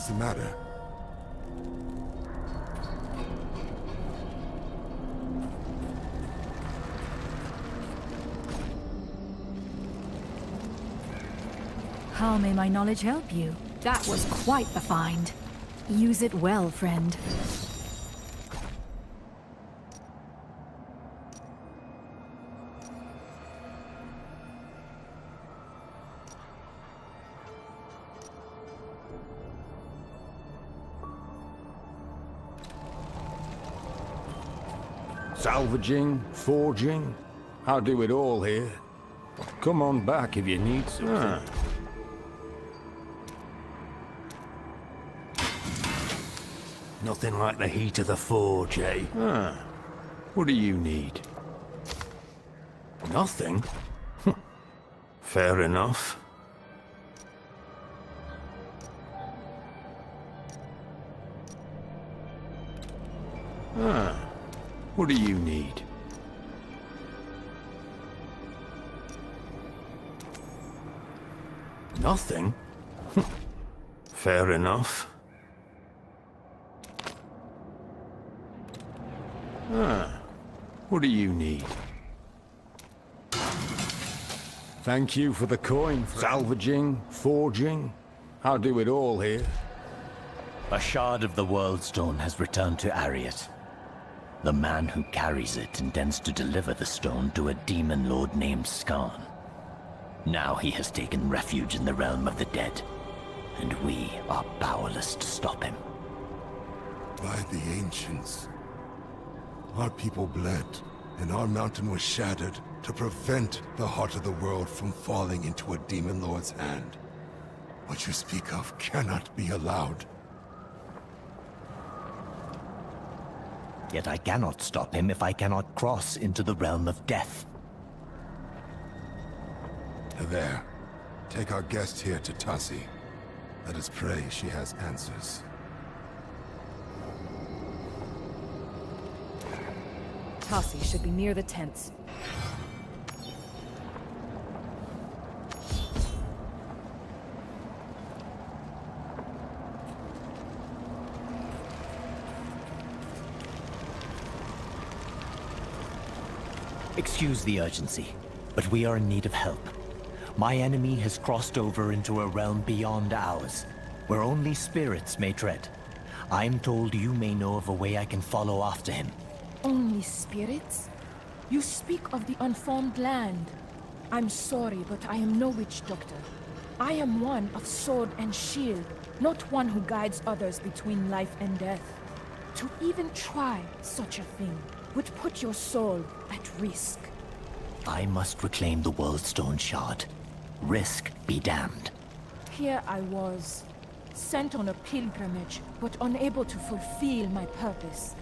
What's the matter? How may my knowledge help you? That was quite the find. Use it well, friend. Salvaging, forging, I'll do it all here. Come on back if you need something. Nothing like the heat of the forge, eh? What do you need? Nothing? Fair enough. What do you need? Nothing? Fair enough. What do you need? Thank you for the coin. Salvaging, forging, I'll do it all here. A shard of the World Stone has returned to Ariat. The man who carries it intends to deliver the stone to a demon lord named Skarn. Now he has taken refuge in the realm of the dead, and we are powerless to stop him. By the ancients. Our people bled, and our mountain was shattered to prevent the heart of the world from falling into a demon lord's hand. What you speak of cannot be allowed. Yet I cannot stop him if I cannot cross into the realm of death. There. Take our guest here to Tassi. Let us pray she has answers. Tassi should be near the tents. Excuse the urgency, but we are in need of help. My enemy has crossed over into a realm beyond ours, where only spirits may tread. I'm told you may know of a way I can follow after him. Only spirits? You speak of the unformed land. I'm sorry, but I am no witch doctor. I am one of sword and shield, not one who guides others between life and death. To even try such a thing would put your soul at risk. I must reclaim the World Stone Shard. Risk be damned. Here I was, sent on a pilgrimage, but unable to fulfill my purpose.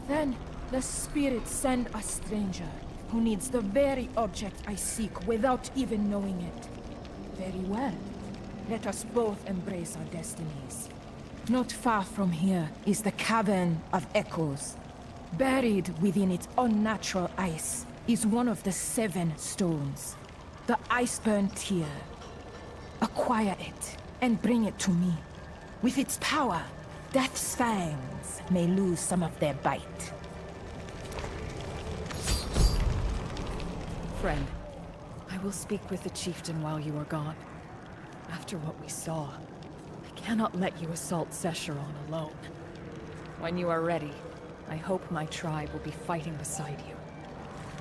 Then, the spirits send a stranger, who needs the very object I seek without even knowing it. Very well. Let us both embrace our destinies. Not far from here is the Cavern of Echoes. Buried within its unnatural ice is one of the 7 stones. The Iceburn Tear. Acquire it, and bring it to me. With its power, Death's fangs may lose some of their bite. Friend, I will speak with the chieftain while you are gone. After what we saw, I cannot let you assault Sescheron alone. When you are ready, I hope my tribe will be fighting beside you.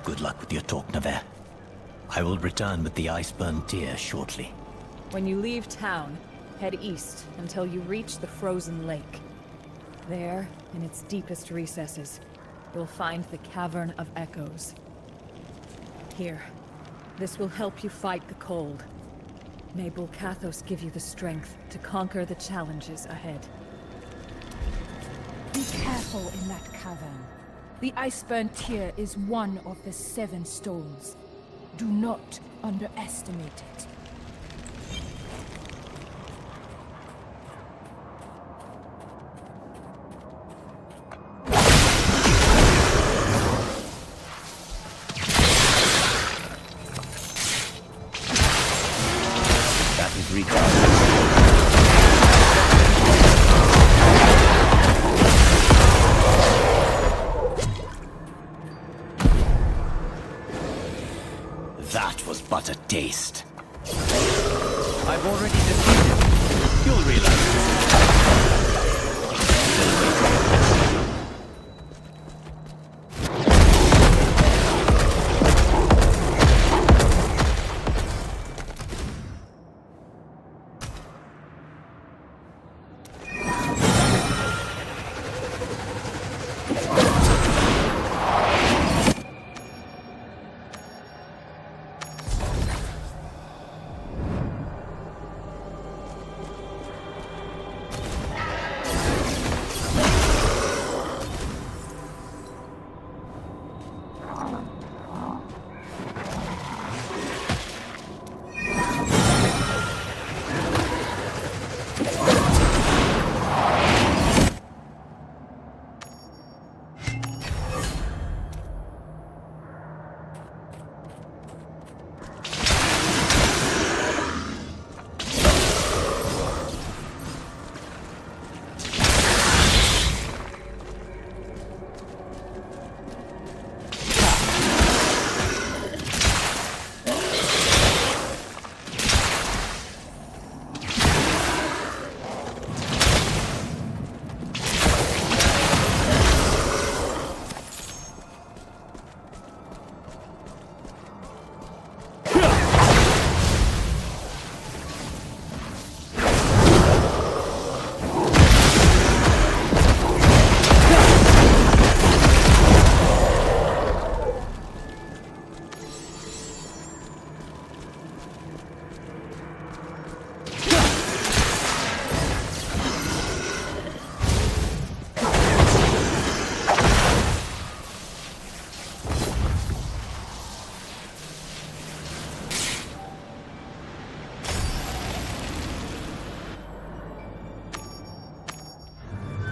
Good luck with your talk, Navarre. I will return with the Iceburn Tear shortly. When you leave town, head east until you reach the frozen lake. There, in its deepest recesses, you'll find the Cavern of Echoes. Here, this will help you fight the cold. May Bulkathos give you the strength to conquer the challenges ahead. Be careful in that cavern. The Iceburn Tear is one of the 7 stones. Do not underestimate it. That is recall. taste. I've already defeated. You'll realize.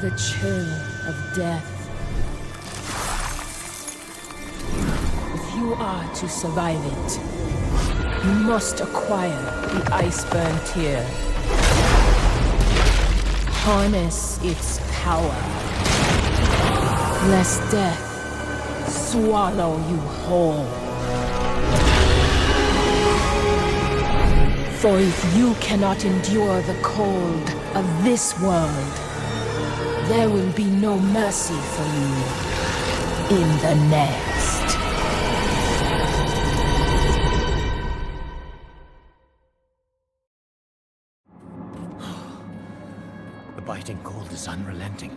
The chill of death. If you are to survive it, you must acquire the Iceburn Tear. Harness its power, lest death swallow you whole. For if you cannot endure the cold of this world, there will be no mercy for you in the next. The biting cold is unrelenting.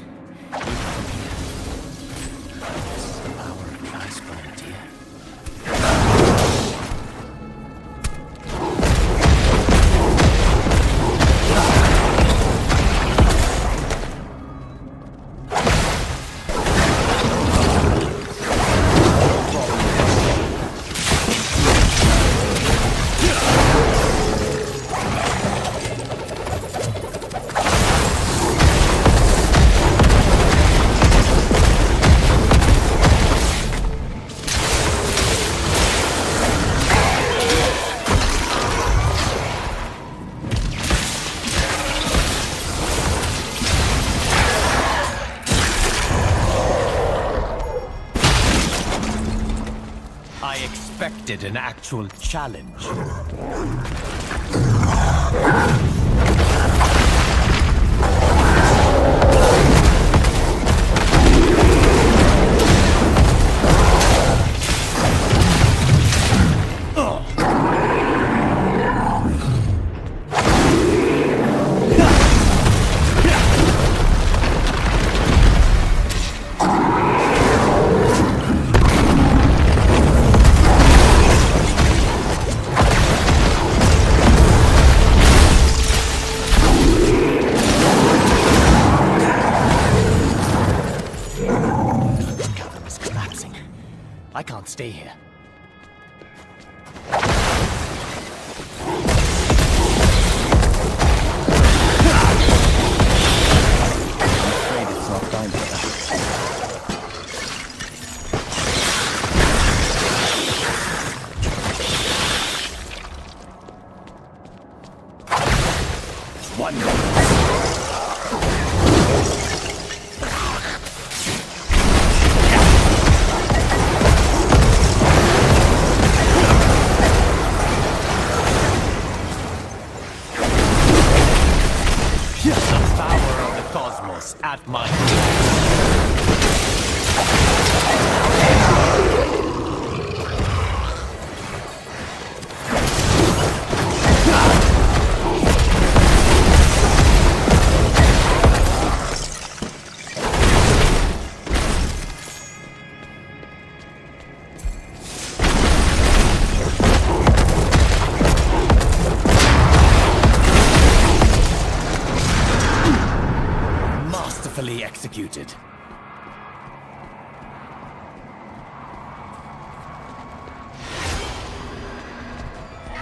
Even from here. This is the power of the Iceburn Tear. I expected an actual challenge. I can't stay here. I'm afraid it's not time for that. The power of the cosmos at my command. Masterfully executed.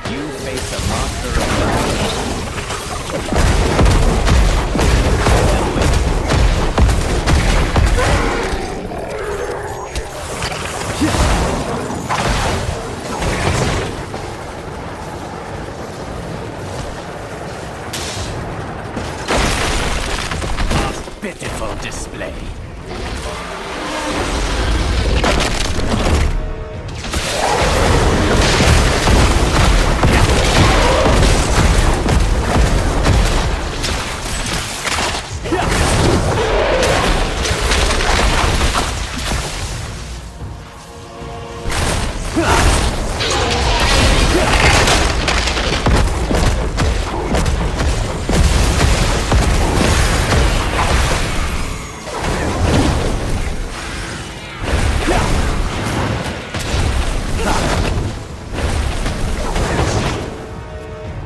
You face a master of pitiful display.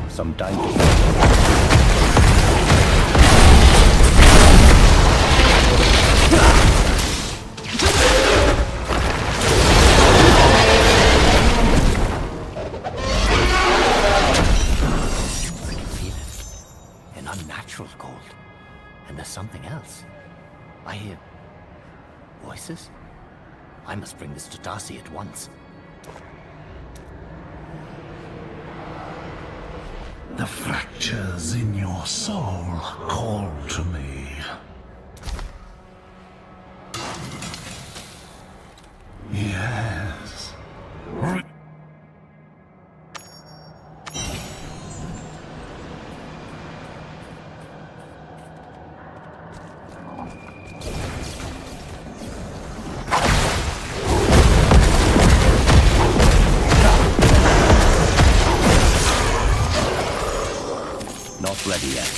Some danger. I can feel it. An unnatural cold. And there's something else. I hear voices. I must bring this to Darcy at once. The fractures in your soul call to me. Yes. Not ready yet.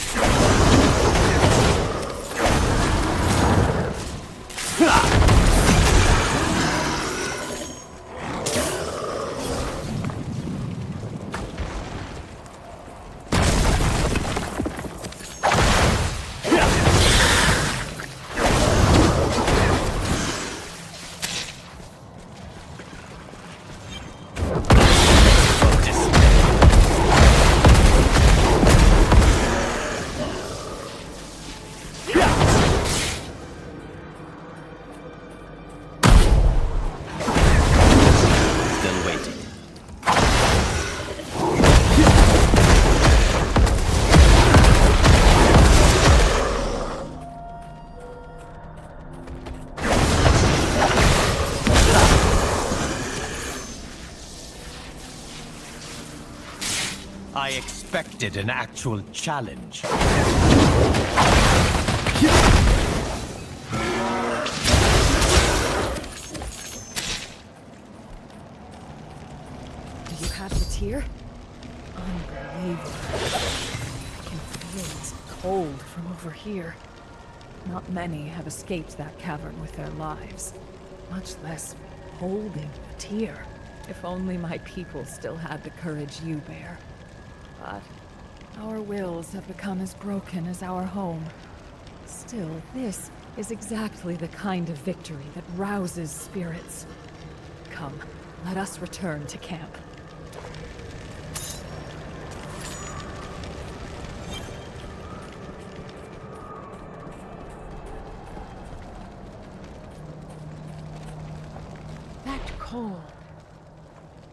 Still waiting. I expected an actual challenge. Do you have the tear? Unbelievable. I can feel it's cold from over here. Not many have escaped that cavern with their lives, much less holding the tear. If only my people still had the courage you bear. But our wills have become as broken as our home. Still, this is exactly the kind of victory that rouses spirits. Come, let us return to camp. That call.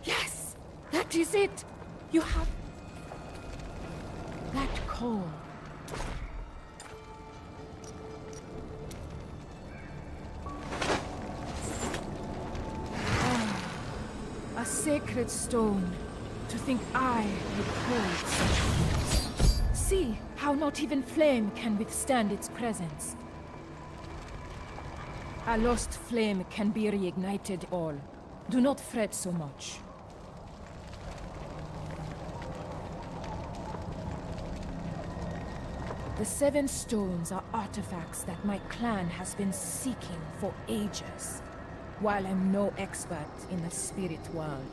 Yes! That is it! You have... that call. A sacred stone. To think I would hold such things. See How not even flame can withstand its presence. A lost flame can be reignited all. Do not fret so much. The 7 stones are artifacts that my clan has been seeking for ages. While I'm no expert in the spirit world,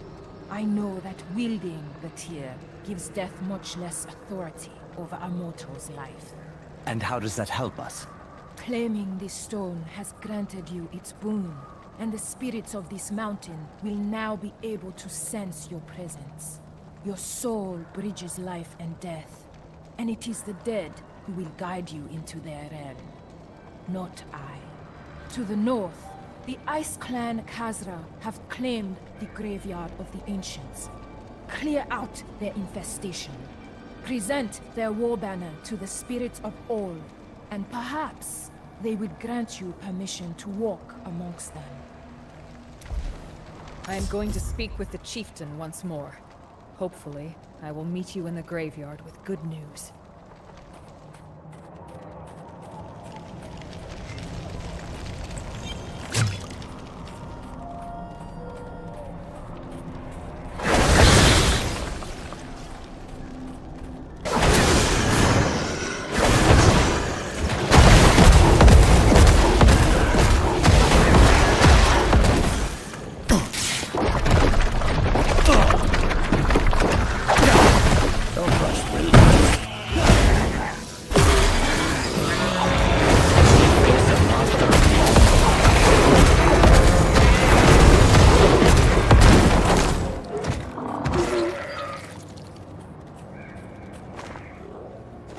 I know that wielding the tear gives death much less authority over a mortal's life. And how does that help us? Claiming this stone has granted you its boon, and the spirits of this mountain will now be able to sense your presence. Your soul bridges life and death, and it is the dead who will guide you into their realm, not I. To the north, the Ice Clan Khazra have claimed the graveyard of the Ancients. Clear out their infestation. Present their war banner to the spirits of all, and perhaps they would grant you permission to walk amongst them. I am going to speak with the chieftain once more. Hopefully, I will meet you in the graveyard with good news.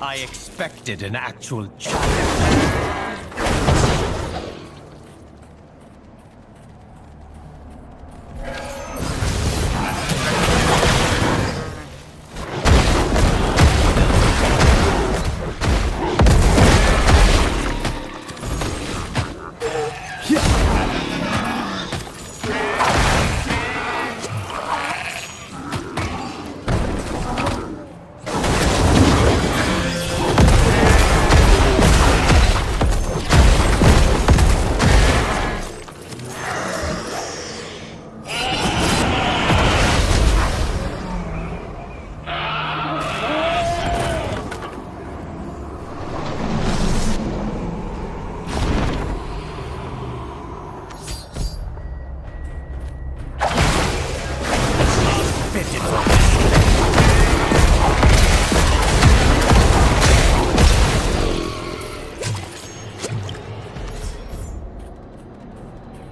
I expected an actual challenge.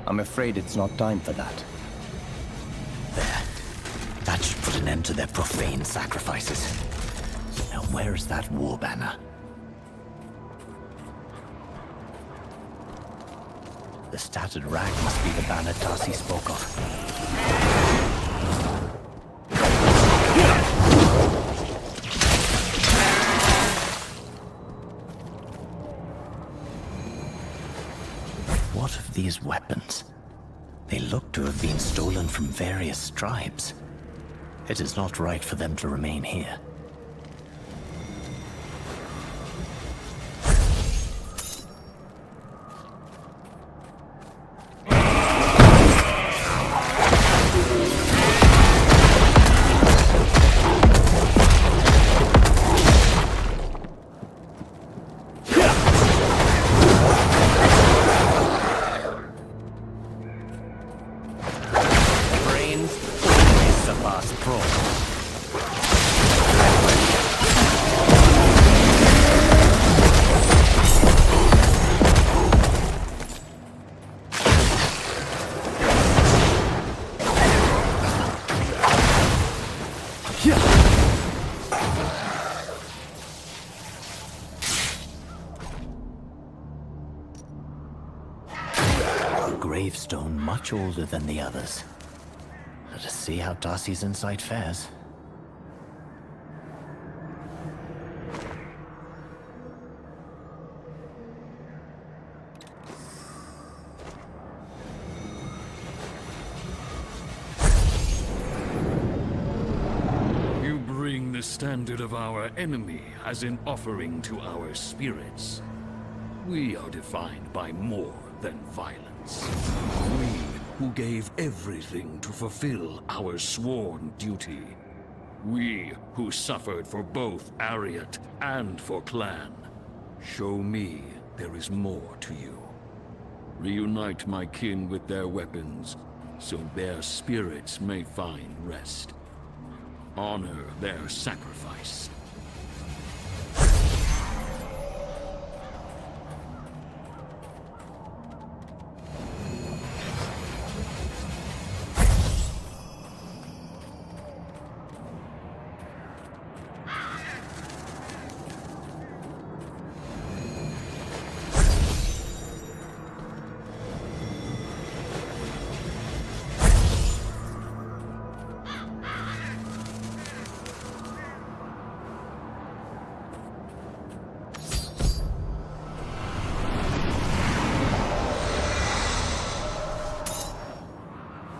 I'm afraid it's not time for that. There. That should put an end to their profane sacrifices. Now where's that war banner? The stattered rag must be the banner Darcy spoke of. What of these weapons? They look to have been stolen from various tribes. It is not right for them to remain here. Gravestone much older than the others. Let us see how Darcy's insight fares. You bring the standard of our enemy as an offering to our spirits. We are defined by more than violence. We who gave everything to fulfill our sworn duty. We who suffered for both Ariat and for Clan. Show me there is more to you. Reunite my kin with their weapons, so their spirits may find rest. Honor their sacrifice.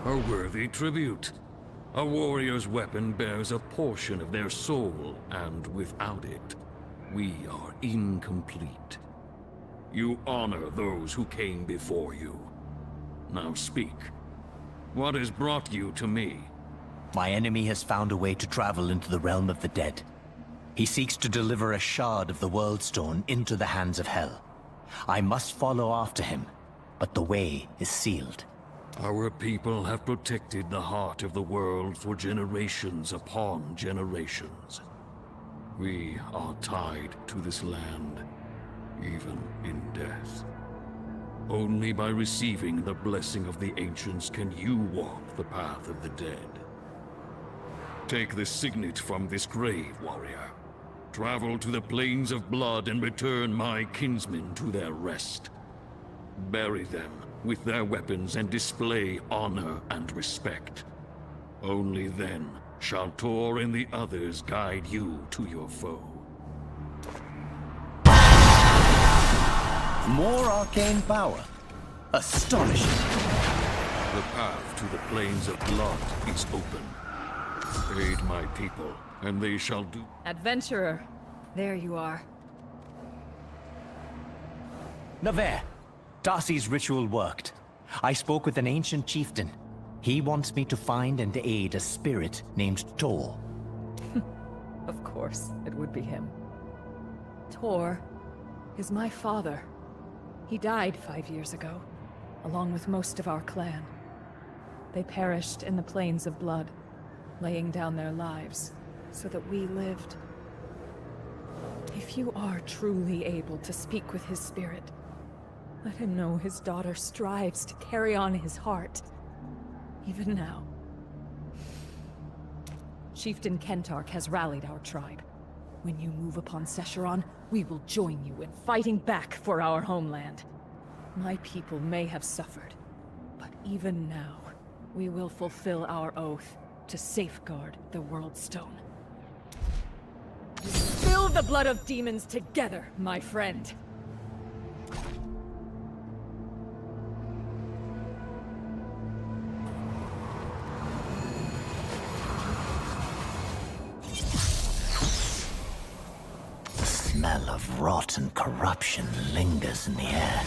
A worthy tribute. A warrior's weapon bears a portion of their soul, and without it, we are incomplete. You honor those who came before you. Now speak. What has brought you to me? My enemy has found a way to travel into the realm of the dead. He seeks to deliver a shard of the World Stone into the hands of Hell. I must follow after him, but the way is sealed. Our people have protected the heart of the world for generations upon generations. We are tied to this land, even in death. Only by receiving the blessing of the ancients can you walk the path of the dead. Take the signet from this grave, warrior. Travel to the plains of blood and return my kinsmen to their rest. Bury them with their weapons and display honor and respect. Only then shall Tor and the others guide you to your foe. More arcane power. Astonishing. The path to the plains of blood is open. Aid my people, and they shall do... Adventurer, there you are. Navarre, Darcy's ritual worked. I spoke with an ancient chieftain. He wants me to find and aid a spirit named Tor. Of course, it would be him. Tor is my father. He died 5 years ago, along with most of our clan. They perished in the plains of blood, laying down their lives so that we lived. If you are truly able to speak with his spirit, let him know his daughter strives to carry on his heart, even now. Chieftain Kentark has rallied our tribe. When you move upon Sescheron, we will join you in fighting back for our homeland. My people may have suffered, but even now, we will fulfill our oath to safeguard the World Stone. Spill the blood of demons together, my friend! The smell of rot and corruption lingers in the air.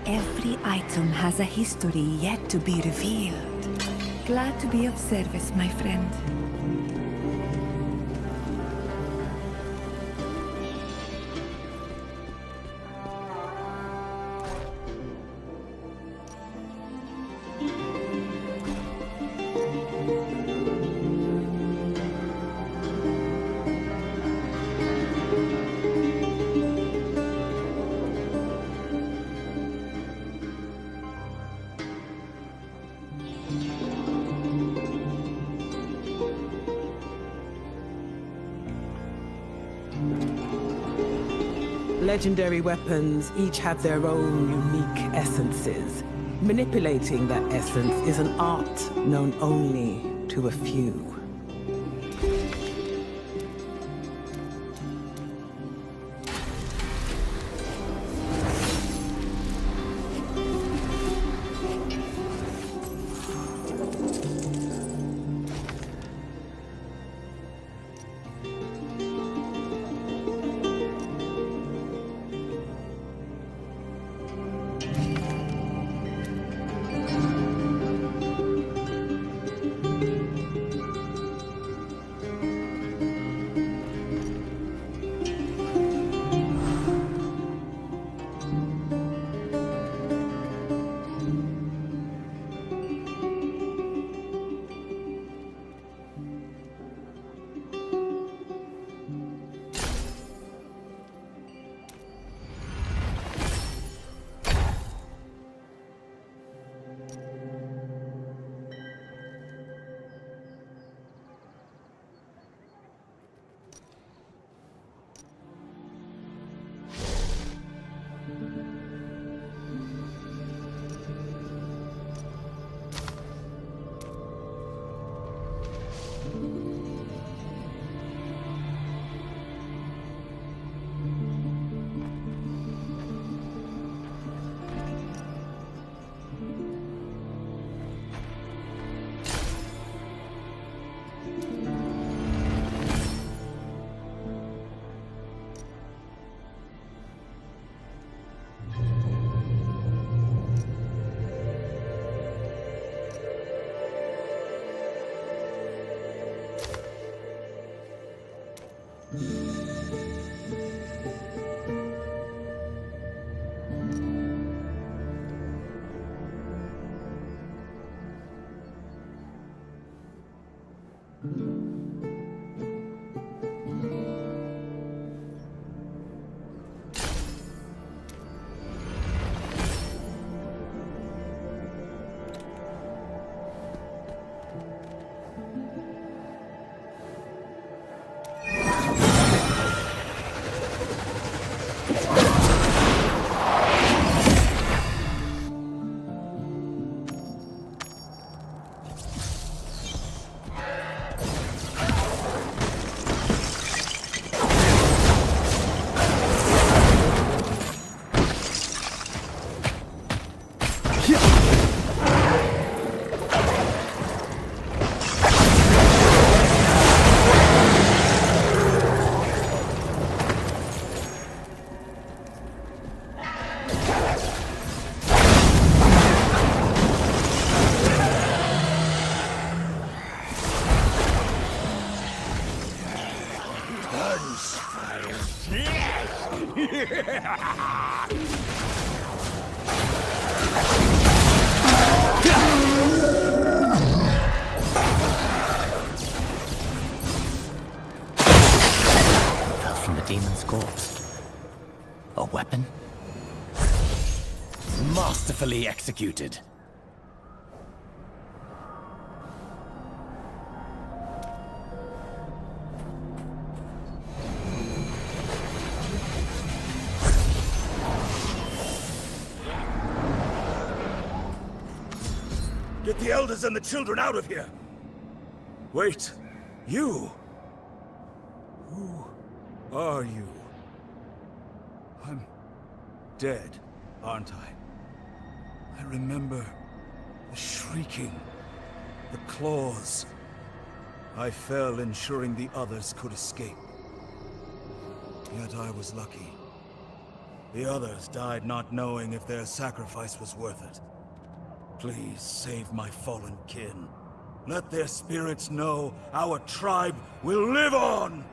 Every item has a history yet to be revealed. Glad to be of service, my friend. legendary weapons each have their own unique essences. Manipulating that essence is an art known only to a few. Fell from the demon's corpse. A weapon? Masterfully executed. Get the elders and the children out of here! Wait, you? Who are you? I'm dead, aren't I? I remember the shrieking, the claws. I fell ensuring the others could escape. Yet I was lucky. The others died not knowing if their sacrifice was worth it. Please save my fallen kin. Let their spirits know our tribe will live on!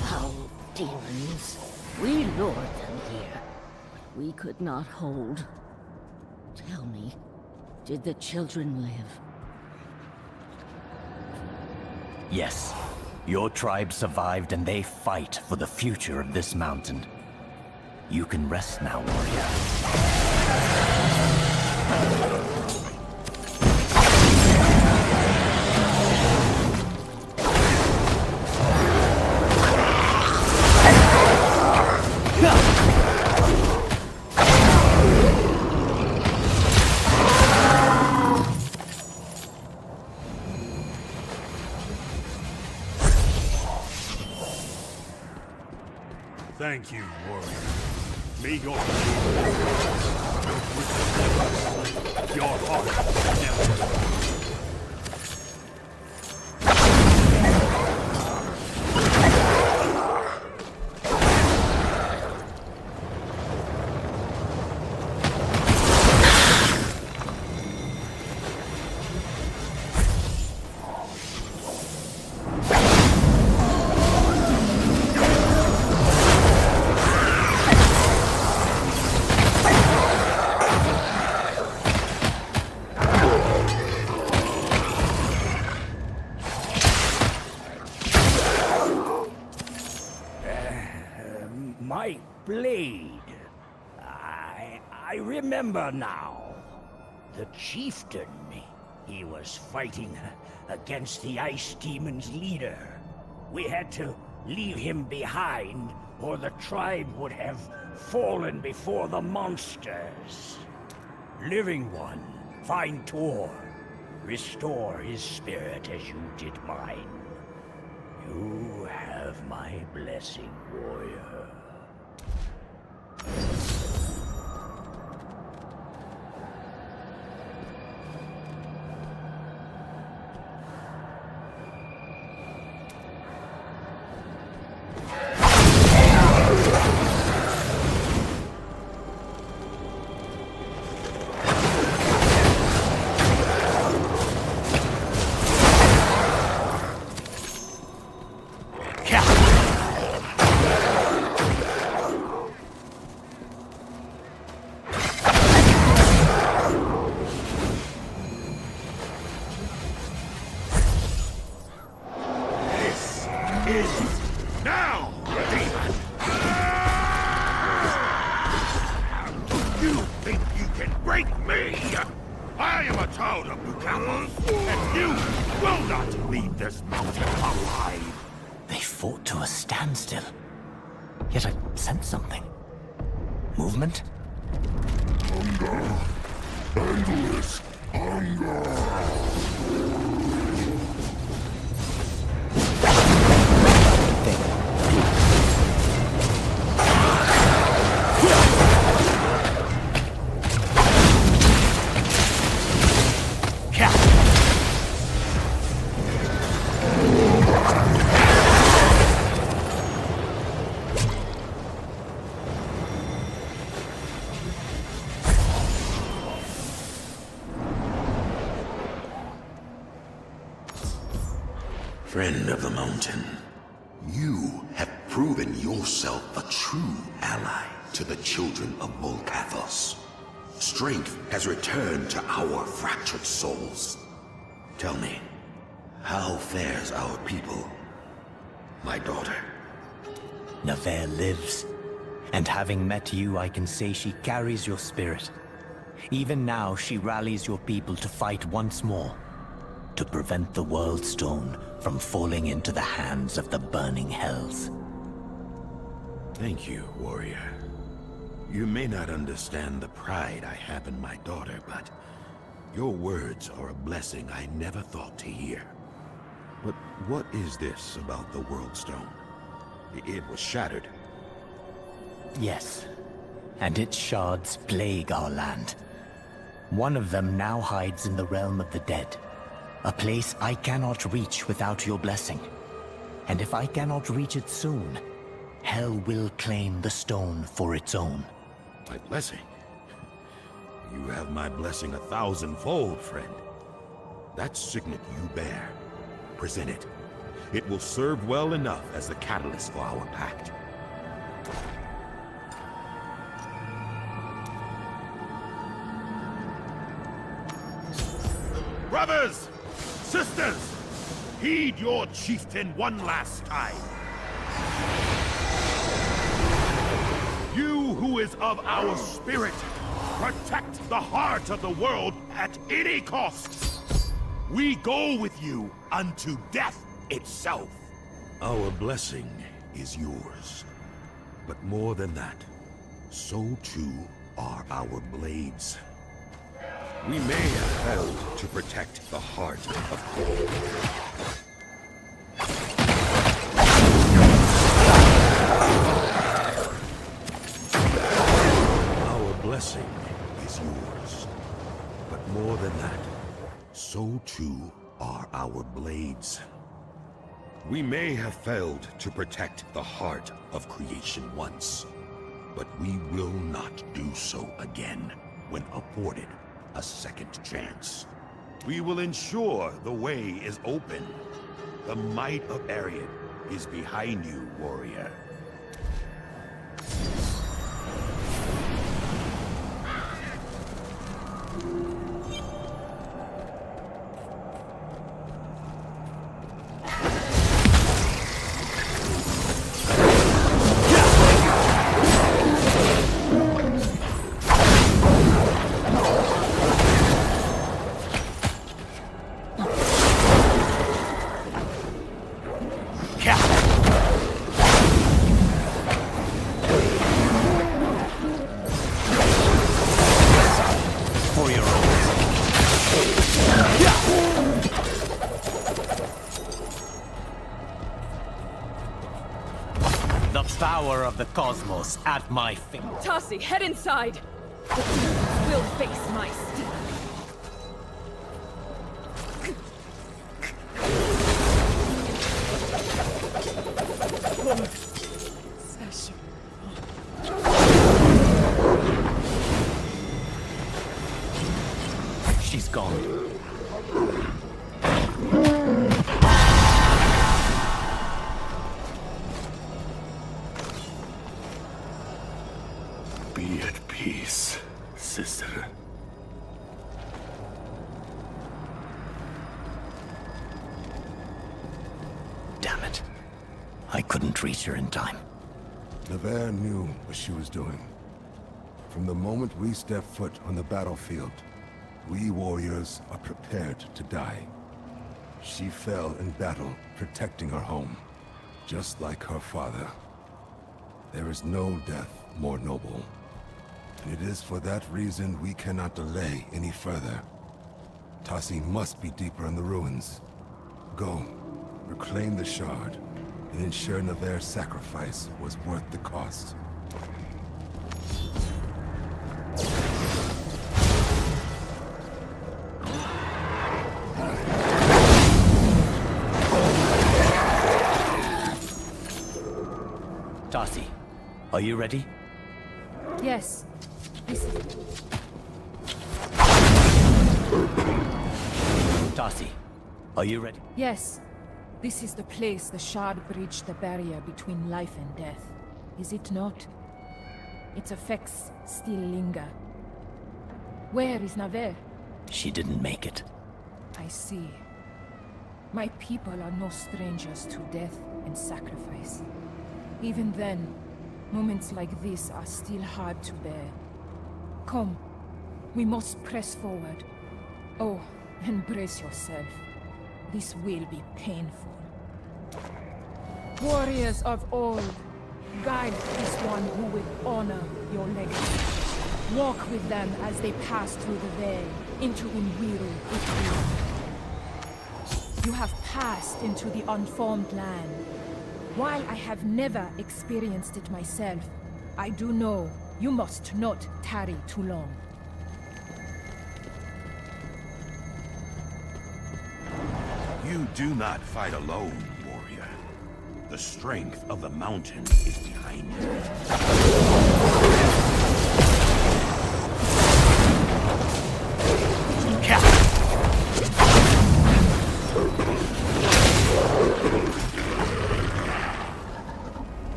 Foul demons. We lured them here. We could not hold. Tell me, did the children live? Yes, Your tribe survived and they fight for the future of this mountain. You can rest now, warrior. Thank you, warrior. May your heart never. My blade. I remember now. The chieftain. He was fighting against the Ice Demon's leader. We had to leave him behind, or the tribe would have fallen before the monsters. Living One, find Tor. Restore his spirit as you did mine. You have my blessing, warrior. Now, demon! You think you can break me? I am a child of Bukamos, and you will not leave this mountain alive! They fought to a standstill. Yet I sensed something. Movement? Hunger. Endless hunger. Friend of the mountain, you have proven yourself a true ally to the children of Volcathos. Strength has returned to our fractured souls. Tell me, how fares our people, my daughter? Navarre lives, and having met you, I can say she carries your spirit. Even now, she rallies your people to fight once more, to prevent the World Stone from falling into the hands of the burning hells. Thank you, warrior. You may not understand the pride I have in my daughter, but your words are a blessing I never thought to hear. But what is this about the World Stone? It was shattered. Yes, and its shards plague our land. One of them now hides in the realm of the dead, a place I cannot reach without your blessing. And if I cannot reach it soon, Hell will claim the stone for its own. My blessing? You have my blessing 1,000-fold, friend. That signet you bear, present it. It will serve well enough as the catalyst for our pact. Brothers! Sisters! Heed your chieftain one last time. You who is of our spirit, protect the heart of the world at any cost. We go with you unto death itself. Our blessing is yours. But more than that, so too are our blades. We may have failed to protect the heart of gold. Our blessing is yours. But more than that, so too are our blades. We may have failed to protect the heart of creation once, but we will not do so again when afforded a second chance. We will ensure the way is open. The might of Ariad is behind you, warrior. Power of the cosmos at my feet. Tassi, head inside! The demons will face my steel. She's gone. Be at peace, sister. Damn it. I couldn't reach her in time. Navarre knew what she was doing. From the moment we step foot on the battlefield, we warriors are prepared to die. She fell in battle, protecting her home, just like her father. There is no death more noble. And it is for that reason we cannot delay any further. Tassi must be deeper in the ruins. Go, reclaim the shard, and ensure Navarre's sacrifice was worth the cost. Tassi, are you ready? Yes. Tassi, are you ready? Yes. This is the place the shard bridged the barrier between life and death. Is it not? Its effects still linger. Where is Navarre? She didn't make it. I see. My people are no strangers to death and sacrifice. Even then, moments like this are still hard to bear. Come, we must press forward. Oh, and brace yourself. This will be painful. Warriors of old, guide this one who will honor your legacy. Walk with them as they pass through the veil into Unwiru Utwiru. You have passed into the unformed land. While I have never experienced it myself, I do know you must not tarry too long. You do not fight alone, warrior. The strength of the mountain is behind you.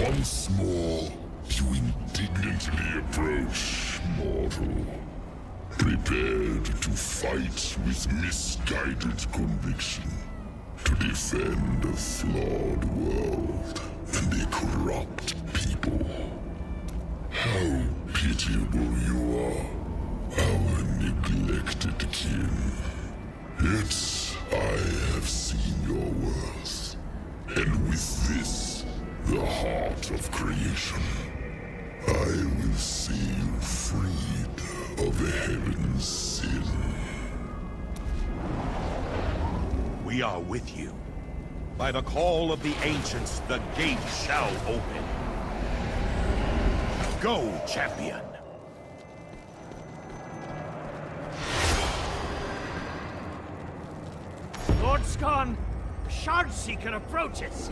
Once more, you indignantly approach, mortal. Prepared to fight with misguided conviction. to defend a flawed world and a corrupt people. How pitiable you are, our neglected kin. Yet I have seen your worth, and with this, the heart of creation, I will see you freed of the heaven's sin. We are with you. By the call of the ancients, the gate shall open. Go, champion! Lord Skarn, Shard Seeker approaches.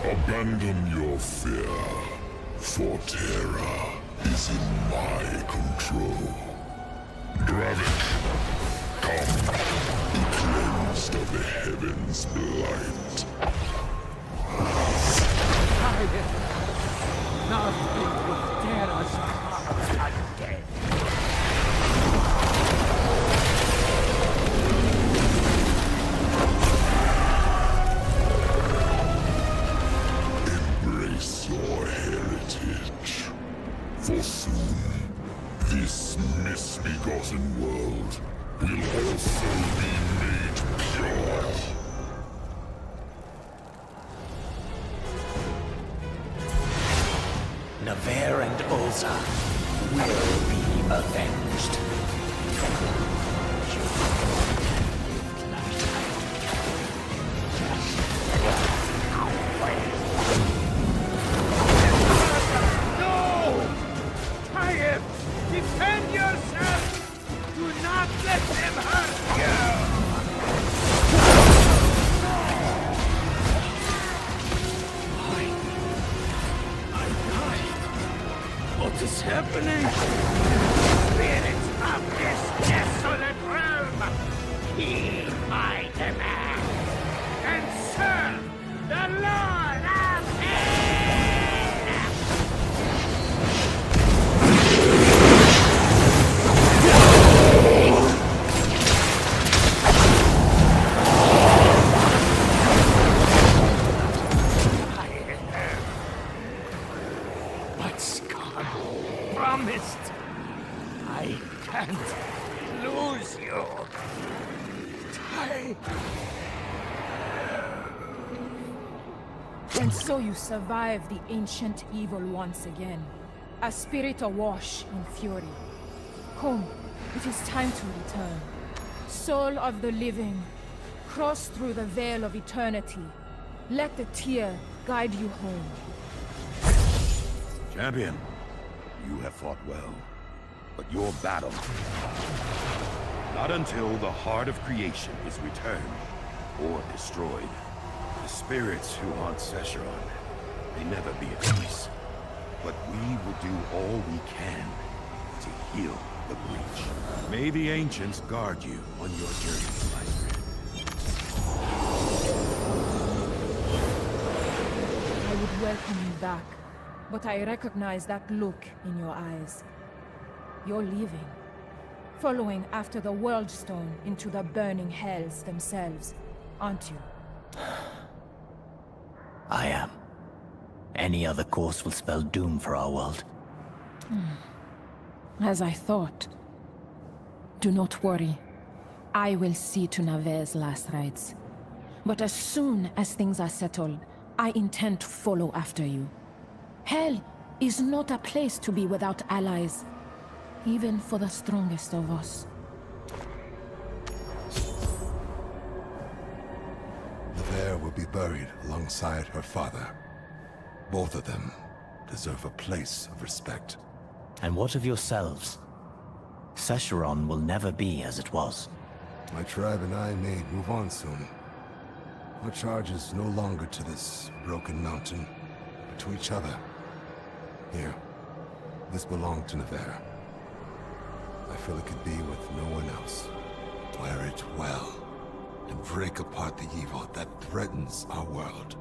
Abandon your fear, for Terra is in my control. Dravik, come, be cleansed of the heavens' blight. Nothing will tear us apart undead. Embrace your heritage, for soon this misbegotten world will also be made pure. Navarre and Ulza will be avenged. No! Taib, defend yourself! Do not let them hurt you! What is happening? Spirits of this desolate realm, heed my demand, and serve the Lord of Hell! But Skarn promised I can't lose you. And so you survive the ancient evil once again. A spirit awash in fury. Come, it is time to return. Soul of the living, cross through the veil of eternity. Let the tear guide you home. Champion, you have fought well, but your battle... Not until the heart of creation is returned or destroyed. The spirits who haunt Sescheron may never be at peace, but we will do all we can to heal the breach. May the ancients guard you on your journey, my friend. I would welcome you back, but I recognize that look in your eyes. You're leaving, following after the World Stone into the burning hells themselves, aren't you? I am. Any other course will spell doom for our world. As I thought. Do not worry. I will see to Navarre's last rites. But as soon as things are settled, I intend to follow after you. Hell is not a place to be without allies, even for the strongest of us. Navarre will be buried alongside her father. Both of them deserve a place of respect. And what of yourselves? Sescheron will never be as it was. My tribe and I may move on soon. Our charge is no longer to this broken mountain, but to each other. Here, this belonged to Navarre. I feel it could be with no one else. Wear it well, and break apart the evil that threatens our world.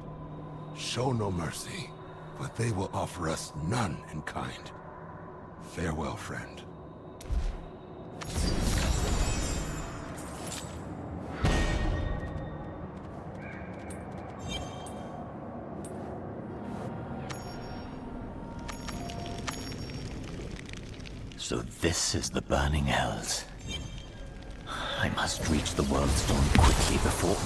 Show no mercy, but they will offer us none in kind. Farewell, friend. So this is the Burning Hells. I must reach the World Stone quickly before...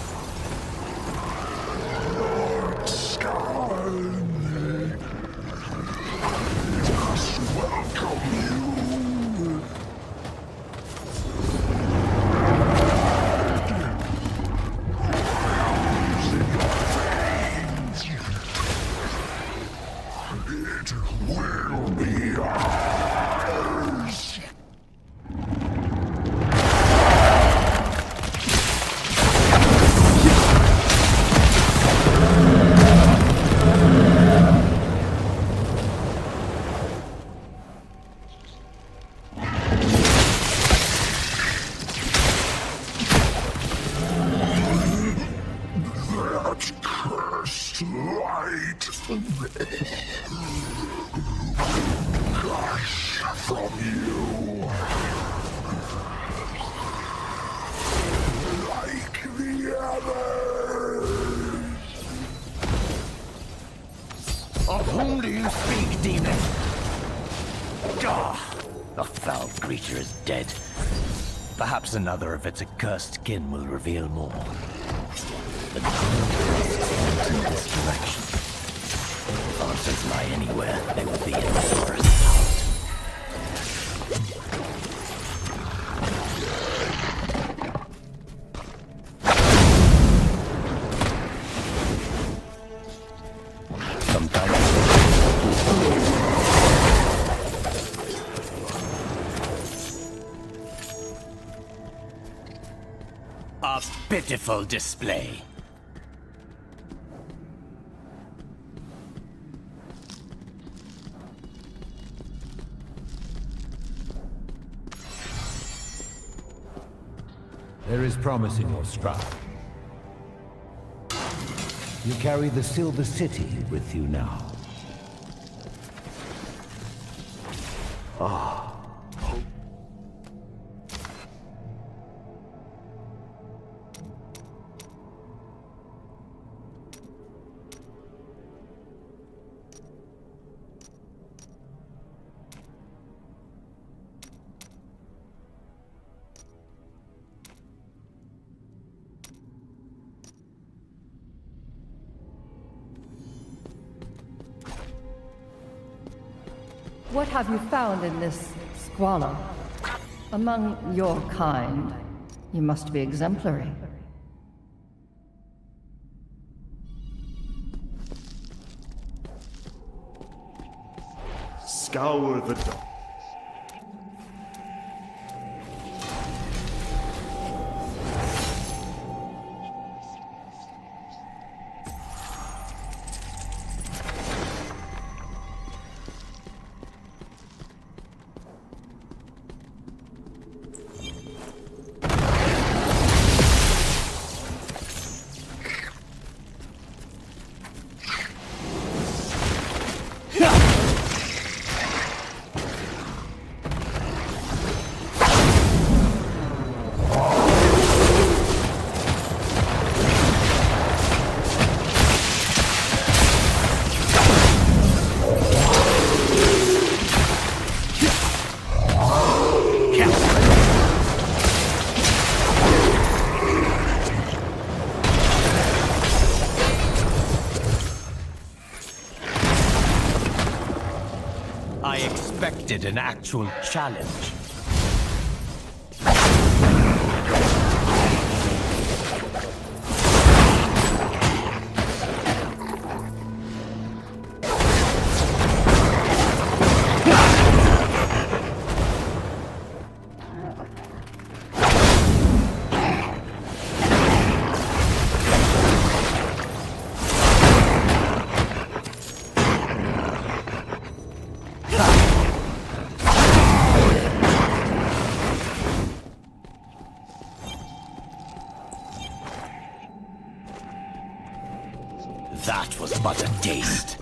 Of whom do you speak, demon? Ah, the foul creature is dead. Perhaps another of its accursed kin will reveal more. The crest points in this direction. If answers lie anywhere, they will be in the forest. A pitiful display. There is promise in your stride. You carry the Silver City with you now. Ah. What have you found in this squalor? Among your kind, you must be exemplary. Scour the dark. I expected an actual challenge. That was but a taste.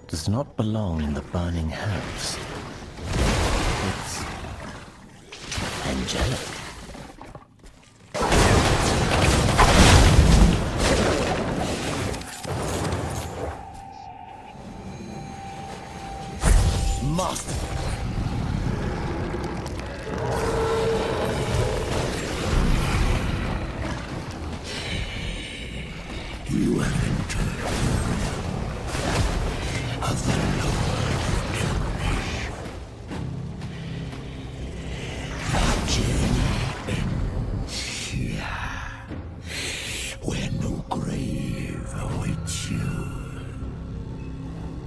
Does not belong in the burning hells. It's angelic. Master! You have entered of the Lord of the journey ends here, where no grave awaits you.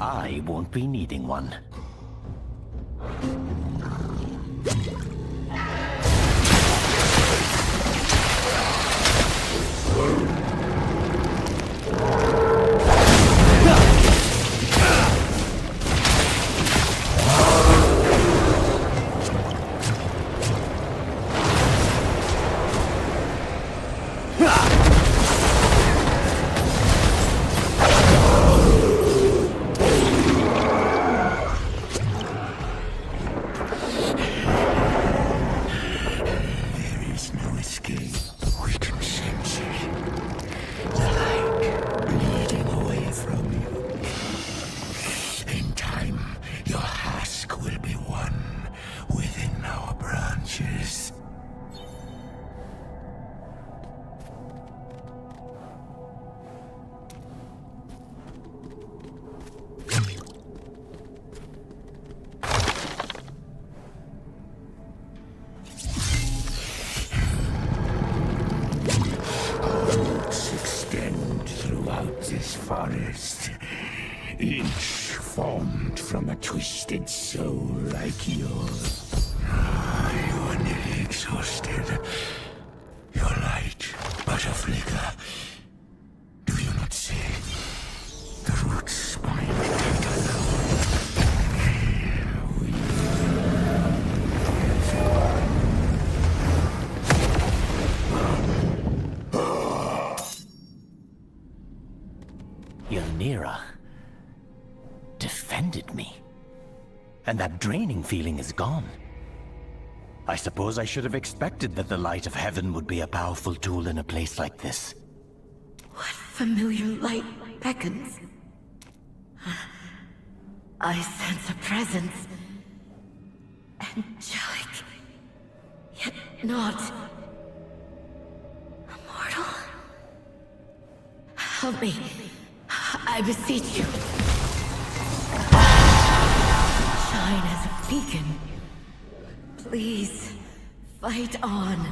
I won't be needing one. Forest, each formed from a twisted soul like yours. You are nearly exhausted. Your light but a flicker. Do you not see? The root spine take alone. Ylnira defended me, and that draining feeling is gone. I suppose I should have expected that the light of heaven would be a powerful tool in a place like this. What familiar light beckons? I sense a presence. Angelic, yet not immortal. Help me. I beseech you. Shine as a beacon. Please, fight on.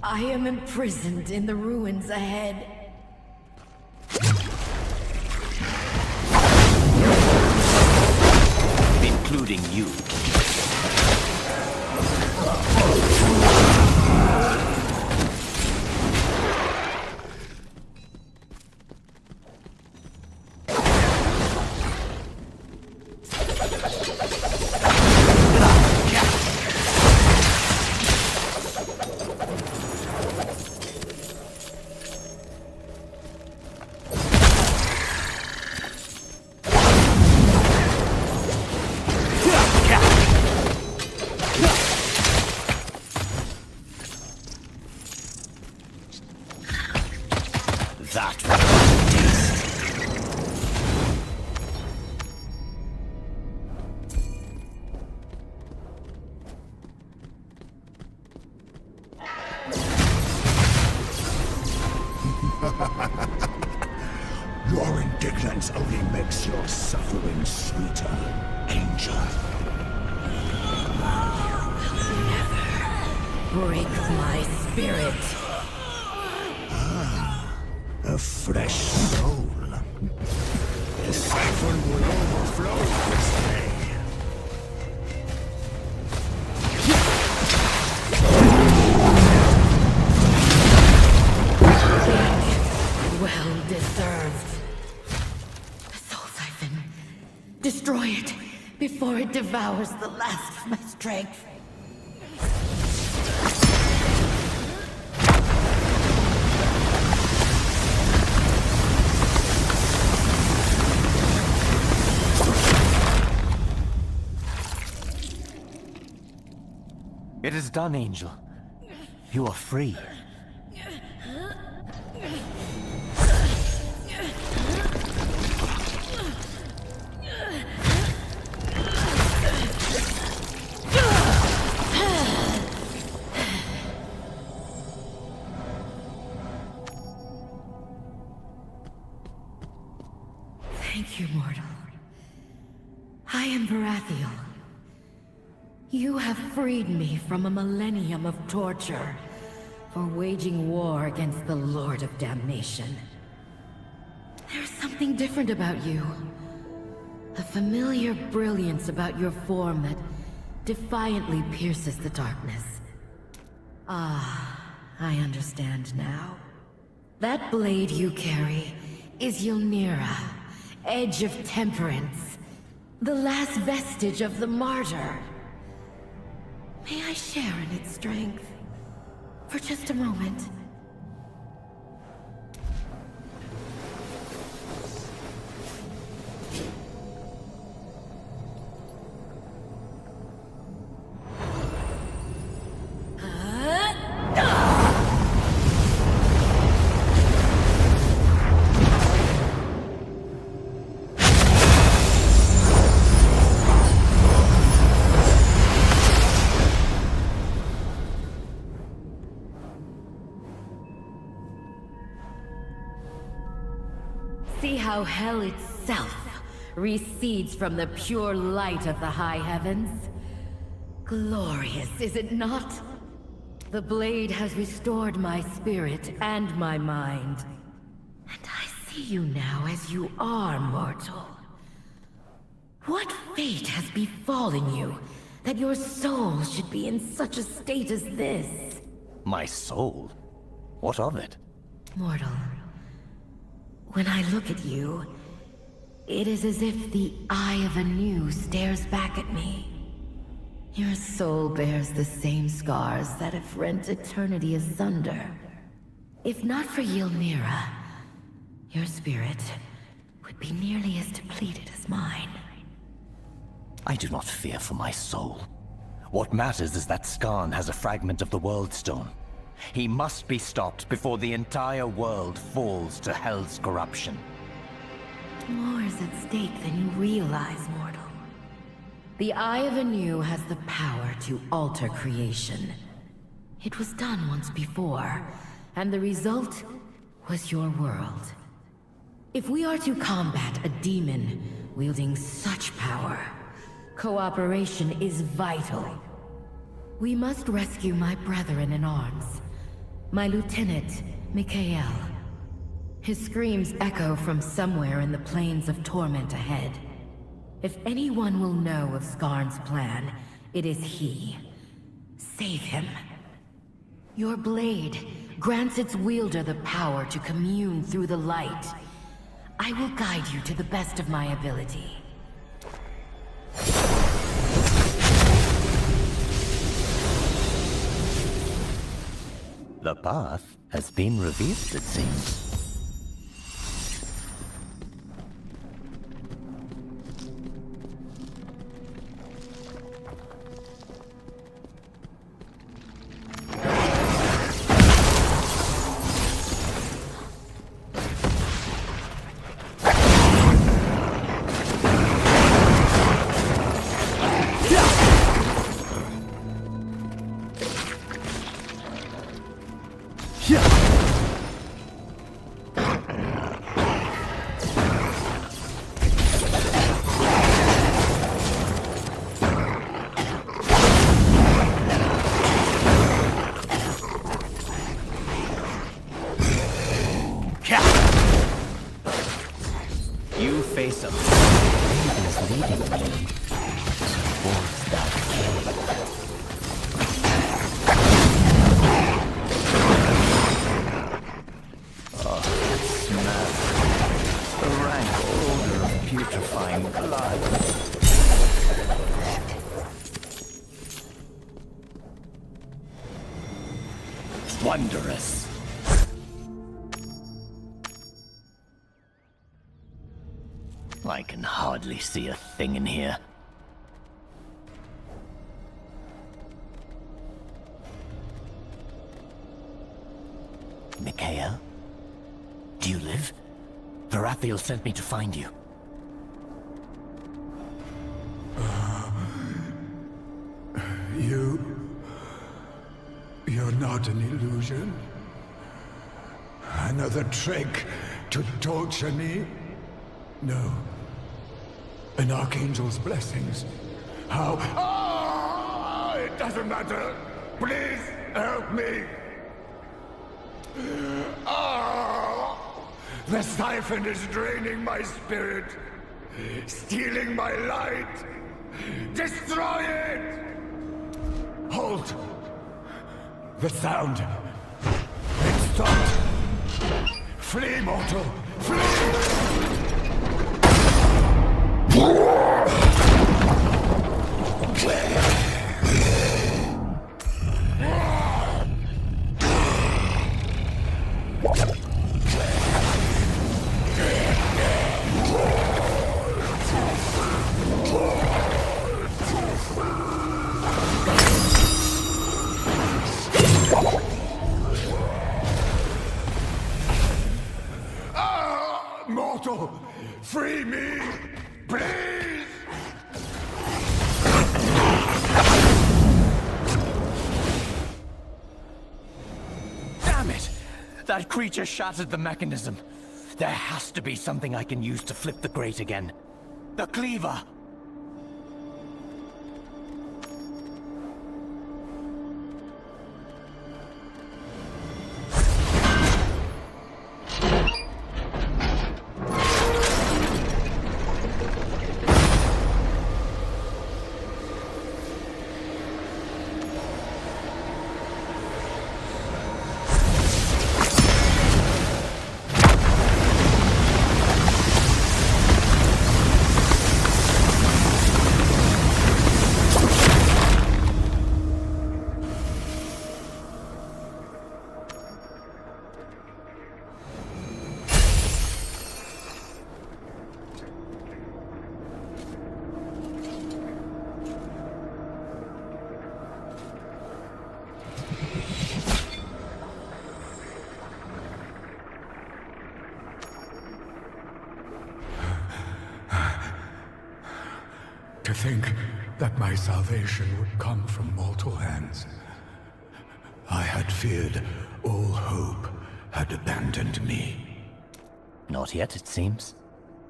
I am imprisoned in the ruins ahead. Including you. makes your suffering sweeter, Angel. Break my spirit. A fresh soul. The siphon will overflow this day. Well deserved. The soul siphon. Destroy it before it devours the last of my strength. It is done, Angel. You are free. Thank you, mortal. I am Varathiel. You have freed me from a millennium of torture for waging war against the Lord of Damnation. There's something different about you. A familiar brilliance about your form that defiantly pierces the darkness. Ah, I understand now. That blade you carry is Ylnira, Edge of Temperance, the last vestige of the martyr. May I share in its strength? For just a moment. See how hell itself recedes from the pure light of the high heavens? Glorious, is it not? The blade has restored my spirit and my mind. And I see you now as you are, mortal. What fate has befallen you that your soul should be in such a state as this? My soul? What of it? Mortal. When I look at you, it is as if the eye of Anu stares back at me. Your soul bears the same scars that have rent eternity asunder. If not for Ylnira, your spirit would be nearly as depleted as mine. I do not fear for my soul. What matters is that Skarn has a fragment of the World Stone. He must be stopped before the entire world falls to Hell's corruption. More is at stake than you realize, mortal. The Eye of Anu has the power to alter creation. It was done once before, and the result was your world. If we are to combat a demon wielding such power, cooperation is vital. We must rescue my brethren in arms. My lieutenant, Mikael. His screams echo from somewhere in the plains of torment ahead. If anyone will know of Skarn's plan, it is he. Save him. Your blade grants its wielder the power to commune through the light. I will guide you to the best of my ability. The path has been revealed, it seems. wondrous. I can hardly see a thing in here. Mikhail? Do you live? Varathiel sent me to find you. You're not an illusion. Another trick to torture me? No. An Archangel's blessings. How? Ah! It doesn't matter. Please help me. Ah! The siphon is draining my spirit, stealing my light. Destroy it! Halt! The sound. It stopped. Flee, mortal! Flee! Mortal! Free me! Please! Damn it! That creature shattered the mechanism. There has to be something I can use to flip the grate again. The cleaver! To think that my salvation would come from mortal hands. I had feared all hope had abandoned me. Not yet, it seems.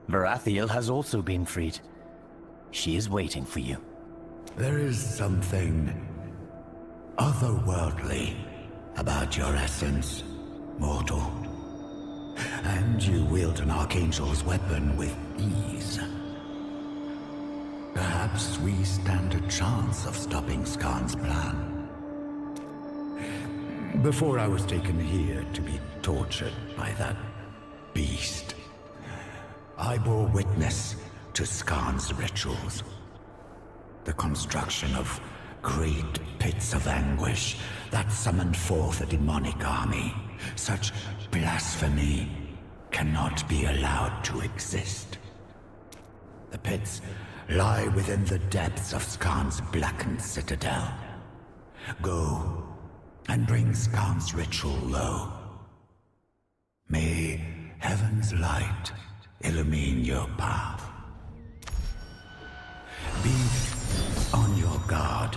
Varathiel has also been freed. She is waiting for you. There is something otherworldly about your essence, mortal. And you wield an Archangel's weapon with ease. Perhaps we stand a chance of stopping Skarn's plan. Before I was taken here to be tortured by that beast, I bore witness to Skarn's rituals. The construction of great pits of anguish that summoned forth a demonic army. Such blasphemy cannot be allowed to exist. The pits lie within the depths of Skarn's blackened citadel. Go and bring Skarn's ritual low. May heaven's light illumine your path. Be on your guard,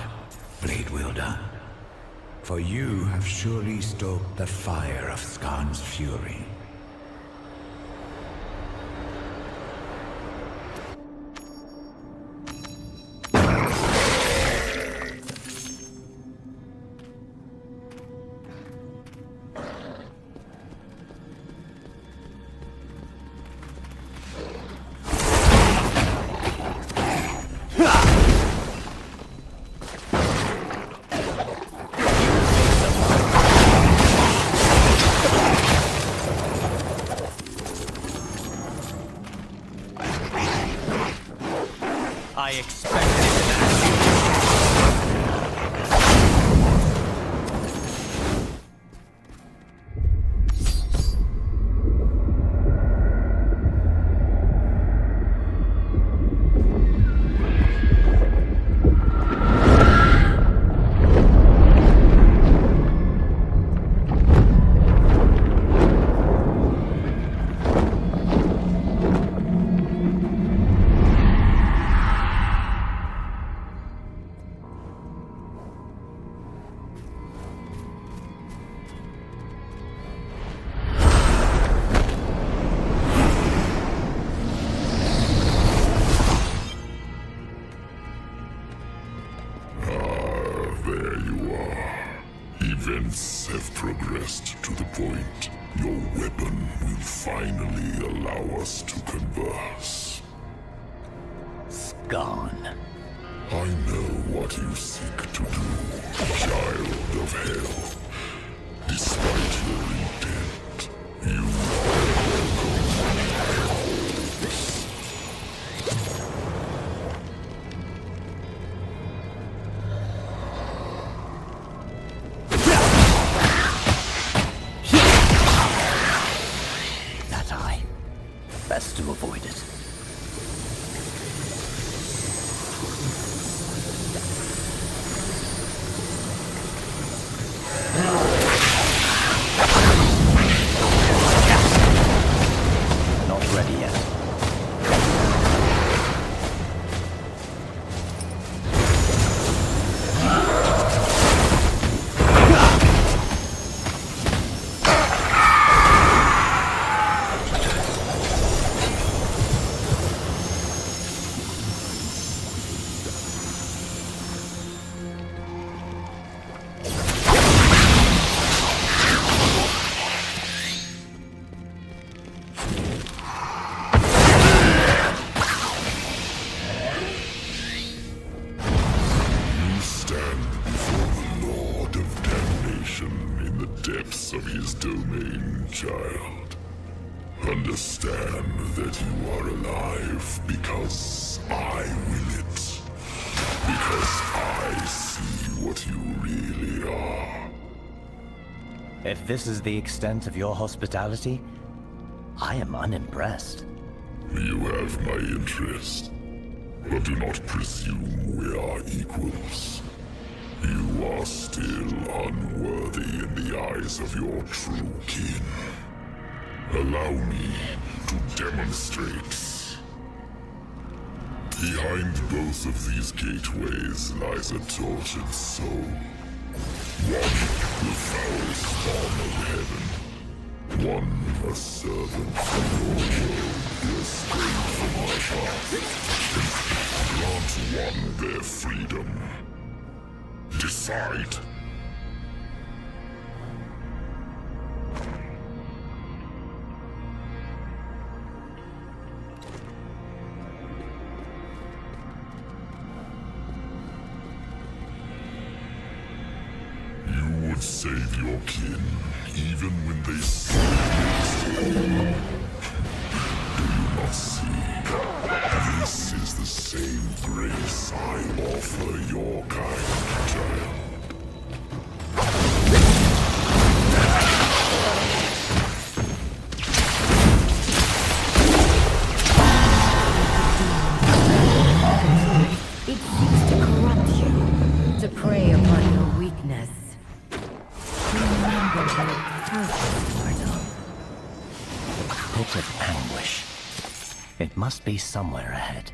Blade Wielder, for you have surely stoked the fire of Skarn's fury. I expected that. There you are. Events have progressed to the point your weapon will finally allow us to converse. Gone. I know what you seek to do, child of hell. Despite your intent, you are welcome in my halls. That eye. Best to avoid it. Not ready yet. You stand before the Lord of Damnation in the depths of his domain, child. Understand that you are alive because I will it. Because I see what you really are. If this is the extent of your hospitality, I am unimpressed. You have my interest. But do not presume we are equals. You are still unworthy in the eyes of your true kin. Allow me to demonstrate. Behind both of these gateways lies a tortured soul. One, the foul spawn of heaven. One, a servant of your world, estranged from my path. Grant one their freedom. Decide. You would save your kin, even when they sin against you. Do you not see? This is the same grace I offer your kind, child. It seeks to corrupt you, to prey upon your weakness. Remember your purpose, mortal. Pit of anguish. It must be somewhere ahead.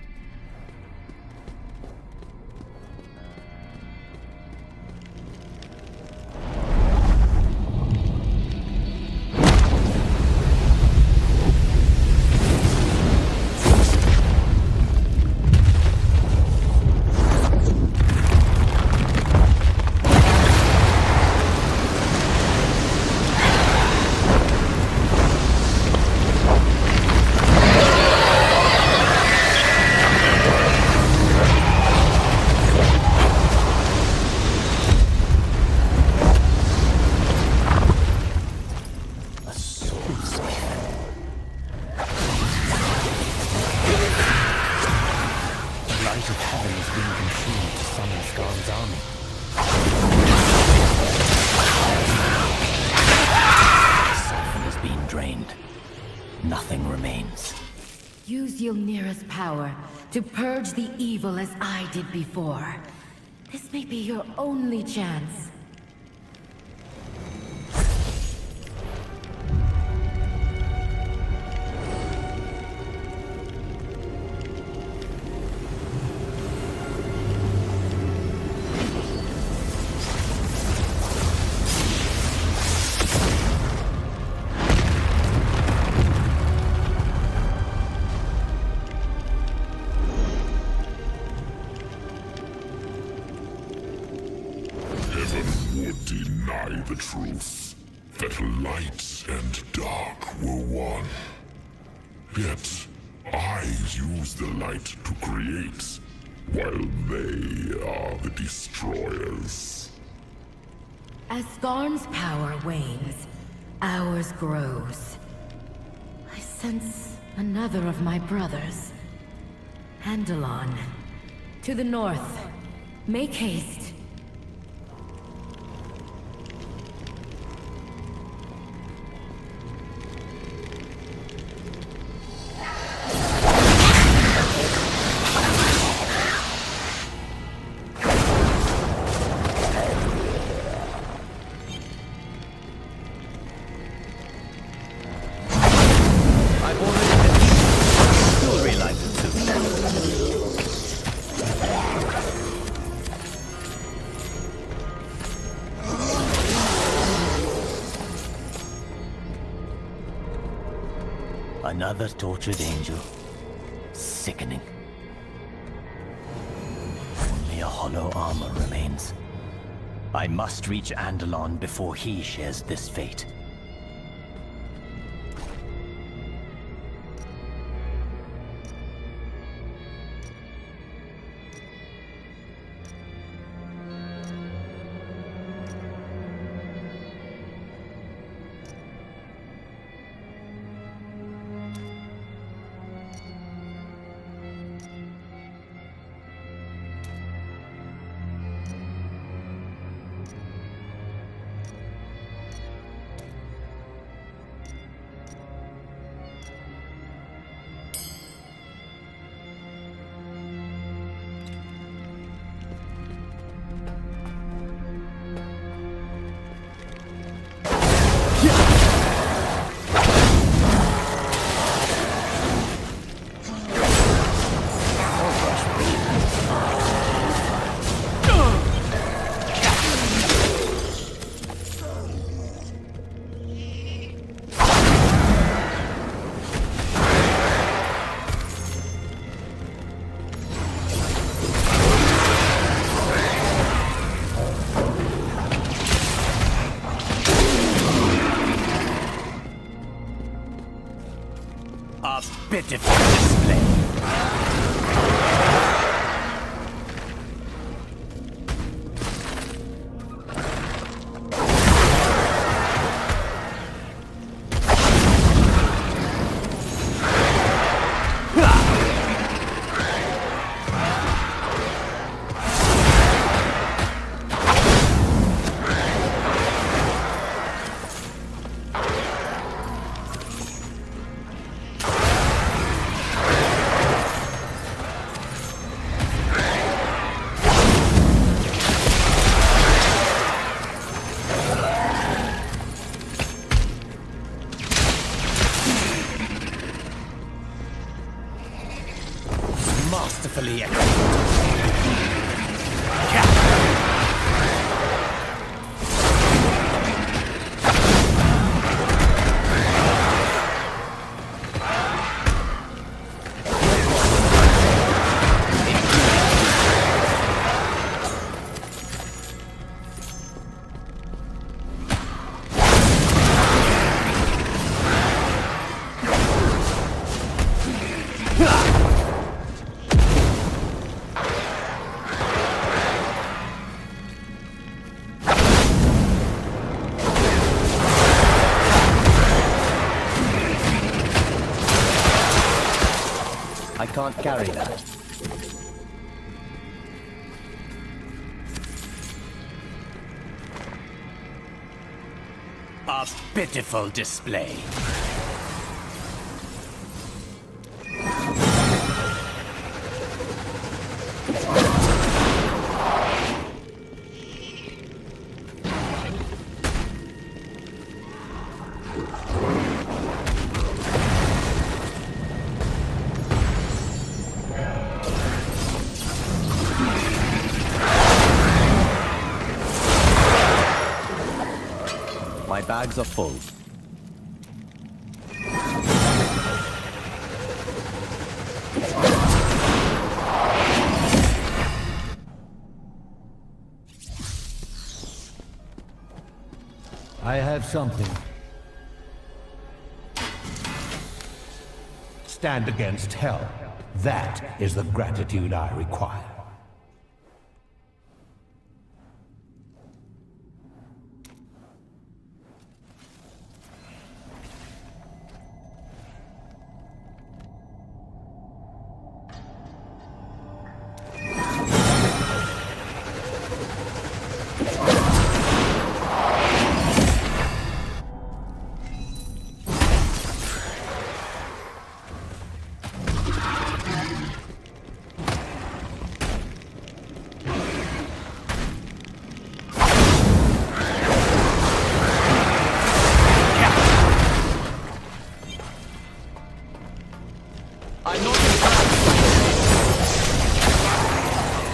Nothing remains. Use Ylnira's power to purge the evil as I did before. This may be your only chance. Heaven would deny the truth, that light and dark were one. Yet, I use the light to create, while they are the destroyers. As Skarn's power wanes, ours grows. I sense another of my brothers. Andalon. To the north. Make haste. Another tortured angel. Sickening. Only a hollow armor remains. I must reach Andalon before he shares this fate. Pitiful display. Masterfully executed. I can't carry that. A pitiful display. My bags are full. I have something. Stand against hell. That is the gratitude I require.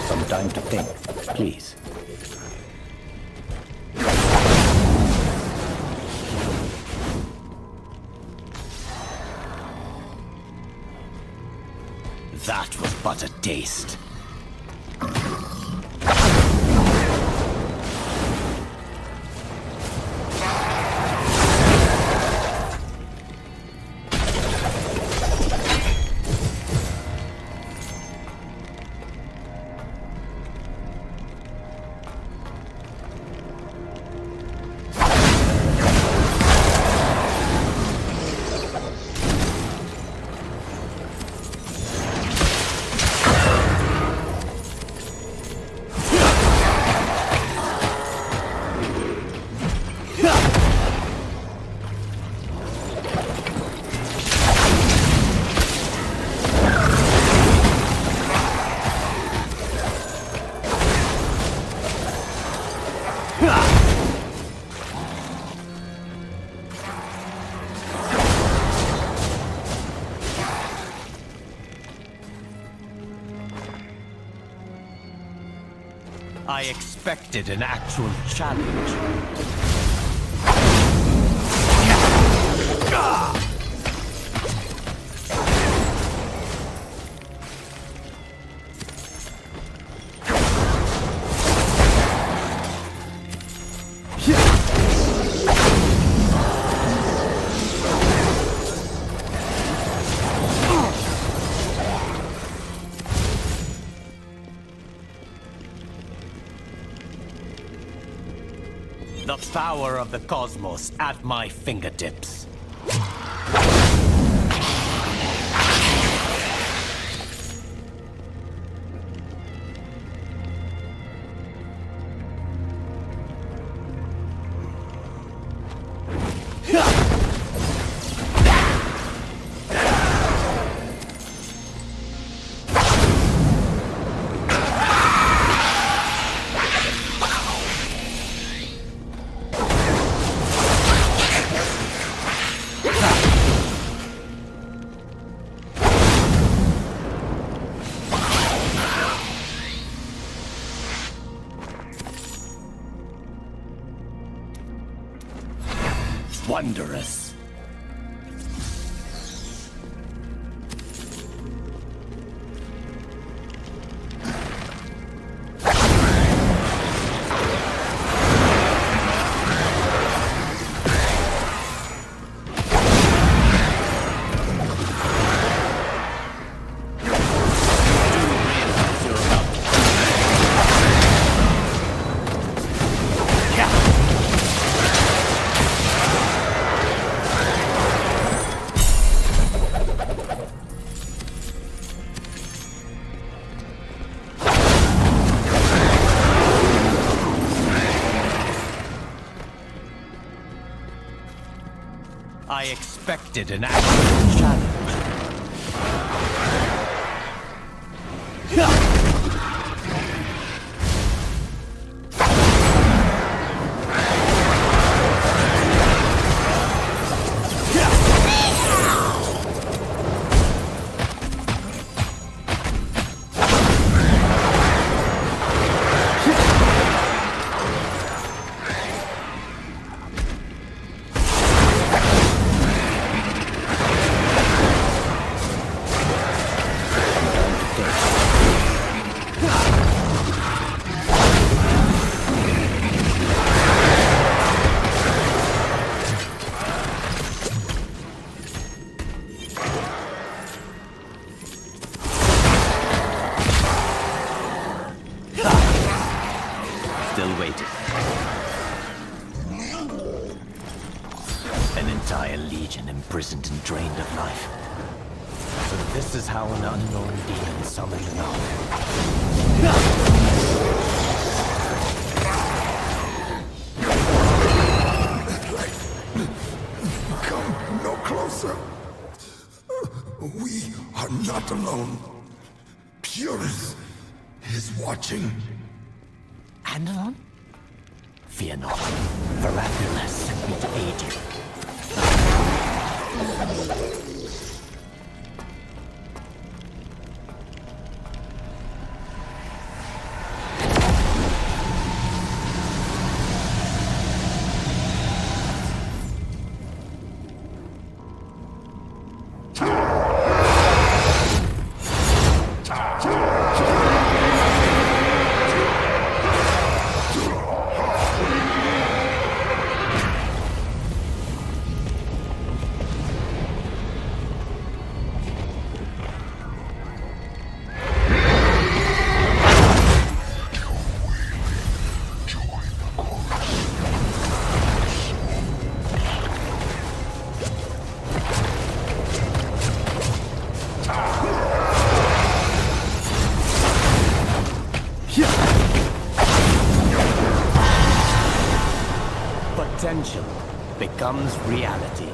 Some time to think, please. That was but a taste. I expected an actual challenge. The power of the cosmos at my fingertips. Wondrous. I expected an actual challenge. still waited. An entire legion imprisoned and drained of life. So this is how an unknown demon summoned an army. Come no closer. We are not alone. Purus is watching. Andalon? Fear not. Varathula sent me to aid you. Potential becomes reality.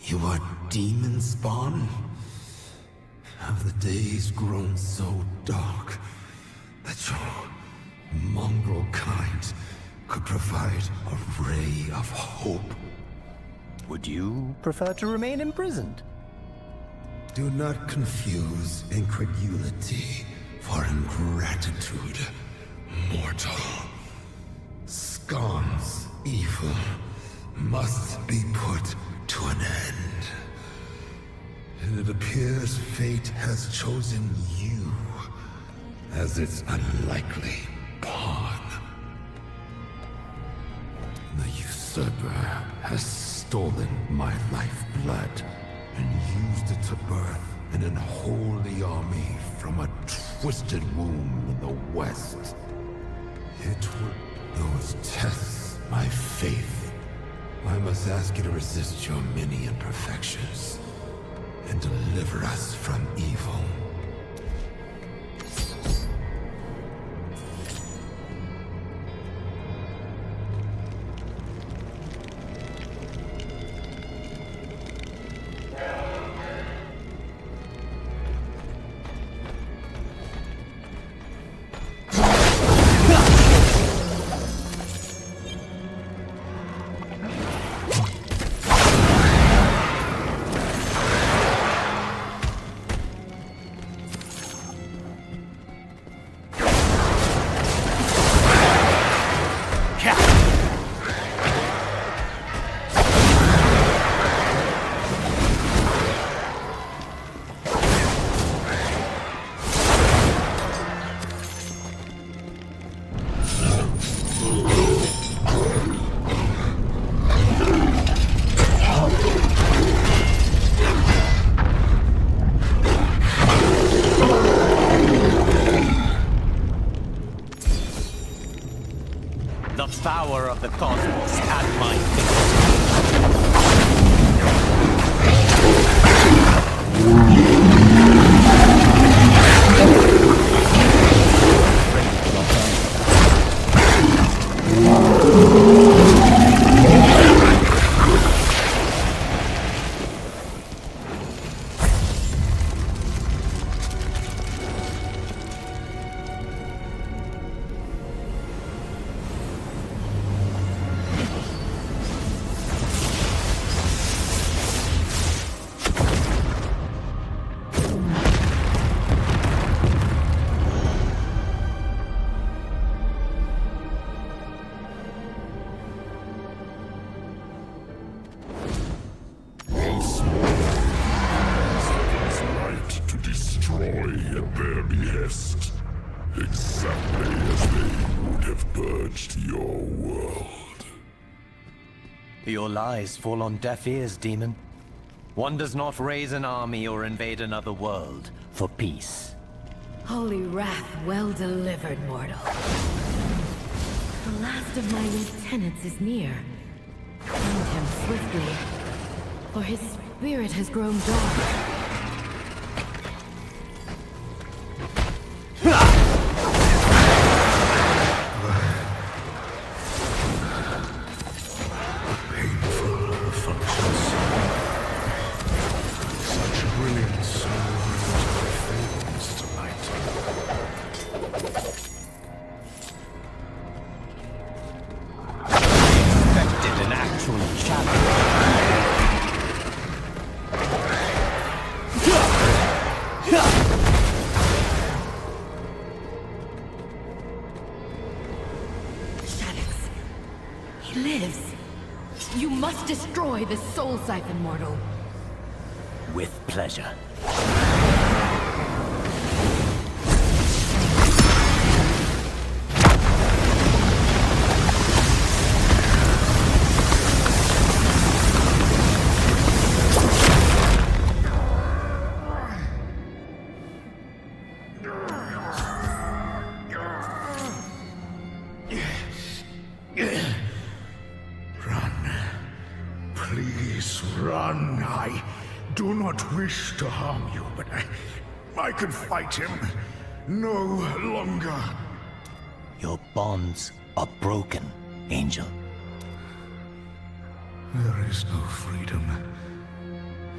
You are demon spawn? Have the days grown so dark that your mongrel kind could provide a ray of hope? Would you prefer to remain imprisoned? Do not confuse incredulity for ingratitude, mortal. Scon's evil must be put to an end. And it appears fate has chosen you as its unlikely pawn. The usurper has stolen my lifeblood and used it to birth an unholy army from a twisted womb in the West. Those tests my faith. I must ask you to resist your many imperfections and deliver us from evil. The power of the cosmos at my fingertips. Exactly as they would have purged your world. Your lies fall on deaf ears, demon. One does not raise an army or invade another world for peace. Holy wrath well delivered, mortal. The last of my lieutenants is near. Find him swiftly, for his spirit has grown dark. He lives. You must destroy this soul siphon, mortal. With pleasure. Please run. I do not wish to harm you, but I can fight him no longer. Your bonds are broken, Angel. There is no freedom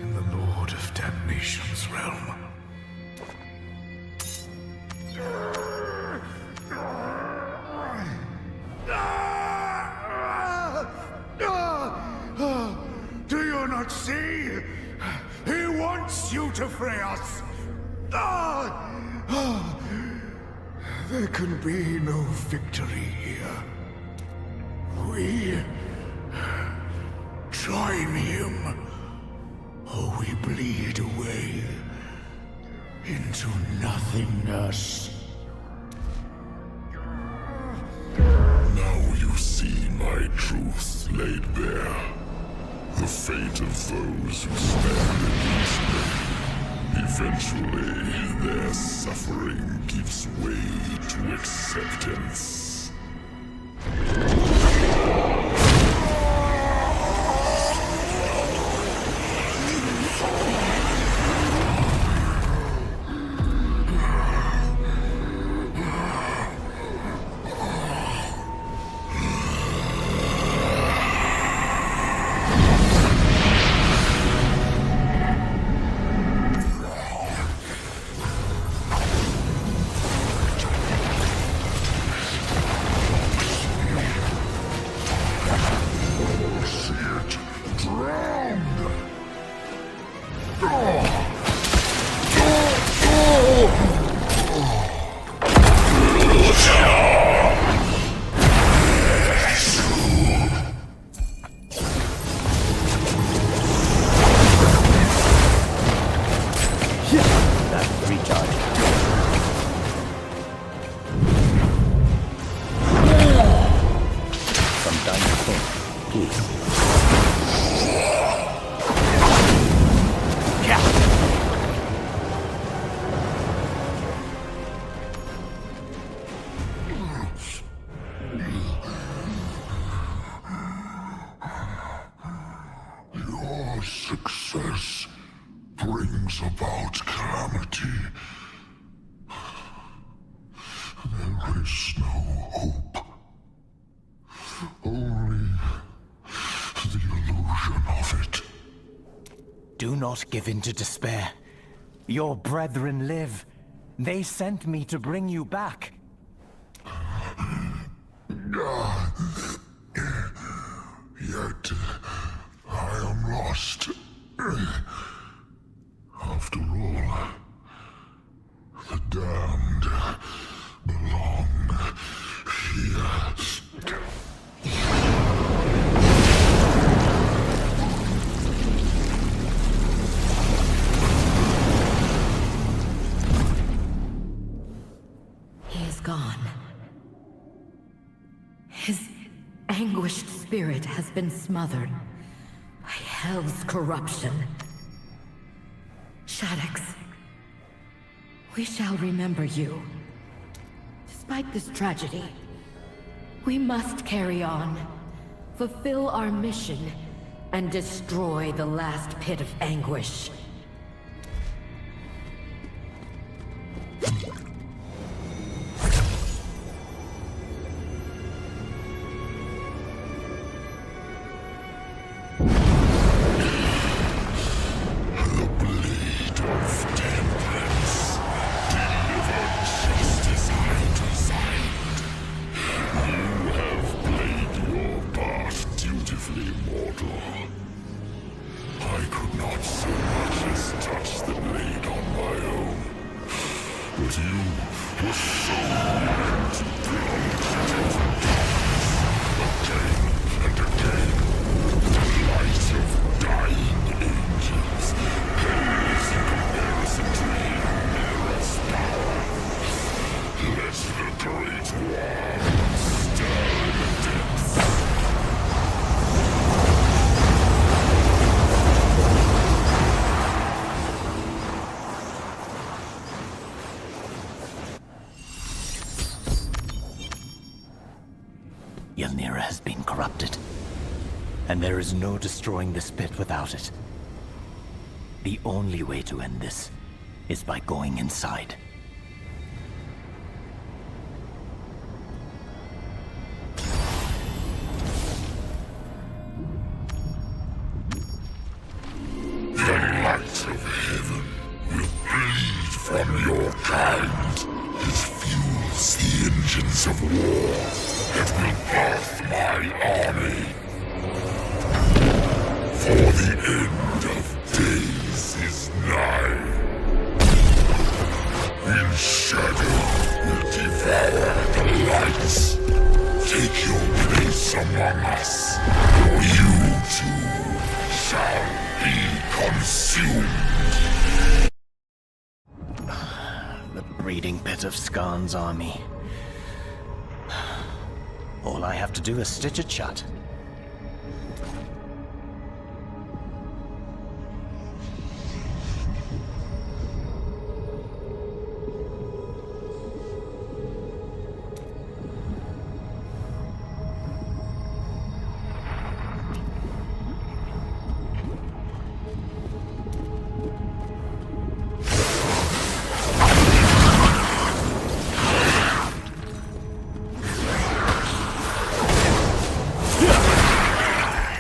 in the Lord of Damnation's realm. Do you not see? He wants you to free us! There can be no victory here. We join him, or we bleed away into nothingness. Now you see my truth laid bare. The fate of those who stand against me. Eventually, their suffering gives way to acceptance. Your success brings about calamity. There is no hope. Only the illusion of it. Do not give in to despair. Your brethren live. They sent me to bring you back. Yet I am lost. After all, the damned belong here. He spirit has been smothered by hell's corruption. Shaddix, we shall remember you. Despite this tragedy, we must carry on, fulfill our mission, and destroy the last pit of anguish. Ylnira has been corrupted, and there is no destroying this pit without it. The only way to end this is by going inside. The light of heaven will bleed from your kind. It fuels the engines of war. It will birth my army. For the end of days is nigh. In shadow will devour the lights. Take your place among us, or you too shall be consumed. The breeding pit of Skarn's army. All I have to do is stitch it shut.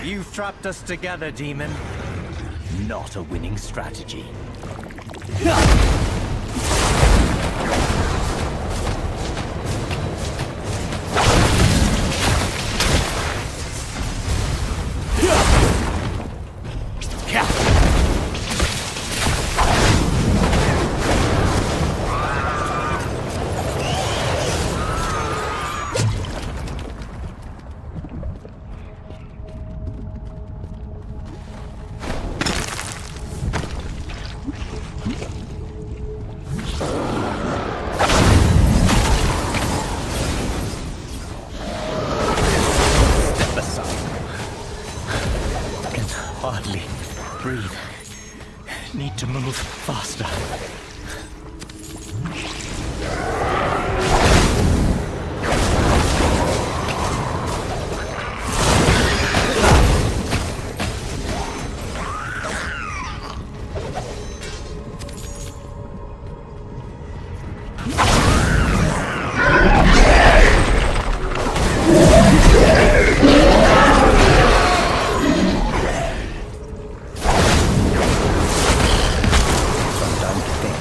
You've trapped us together, demon. Not a winning strategy. Hardly breathe. Need to move faster. Sometimes you think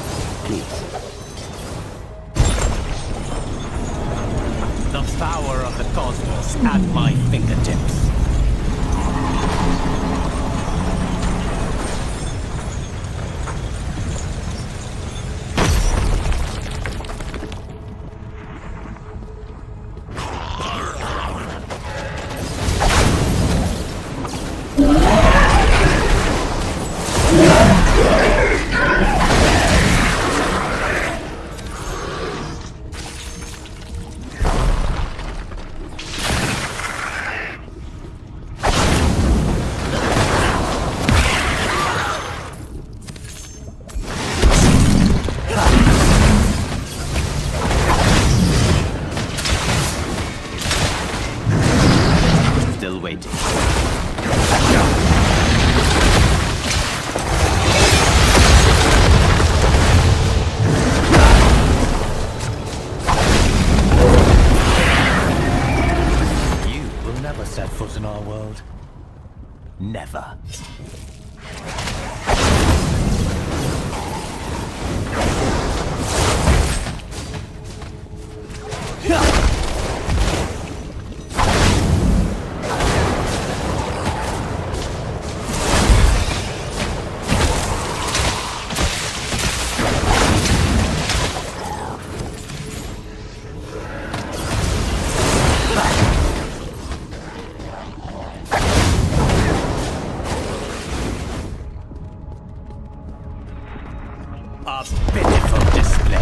Set foot in our world? Never. A pitiful display.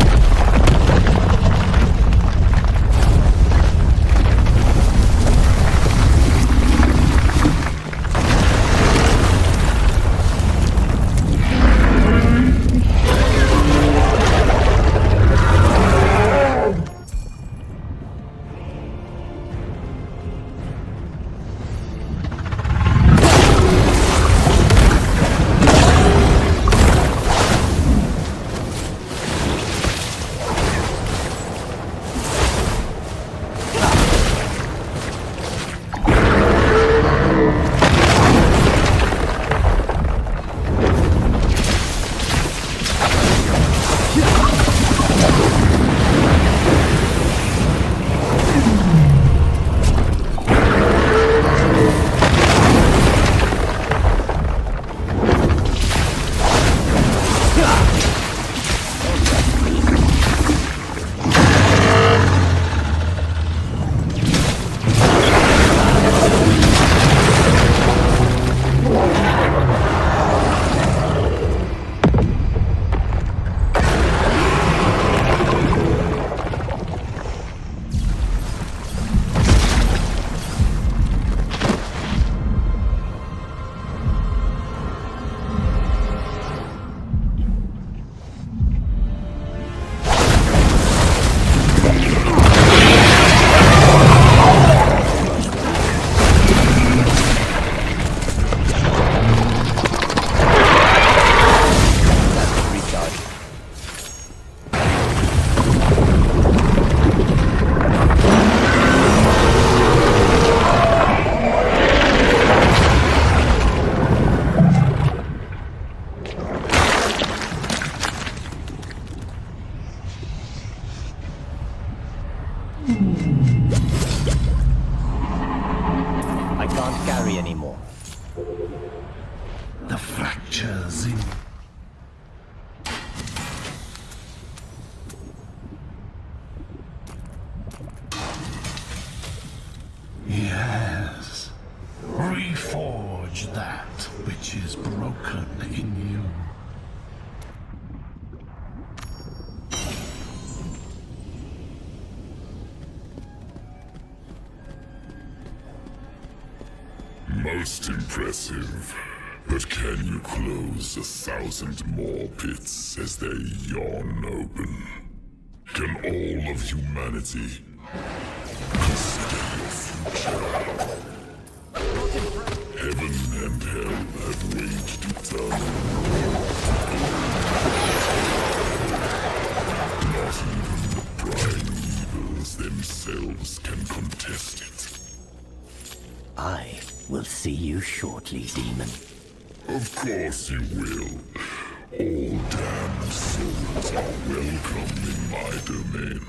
I can't carry anymore. The fractures in... Yes. Reforge that which is broken in you. Most impressive. But can you close 1,000 more pits as they yawn open? Can all of humanity consider your future? Heaven and hell have waged eternal war. Not even the primevals themselves can contest it. I will see you shortly, demon. Of course you will. All damned souls are welcome in my domain.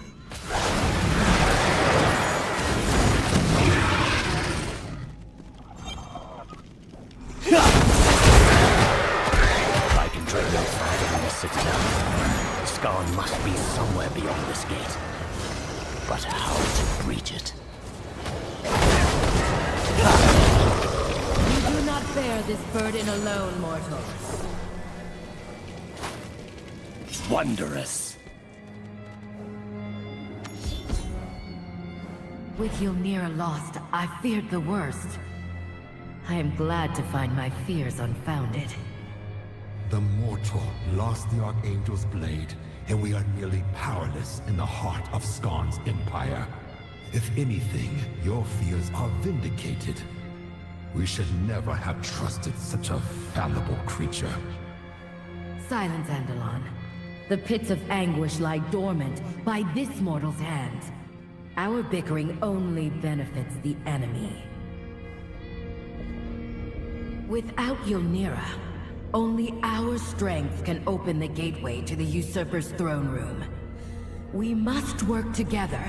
I can train no farther than the citadel. Skarn must be somewhere beyond this gate. But how to breach it? You do not bear this burden alone, mortal. Wondrous. With Ylnira lost, I feared the worst. I am glad to find my fears unfounded. The mortal lost the Archangel's blade, and we are nearly powerless in the heart of Skarn's empire. If anything, your fears are vindicated. We should never have trusted such a fallible creature. Silence, Andalon. The pits of anguish lie dormant by this mortal's hands. Our bickering only benefits the enemy. Without Ylnira, only our strength can open the gateway to the usurper's throne room. We must work together,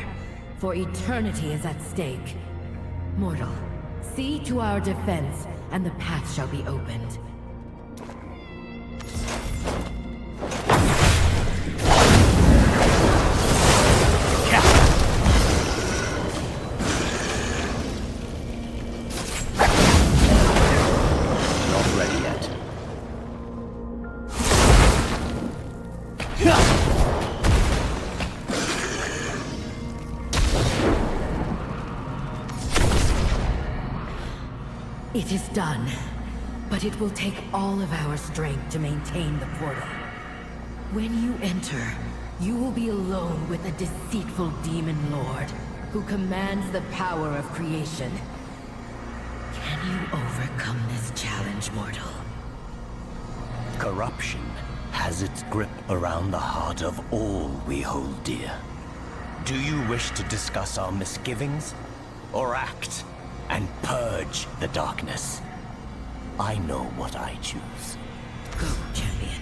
for eternity is at stake. Mortal, see to our defense, and the path shall be opened. It is done, but it will take all of our strength to maintain the portal. When you enter, you will be alone with a deceitful demon lord who commands the power of creation. Can you overcome this challenge, mortal? Corruption has its grip around the heart of all we hold dear. Do you wish to discuss our misgivings, or act and purge the darkness? I know what I choose. Go, champion.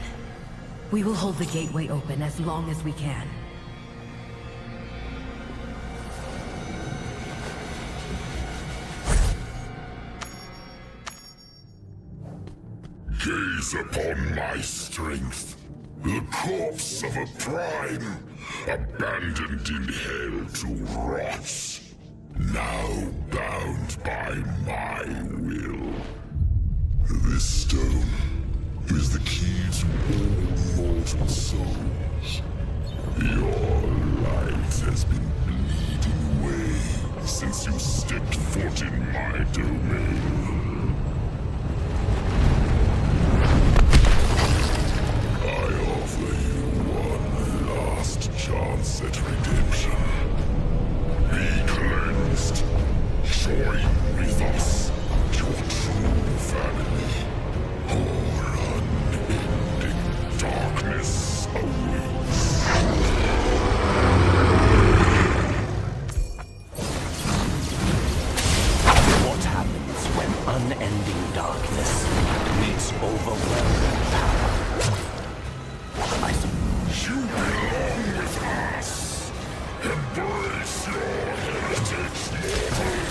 We will hold the gateway open as long as we can. Gaze upon my strength. The corpse of a prime, abandoned in hell to rot. Now bound by my will. This stone is the key to all mortal souls. Your light has been bleeding away since you stepped foot in my domain. I offer you one last chance at redemption. Be cleansed. Join with us, your true family. Our unending darkness awaits. What happens when unending darkness meets overwhelming power? You belong with us. Embrace your heritage, mortal.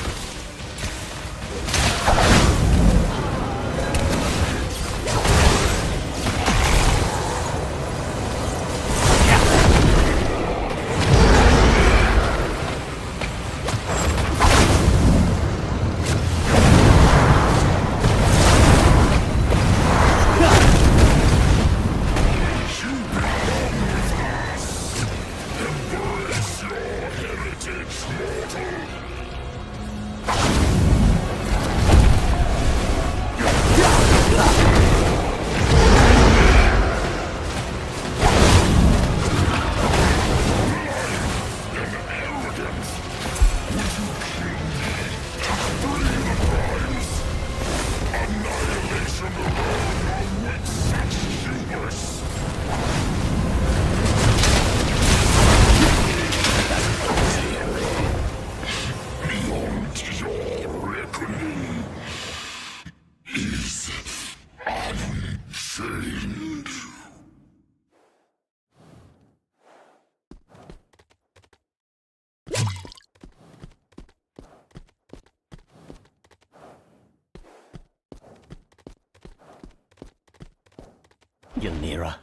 Ylnira,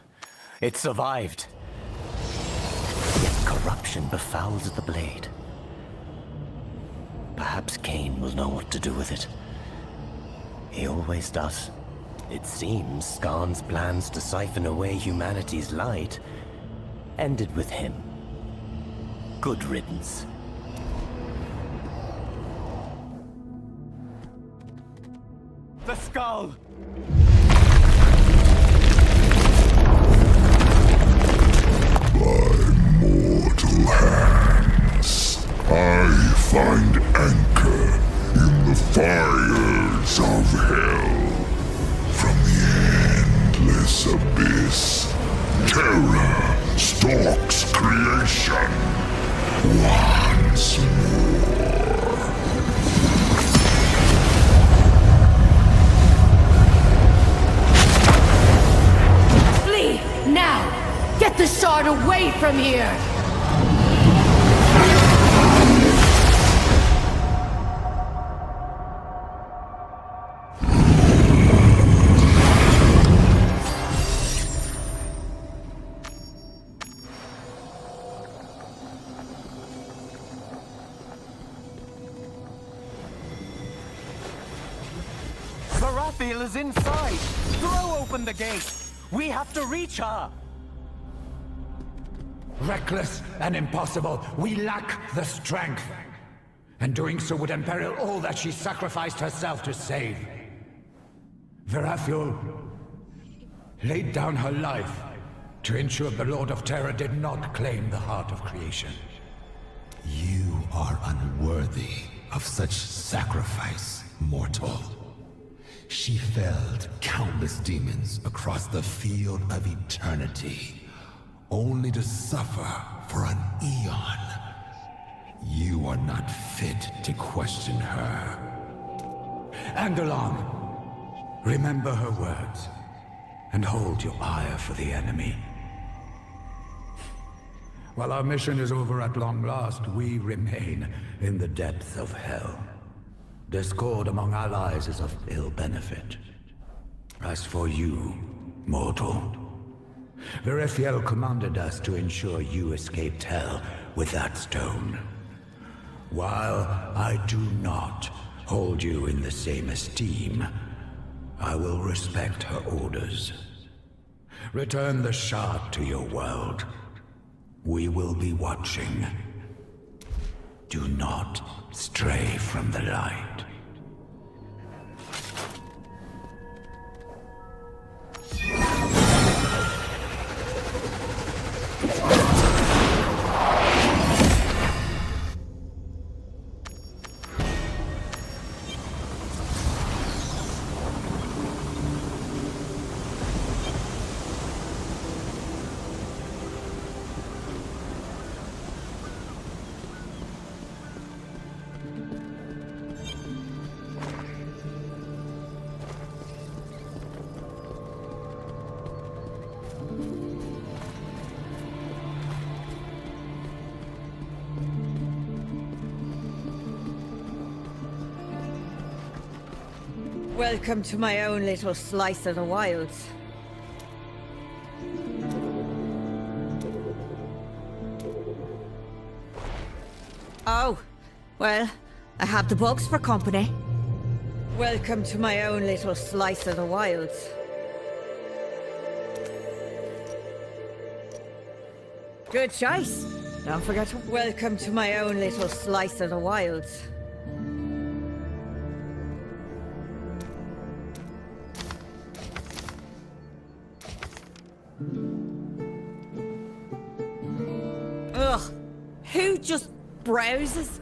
it survived. Yet corruption befouls the blade. Perhaps Cain will know what to do with it. He always does. It seems Skarn's plans to siphon away humanity's light ended with him. Good riddance. The skull! Mortal hands, I find anchor in the fires darkness, terror stalks creation once more. Flee! Now! Get the shard away from here! Baratheon is inside! Throw open the gate! We have to reach her! Reckless and impossible. We lack the strength. And doing so would imperil all that she sacrificed herself to save. Verathil laid down her life to ensure the Lord of Terror did not claim the heart of creation. You are unworthy of such sacrifice, mortal. She felled countless demons across the field of eternity, only to suffer for an eon. You are not fit to question her. Andalon, remember her words, and hold your ire for the enemy. While our mission is over at long last, we remain in the depths of hell. Discord among allies is of ill benefit. As for you, mortal, Verithiel commanded us to ensure you escaped hell with that stone. While I do not hold you in the same esteem, I will respect her orders. Return the shard to your world. We will be watching. Do not stray from the light. Welcome to my own little slice of the wilds. Oh, well, I have the bugs for company. Welcome to my own little slice of the wilds. Good choice. Don't forget to welcome to my own little slice of the wilds. Ugh, who just browses?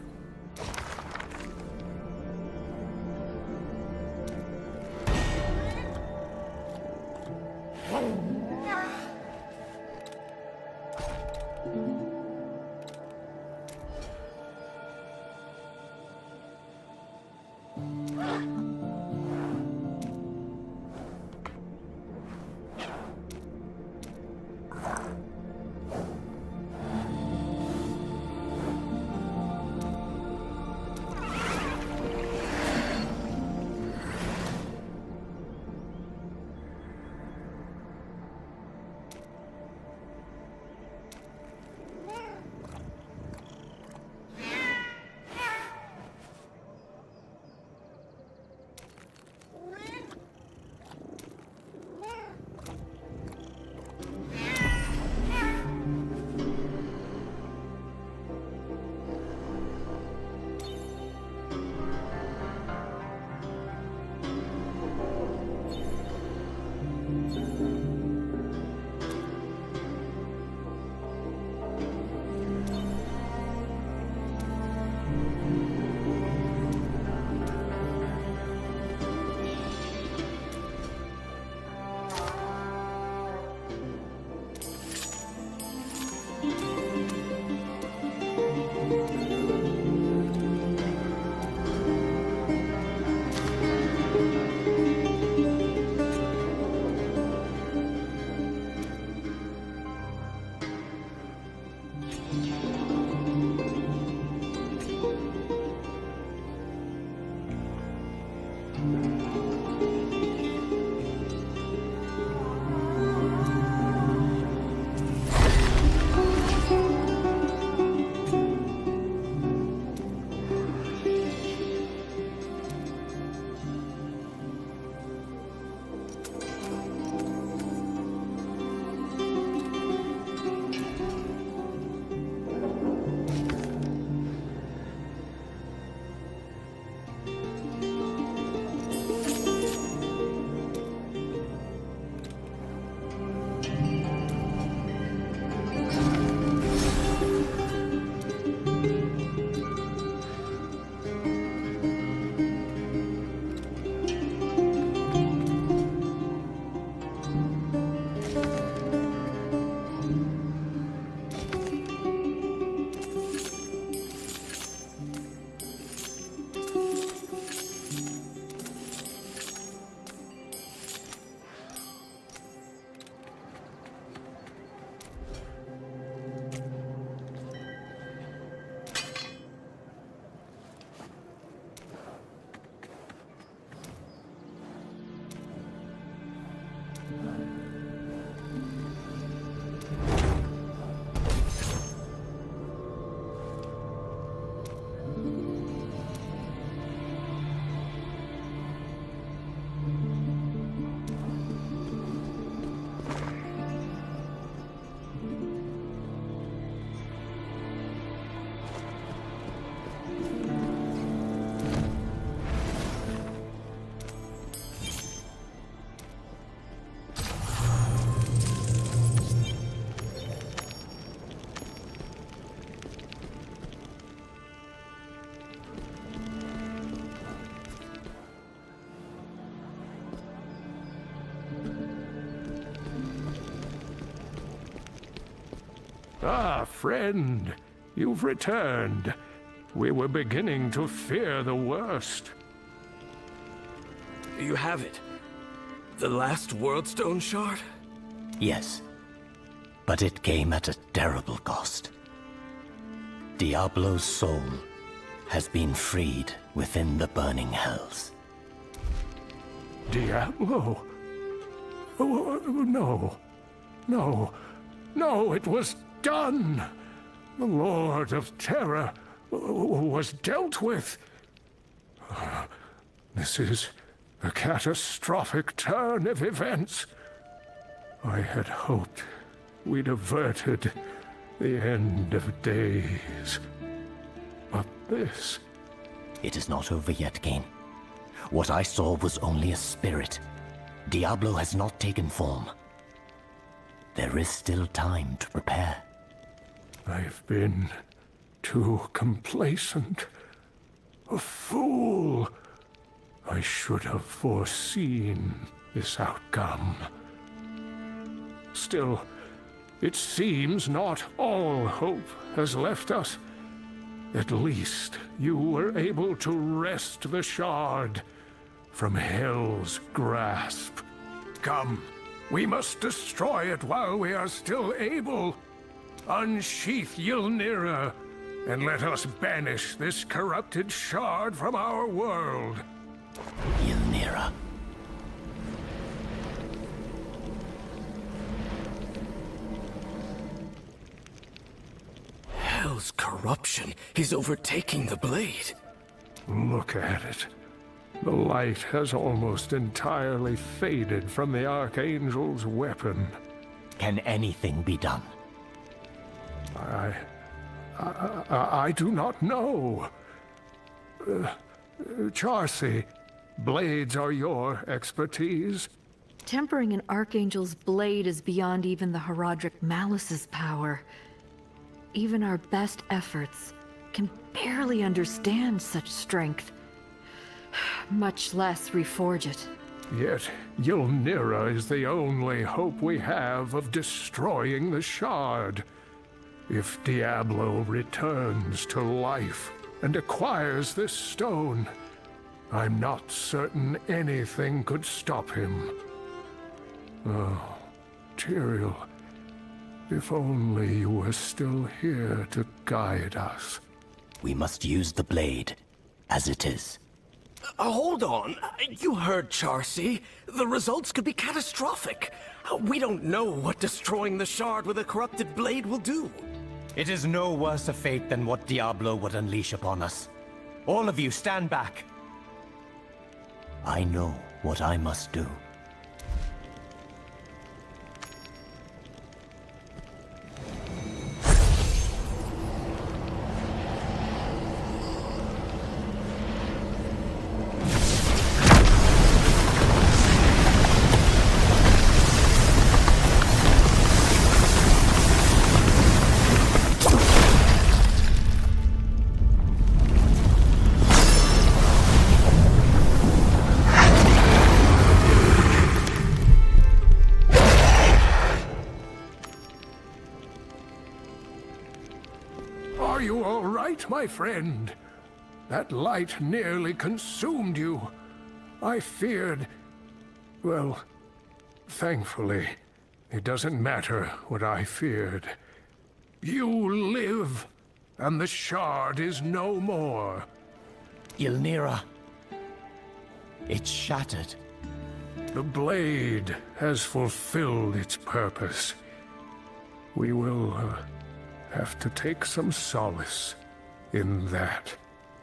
Ah, friend, you've returned. We were beginning to fear the worst. You have it. The last Worldstone shard? Yes, but it came at a terrible cost. Diablo's soul has been freed within the burning hells. Diablo? Oh, no. No. No, it was done! The Lord of Terror was dealt with. This is a catastrophic turn of events. I had hoped we'd averted the end of days. But this... It is not over yet, Cain. What I saw was only a spirit. Diablo has not taken form. There is still time to prepare. I've been too complacent. A fool. I should have foreseen this outcome. Still, it seems not all hope has left us. At least you were able to wrest the shard from Hell's grasp. Come, we must destroy it while we are still able. Unsheath Ylnira, and let us banish this corrupted shard from our world. Ylnira. Hell's corruption is overtaking the blade. Look at it. The light has almost entirely faded from the Archangel's weapon. Can anything be done? I do not know. Charcy, blades are your expertise. Tempering an Archangel's blade is beyond even the Horadric Malice's power. Even our best efforts can barely understand such strength, much less reforge it. Yet, Ylnira is the only hope we have of destroying the shard. If Diablo returns to life and acquires this stone, I'm not certain anything could stop him. Oh, Tyrael, if only you were still here to guide us. We must use the blade, as it is. Hold on. You heard Charcy. The results could be catastrophic. We don't know what destroying the shard with a corrupted blade will do. It is no worse a fate than what Diablo would unleash upon us. All of you, stand back. I know what I must do. Are you all right, my friend? That light nearly consumed you. I feared... Well, thankfully, it doesn't matter what I feared. You live, and the shard is no more. Ylnira. It's shattered. The blade has fulfilled its purpose. We will have to take some solace in that.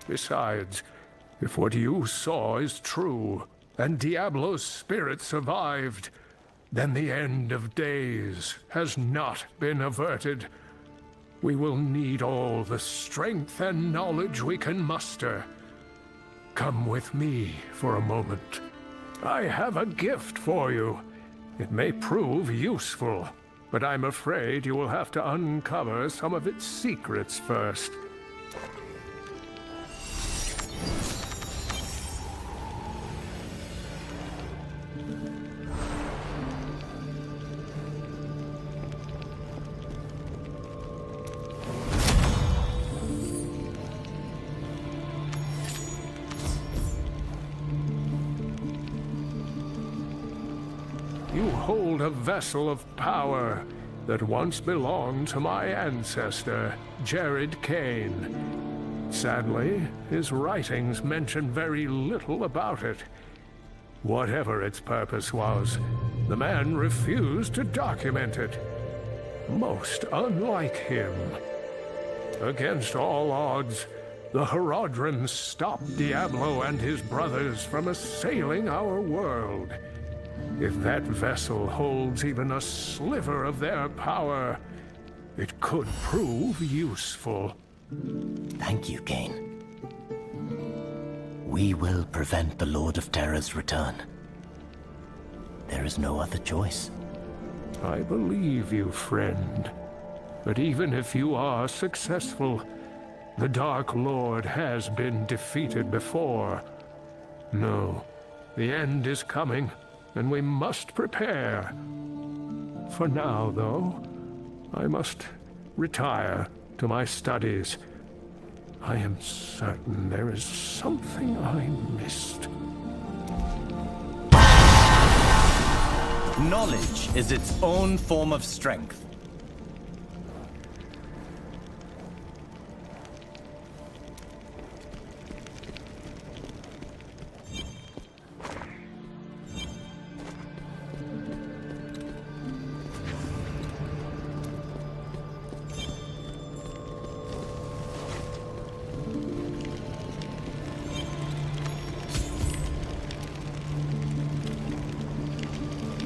Besides, if what you saw is true, and Diablo's spirit survived, then the end of days has not been averted. We will need all the strength and knowledge we can muster. Come with me for a moment. I have a gift for you. It may prove useful, but I'm afraid you will have to uncover some of its secrets first. you hold a vessel of power that once belonged to my ancestor, Jared Kane. Sadly, his writings mention very little about it. Whatever its purpose was, the man refused to document it. Most unlike him. Against all odds, the Horadrins stopped Diablo and his brothers from assailing our world. If that vessel holds even a sliver of their power, it could prove useful. Thank you, Kane. We will prevent the Lord of Terror's return. There is no other choice. I believe you, friend. But even if you are successful, the Dark Lord has been defeated before. No, the end is coming, and we must prepare. For now, though, I must retire to my studies. I am certain there is something I missed. Knowledge is its own form of strength.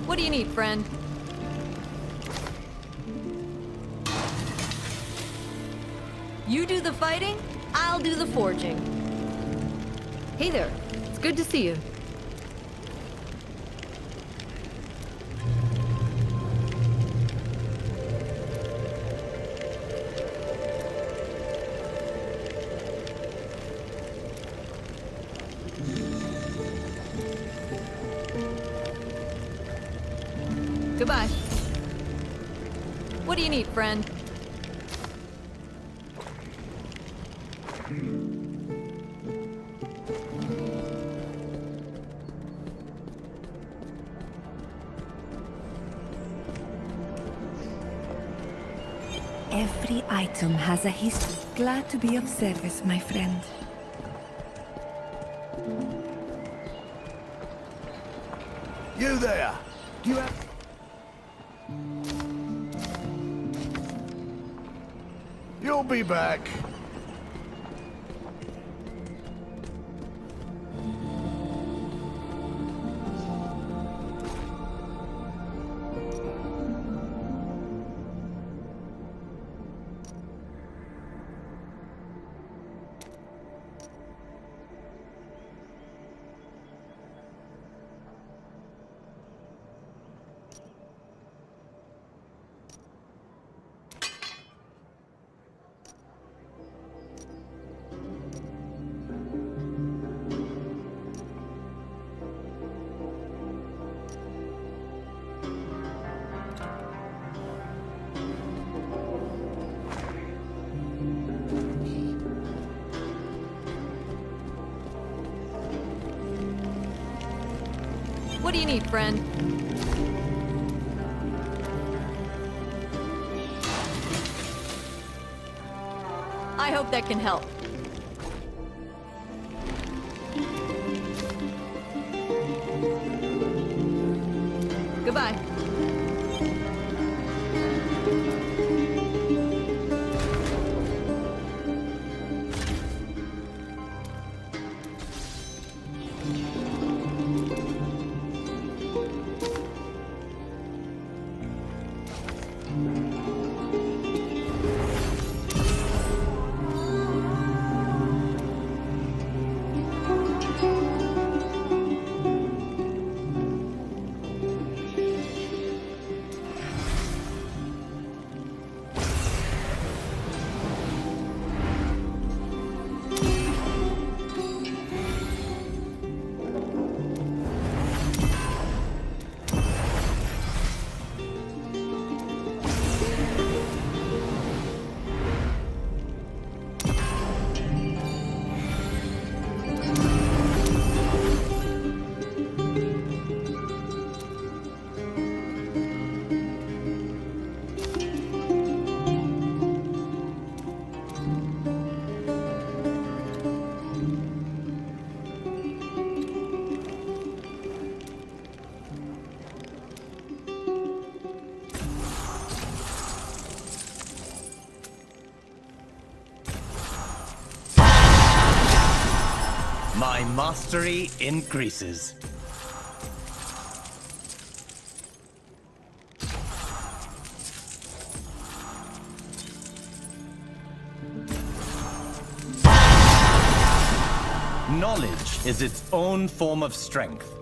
What do you need, friend? You do the fighting, I'll do the forging. Hey there, it's good to see you. Goodbye. What do you need, friend? Every item has a history. Glad to be of service, my friend. You there! Do you have... You'll be back. What do you need, friend? I hope that can help. Goodbye. my mastery increases. Knowledge is its own form of strength.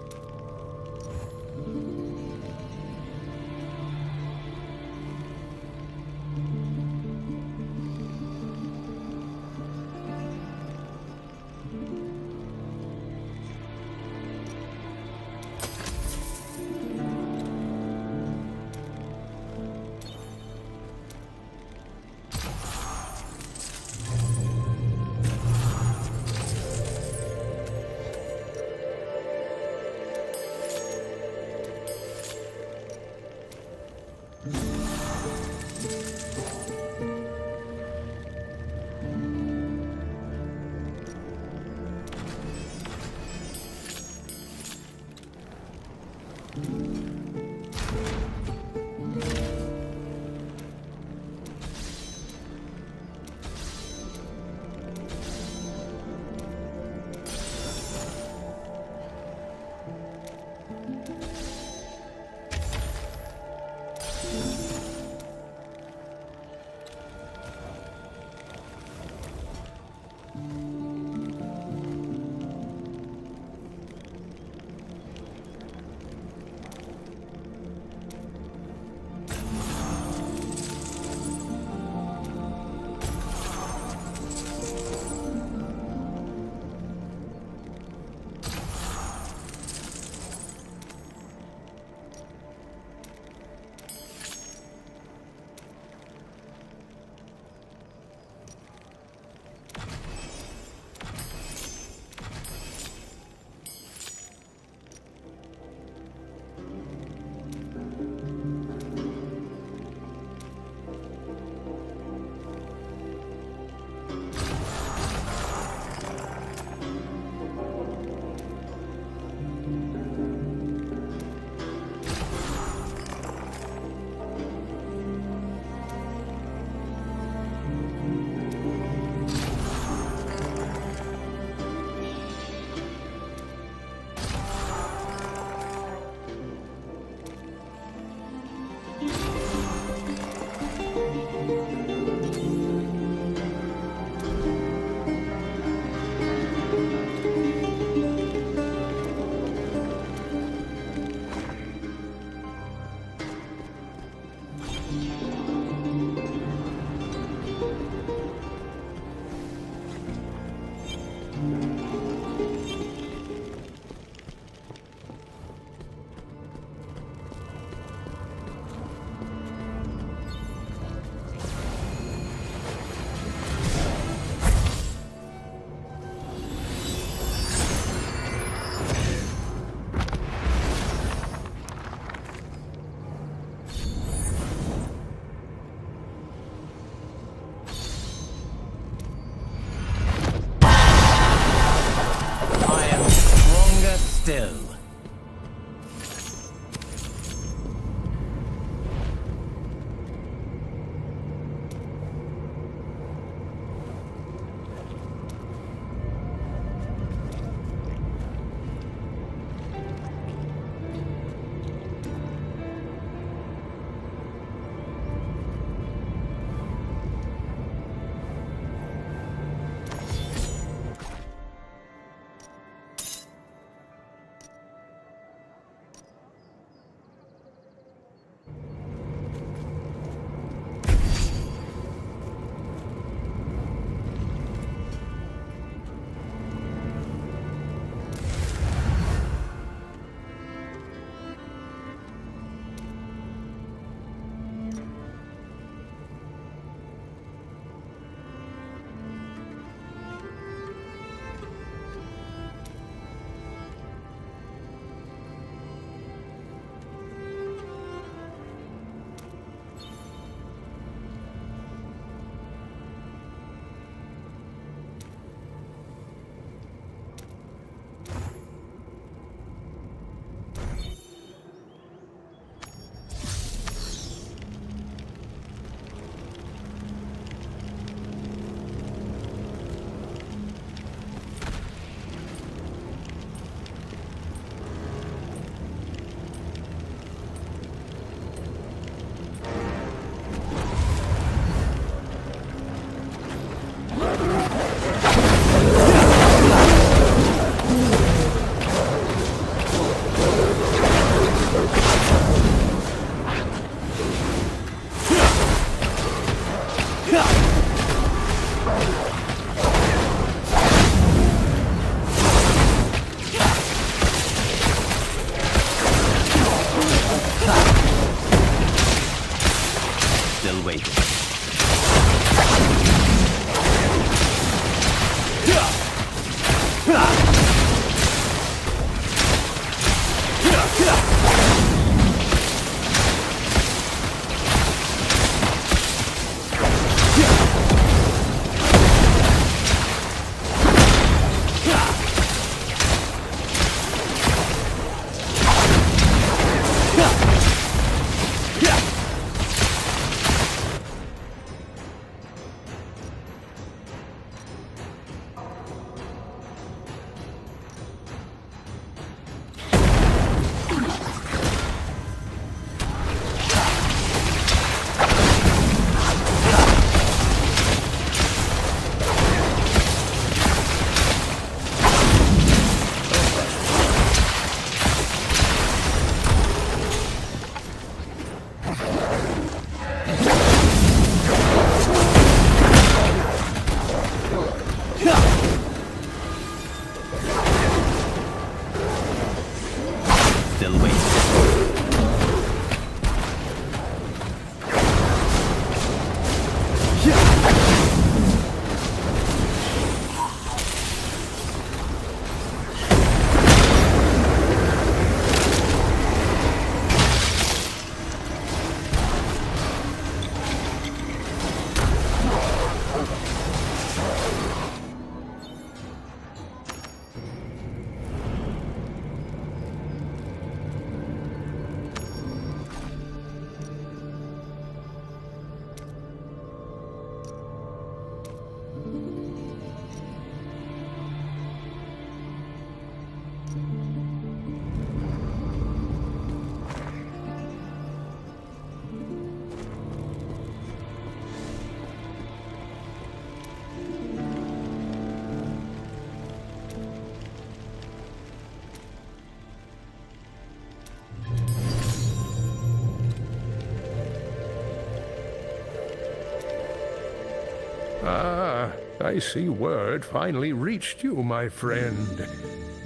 Ah, I see word finally reached you, my friend.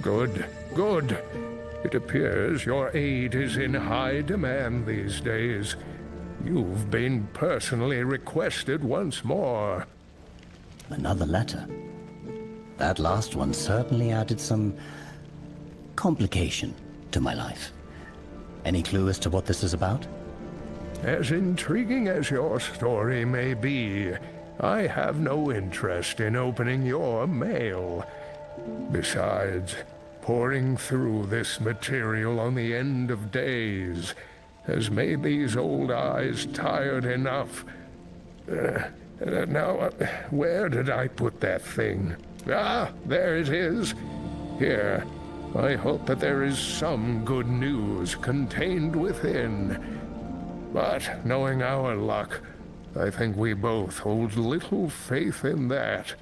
Good, good. It appears your aid is in high demand these days. You've been personally requested once more. Another letter. That last one certainly added some complication to my life. Any clue as to what this is about? As intriguing as your story may be, I have no interest in opening your mail. Besides, pouring through this material on the end of days has made these old eyes tired enough. Now, where did I put that thing? Ah, there it is. Here, I hope that there is some good news contained within. But knowing our luck, I think we both hold little faith in that.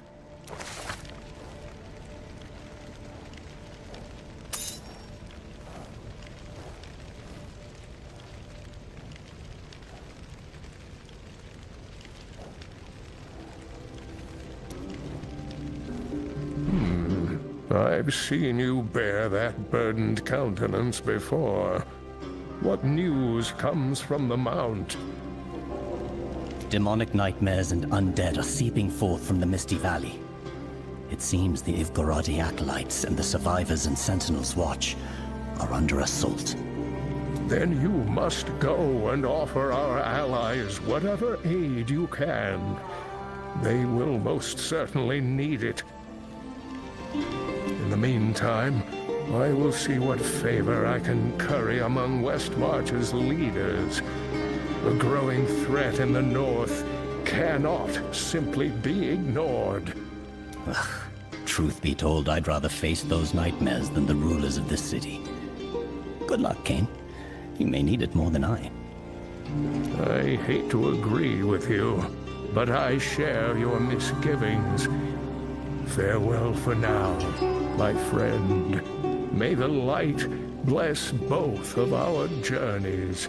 I've seen you bear that burdened countenance before. What news comes from the Mount? Demonic nightmares and undead are seeping forth from the Misty Valley. It seems the Ivgorodi acolytes and the survivors in Sentinel's Watch are under assault. Then you must go and offer our allies whatever aid you can. They will most certainly need it. In the meantime, I will see what favor I can curry among Westmarch's leaders. The growing threat in the north cannot simply be ignored. Ugh. Truth be told, I'd rather face those nightmares than the rulers of this city. Good luck, Kane. You may need it more than I. I hate to agree with you, but I share your misgivings. Farewell for now, my friend. May the light bless both of our journeys.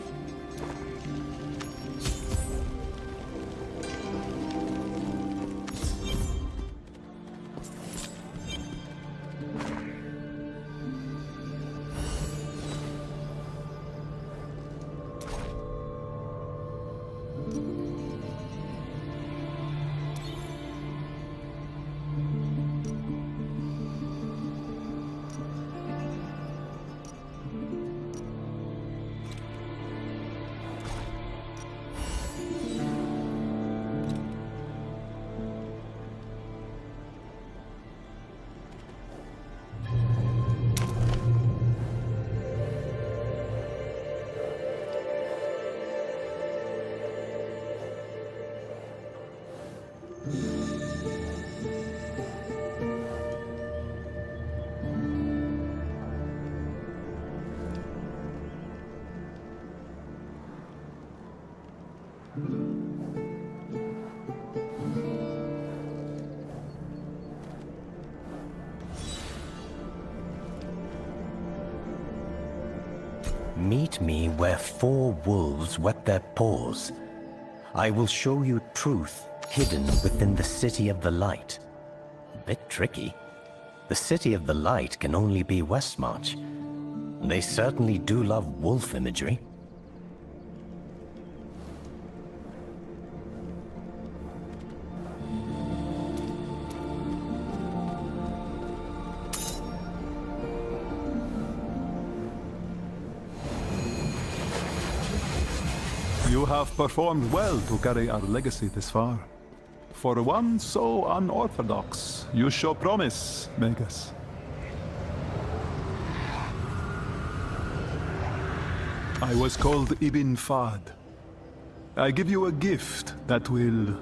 Meet me where 4 wolves wet their paws. I will show you truth hidden within the City of the Light. A bit tricky. The City of the Light can only be Westmarch. They certainly do love wolf imagery. You have performed well to carry our legacy this far. For one so unorthodox, you show promise, Magus. I was called Ibn Fad. I give you a gift that will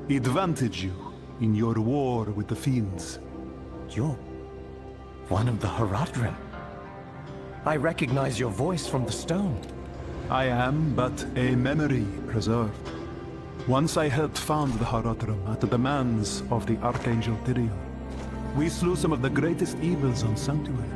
advantage you in your war with the fiends. You're one of the Haradrim. I recognize your voice from the stone. I am but a memory preserved. Once I helped found the Haradrim at the demands of the Archangel Tyrion. We slew some of the greatest evils on Sanctuary.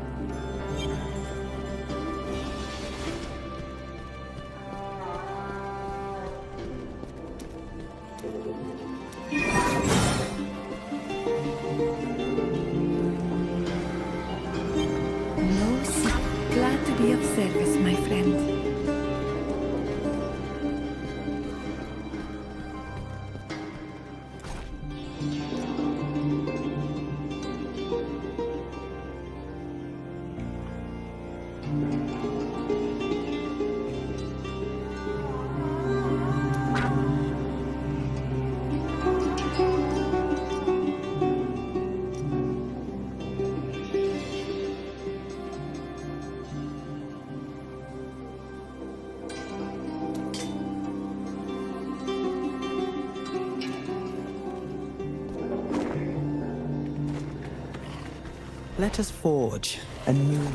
Let us forge a new...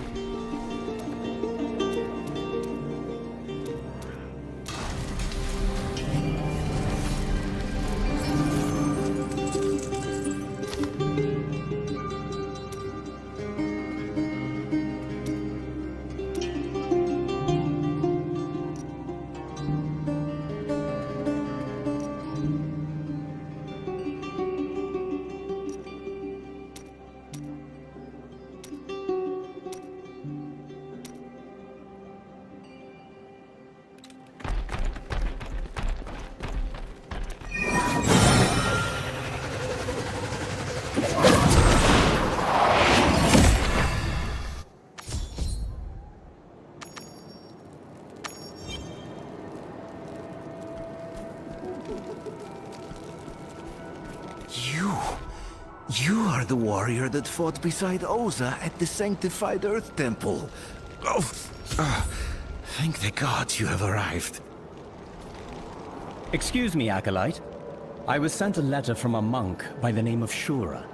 You are the warrior that fought beside Oza at the Sanctified Earth Temple. Thank the gods you have arrived. Excuse me, Acolyte. I was sent a letter from a monk by the name of Shura.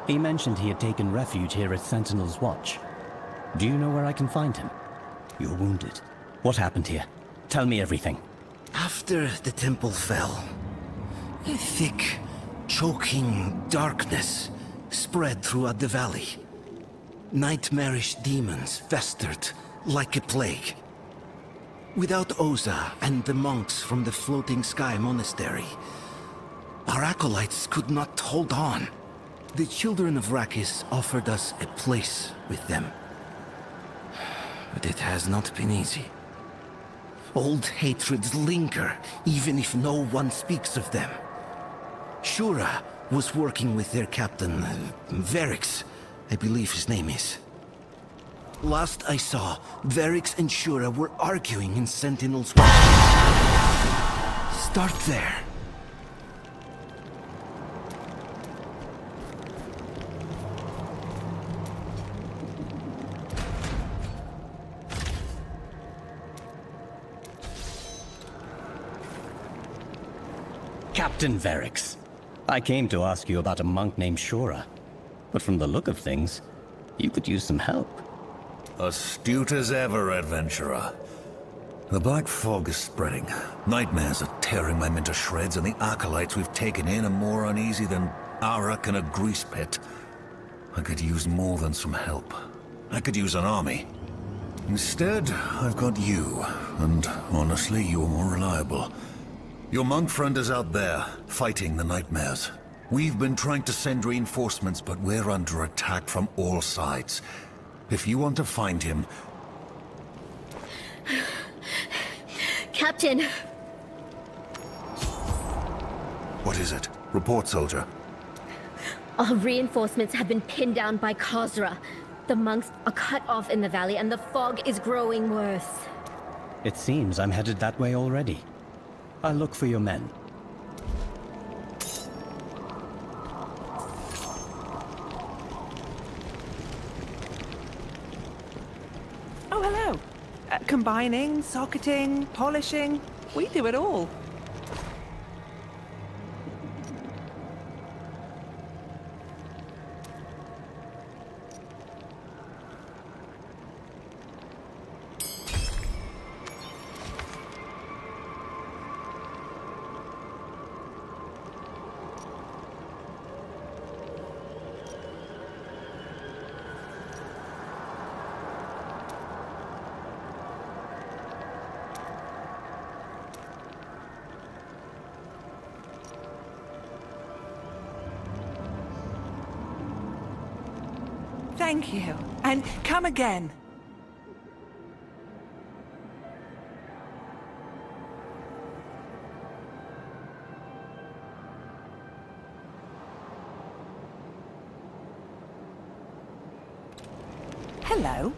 He mentioned he had taken refuge here at Sentinel's Watch. Do you know where I can find him? You're wounded. What happened here? Tell me everything. After the temple fell, a thick, choking darkness spread throughout the valley. Nightmarish demons festered like a plague. Without Oza and the monks from the Floating Sky Monastery, our acolytes could not hold on. The children of Rakis offered us a place with them. But it has not been easy. Old hatreds linger, even if no one speaks of them. Shura was working with their captain, Verix, I believe his name is. Last I saw, Verix and Shura were arguing in Sentinel's Watch. Start there. Captain Verix. I came to ask you about a monk named Shura. But from the look of things, you could use some help. Astute as ever, adventurer. The black fog is spreading. Nightmares are tearing my men to shreds, and the acolytes we've taken in are more uneasy than arak in a grease pit. I could use more than some help. I could use an army. Instead, I've got you, and honestly, you're more reliable. Your monk friend is out there, fighting the nightmares. We've been trying to send reinforcements, but we're under attack from all sides. If you want to find him... Captain! What is it? Report, soldier. Our reinforcements have been pinned down by Khosra. The monks are cut off in the valley, and the fog is growing worse. It seems I'm headed that way already. I'll look for your men. Oh, hello. Combining, socketing, polishing. We do it all. Thank you. And come again. Hello.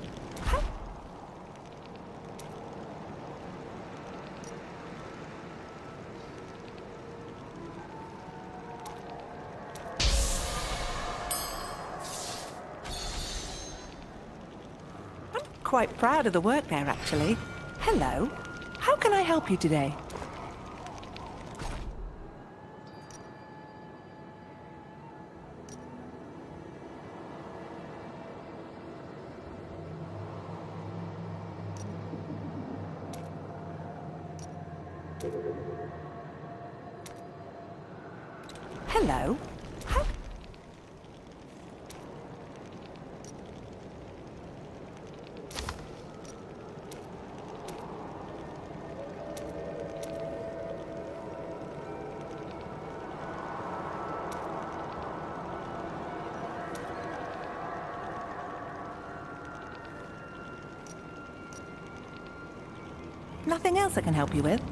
Quite proud of the work there, actually. Hello. How can I help you today? Hello? How... Nothing else I can help you with?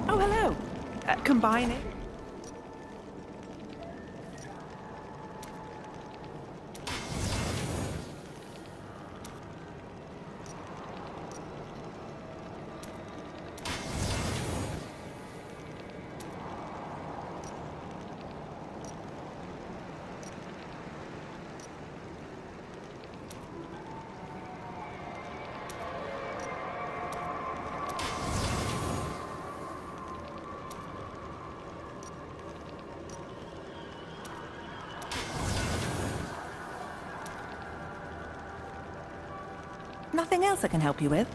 Oh, hello. Combining? Nothing else I can help you with?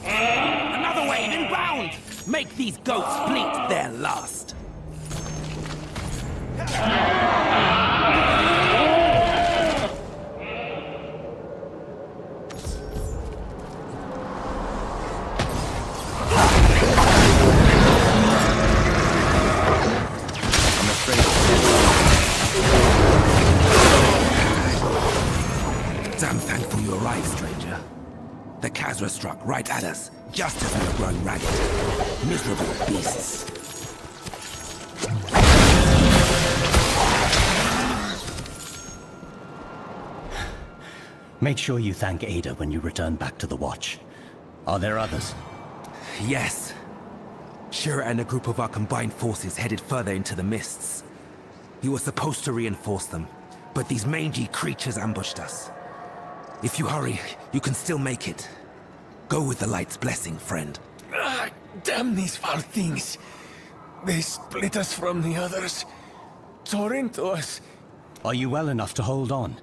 Another wave inbound! Make these goats bleat their lust! I'm thankful you arrived, stranger. The Khazra struck right at us, just as we were growing ragged. Miserable beasts. Make sure you thank Ada when you return back to the Watch. Are there others? Yes. Shura and a group of our combined forces headed further into the mists. You were supposed to reinforce them, but these mangy creatures ambushed us. If you hurry, you can still make it. Go with the light's blessing, friend. Damn these foul things. They split us from the others. Tore into us. Are you well enough to hold on?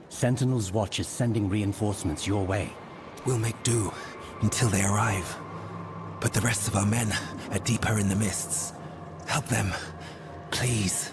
Sentinel's Watch is sending reinforcements your way. We'll make do until they arrive. But the rest of our men are deeper in the mists. Help them, please.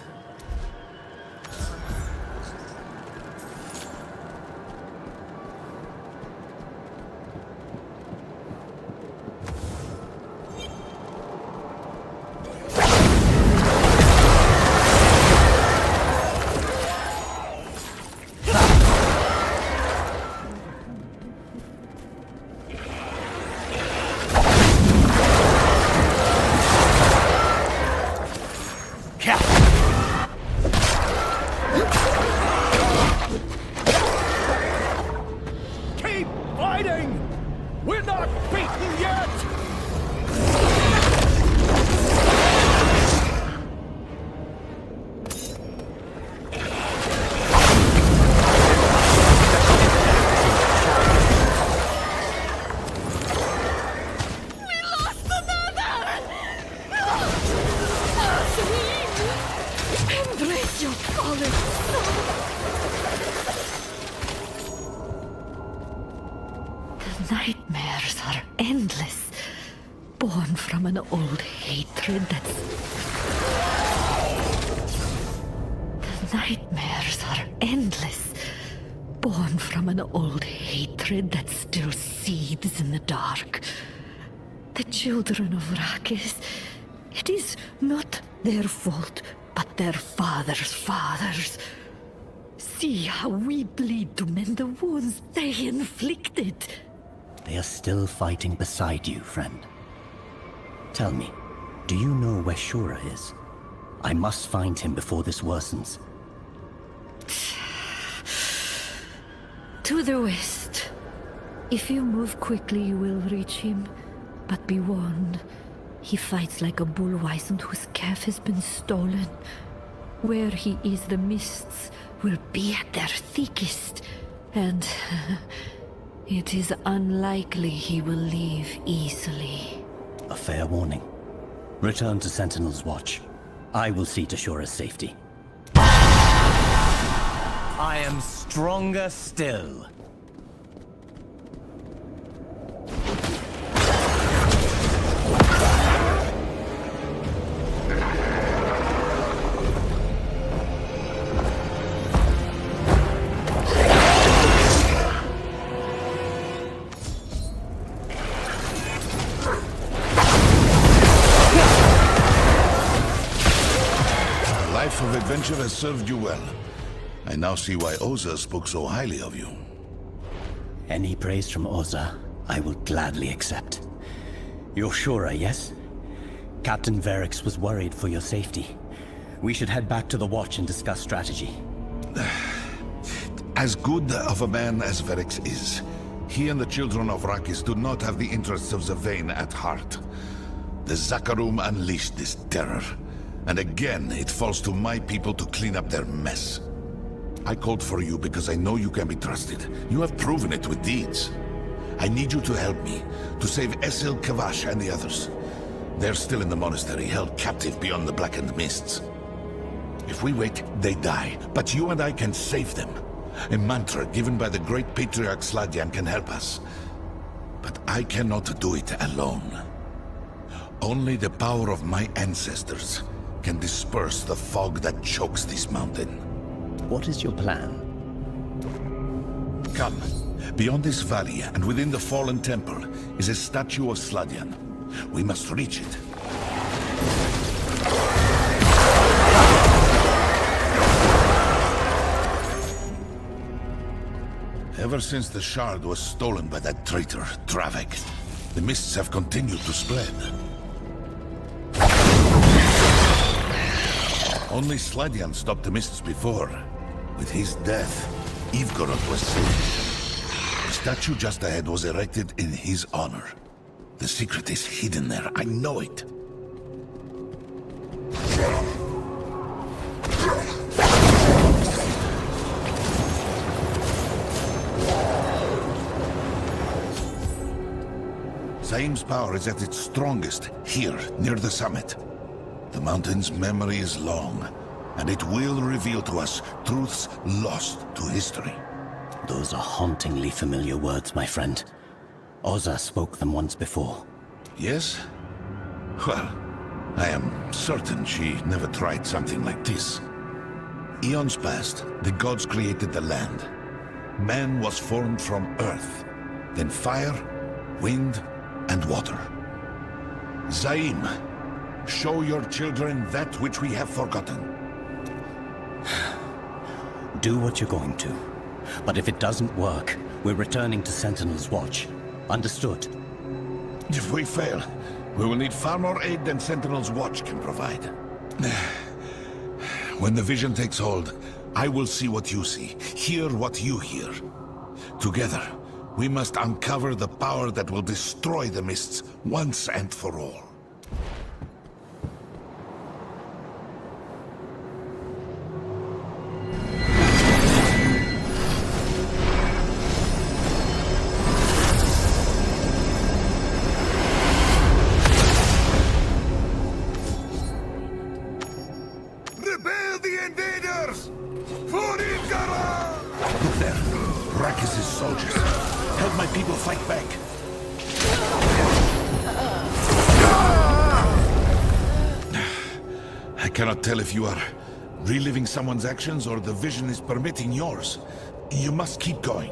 Keep fighting! We're not beaten yet! Embrace your fallen soul. The nightmares are endless, born from an old hatred that's... The nightmares are endless, born from an old hatred that still seethes in the dark. The children of Rakis, it is not their fault, but their fathers' fathers. See how we bleed to mend the wounds they inflicted. They are still fighting beside you, friend. Tell me, do you know where Shura is? I must find him before this worsens. To the west. If you move quickly, you will reach him. But be warned, he fights like a bull wizened whose calf has been stolen. Where he is, the mists will be at their thickest, and it is unlikely he will leave easily. A fair warning. Return to Sentinel's watch. I will see to Shura's safety. I am stronger still. Of adventure has served you well. I now see why Oza spoke so highly of you. Any praise from Oza, I will gladly accept. You're Shura, yes? Captain Verix was worried for your safety. We should head back to the Watch and discuss strategy. As good of a man as Verix is, he and the children of Rakis do not have the interests of Zavain at heart. The Zakarum unleashed this terror. And again, it falls to my people to clean up their mess. I called for you because I know you can be trusted. You have proven it with deeds. I need you to help me, to save Esil, Kavash, and the others. They're still in the monastery, held captive beyond the blackened mists. If we wait, they die, but you and I can save them. A mantra given by the great patriarch Sladian can help us. But I cannot do it alone. Only the power of my ancestors can disperse the fog that chokes this mountain. What is your plan? Come. Beyond this valley, and within the fallen temple, is a statue of Sladian. We must reach it. Ever since the shard was stolen by that traitor, Travek, the mists have continued to spread. Only Sladian stopped the mists before. With his death, Ivgorod was saved. The statue just ahead was erected in his honor. The secret is hidden there, I know it. Zaim's power is at its strongest here, near the summit. The mountain's memory is long, and it will reveal to us truths lost to history. Those are hauntingly familiar words, my friend. Oza spoke them once before. Yes? Well, I am certain she never tried something like this. Eons past, the gods created the land. Man was formed from earth, then fire, wind, and water. Zaim, show your children that which we have forgotten. Do what you're going to. But if it doesn't work, we're returning to Sentinel's watch. Understood? If we fail, we will need far more aid than Sentinel's watch can provide. When the vision takes hold, I will see what you see, hear what you hear. Together, we must uncover the power that will destroy the mists once and for all. Repel the invaders! For Ingara! Look there, Rakis' soldiers. Help my people fight back. I cannot tell if you are reliving someone's actions or the vision is permitting yours. You must keep going.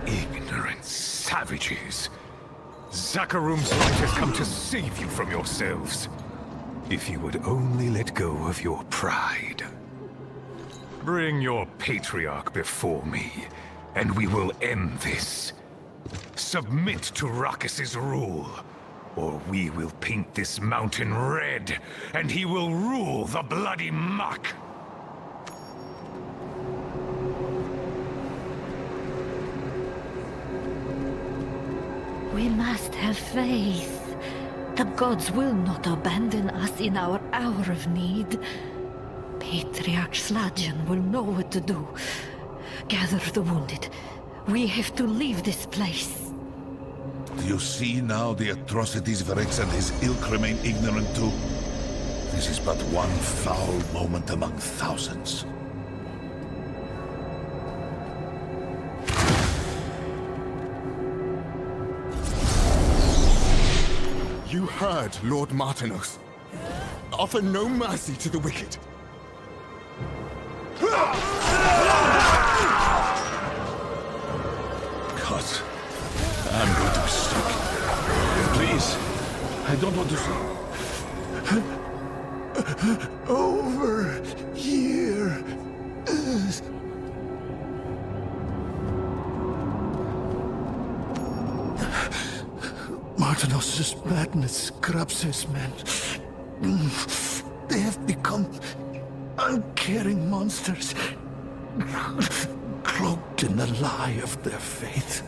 Ignorant savages. Zakarum's light has come to save you from yourselves. If you would only let go of your pride. Bring your patriarch before me, and we will end this. Submit to Rakis' rule, or we will paint this mountain red, and he will rule the bloody muck. We must have faith. The gods will not abandon us in our hour of need. Patriarch Sladjan will know what to do. Gather the wounded. We have to leave this place. Do you see now the atrocities Verex and his ilk remain ignorant to? This is but one foul moment among thousands. You heard Lord Martinos. Offer no mercy to the wicked. God, I'm going to be sick. Please, I don't want to... Over here. Martinos' madness corrupts his men. They have become uncaring monsters, cloaked in the lie of their faith.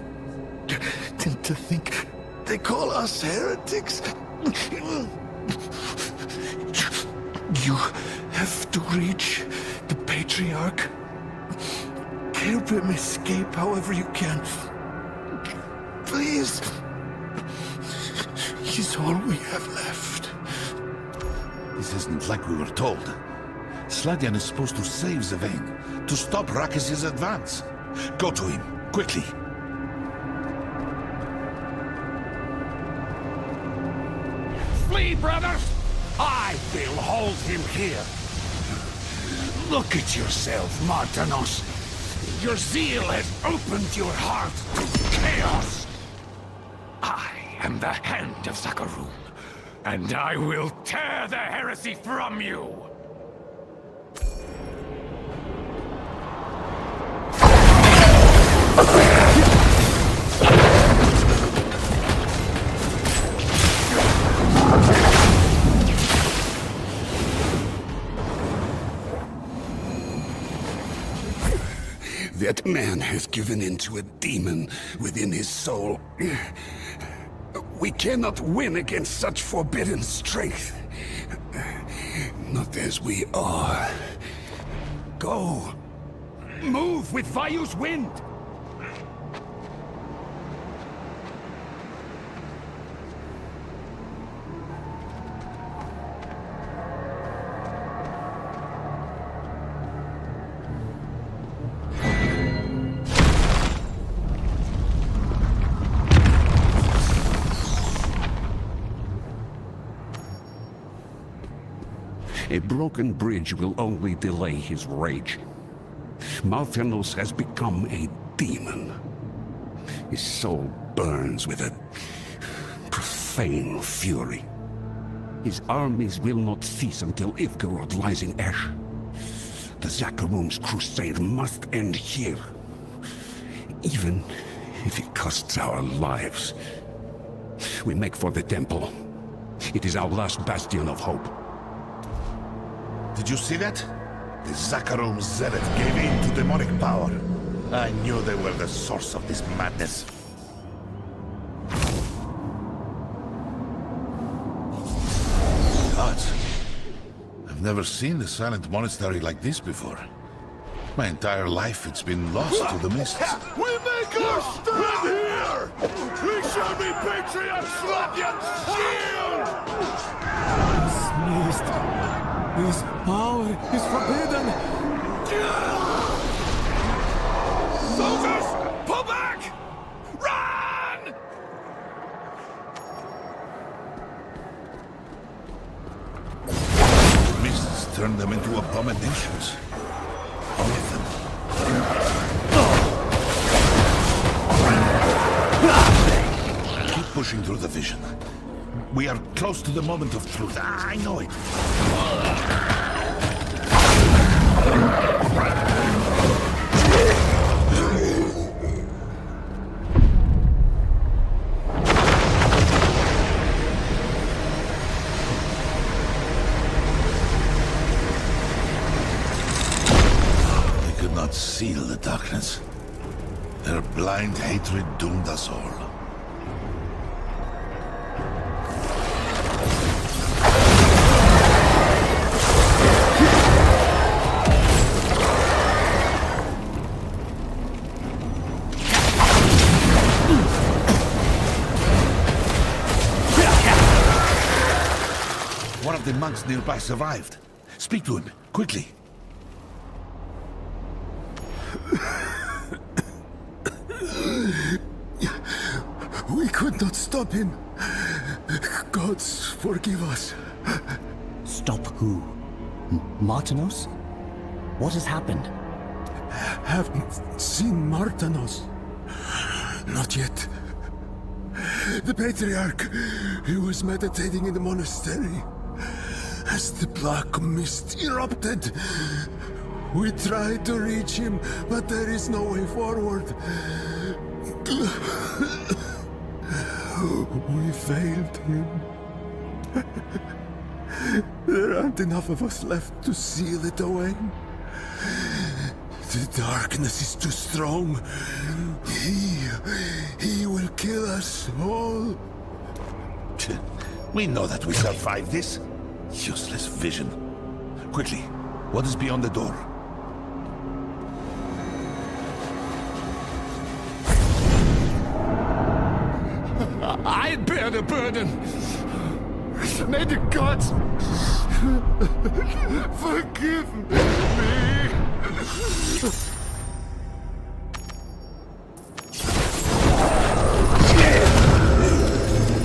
And to think they call us heretics. You have to reach the Patriarch. Help him escape however you can. Please. He's all we have left. This isn't like we were told. Sladjan is supposed to save Zevane, to stop Rakis' advance. Go to him, quickly. Flee, brothers! I will hold him here. Look at yourself, Martinos. Your zeal has opened your heart to chaos. I am the Hand of Zakarum, and I will tear the heresy from you! That man has given in to a demon within his soul. We cannot win against such forbidden strength. Not as we are. Go. Move with Vayu's wind! A broken bridge will only delay his rage. Malthanos has become a demon. His soul burns with a profane fury. His armies will not cease until Ivgarod lies in ash. The Zakarum's crusade must end here. Even if it costs our lives. We make for the temple. It is our last bastion of hope. Did you see that? The Zakarum Zealot gave in to demonic power. I knew they were the source of this madness. Gods, I've never seen the silent monastery like this before. My entire life it's been lost to the mists. We make our stand here! We shall be Patriarch Sladjan's shield! Sneezed. His power is forbidden! Soldiers! Pull back! Run! Mists turned them into abominations. With them. Keep pushing through the vision. We are close to the moment of truth. I know it. They could not seal the darkness. Their blind hatred doomed us all. monks nearby survived. Speak to him, quickly. We could not stop him. Gods, forgive us. Stop who? Martinos? What has happened? Haven't seen Martinos. Not yet. The Patriarch, he was meditating in the monastery. As the black mist erupted, we tried to reach him, but there is no way forward. We failed him. There aren't enough of us left to seal it away. The darkness is too strong. He will kill us all. We know that we survived this. Useless vision. Quickly, what is beyond the door? I bear the burden. May the gods forgive me.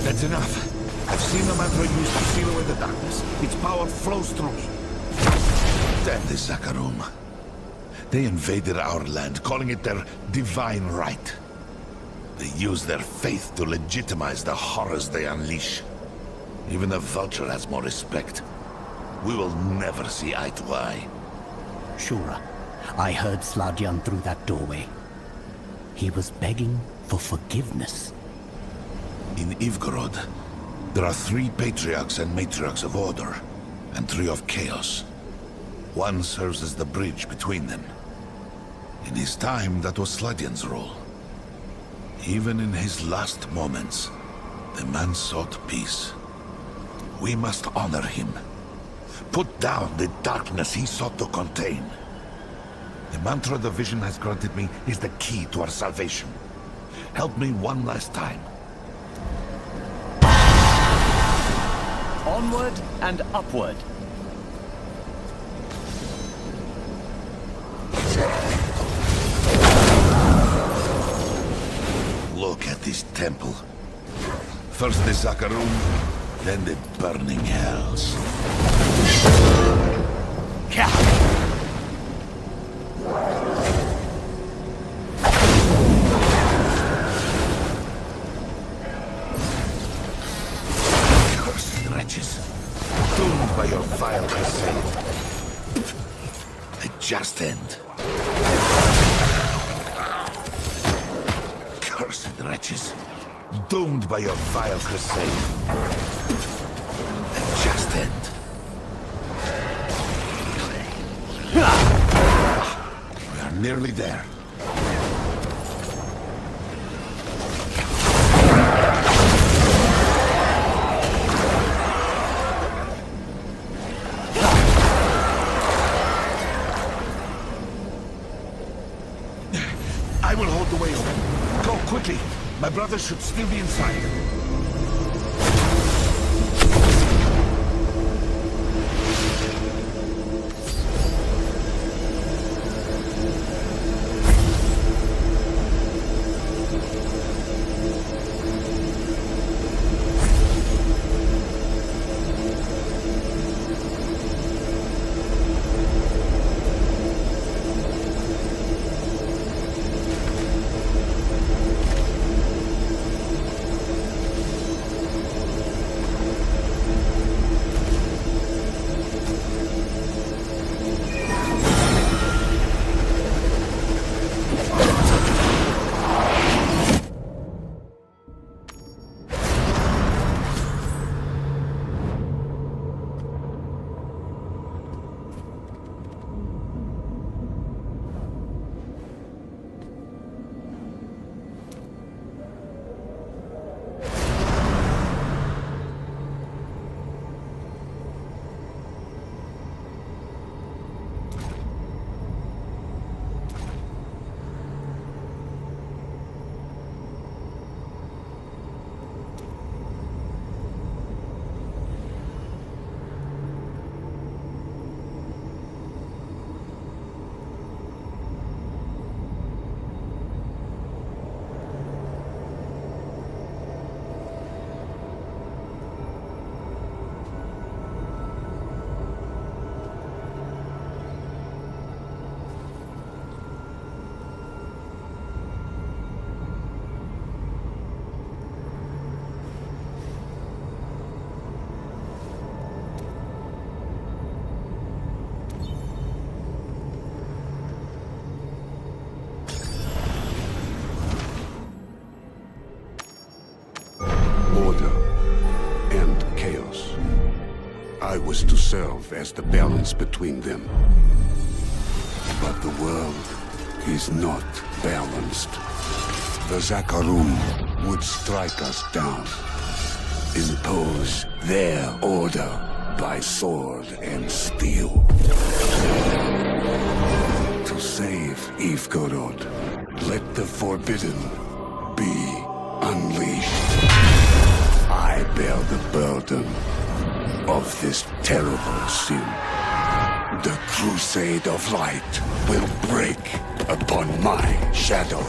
That's enough. I've seen the mantra used to seal away the darkness. Its power flows through me. Damn this Zakarum. They invaded our land, calling it their divine right. They use their faith to legitimize the horrors they unleash. Even the vulture has more respect. We will never see eye to eye. Shura, I heard Sladjan through that doorway. He was begging for forgiveness. In Ivgorod, there are 3 patriarchs and matriarchs of order, and 3 of chaos. One serves as the bridge between them. In his time, that was Sladjan's role. Even in his last moments, the man sought peace. We must honor him. Put down the darkness he sought to contain. The mantra the vision has granted me is the key to our salvation. Help me one last time. Onward and upward. Look at this temple. First the Zakarum, then the burning hells. Cursed wretches, doomed by your vile crusade. A just end. Cursed wretches, doomed by your vile crusade. A just end. We are nearly there. I will hold the way open. Go quickly. My brother should still be inside. was to serve as the balance between them. But the world is not balanced. The Zakarum would strike us down, impose their order by sword and steel. To save Ivgorod, let the Forbidden be unleashed. I bear the burden of this terrible sin. The Crusade of Light will break upon my shadow.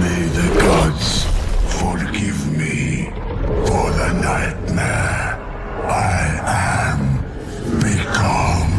May the gods forgive me for the nightmare I am become.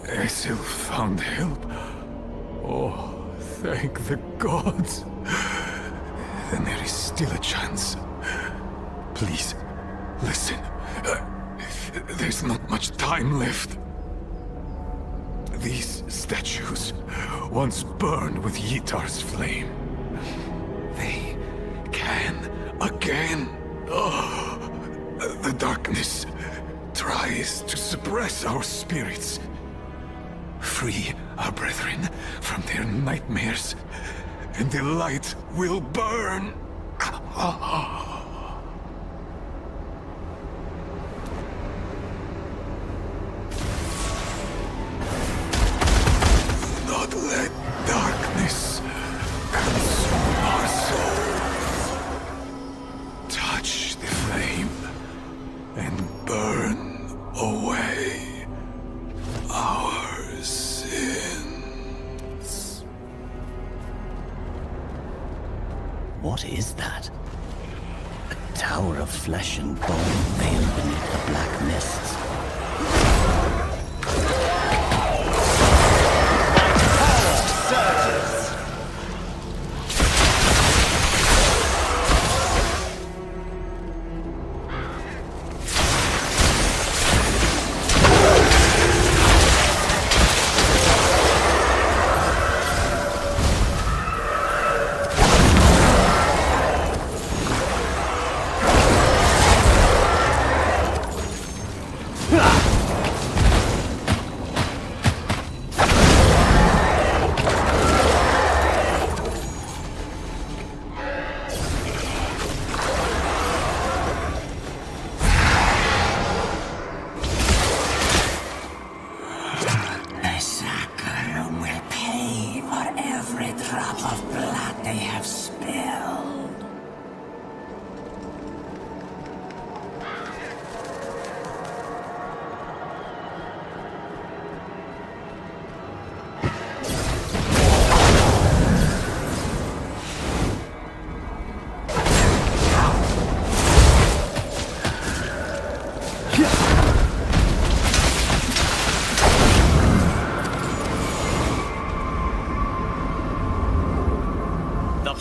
Aesir found help. Oh, thank the gods. Then there is still a chance. Please, listen. There's not much time left. These statues once burned with Yitar's flame. They can again. Oh, the darkness tries to suppress our spirits. Free our brethren from their nightmares, and the light will burn. Not let darkness consume our souls. Touch the flame and burn away our sins. What is that? A tower of flesh and bone veiled beneath the black mists.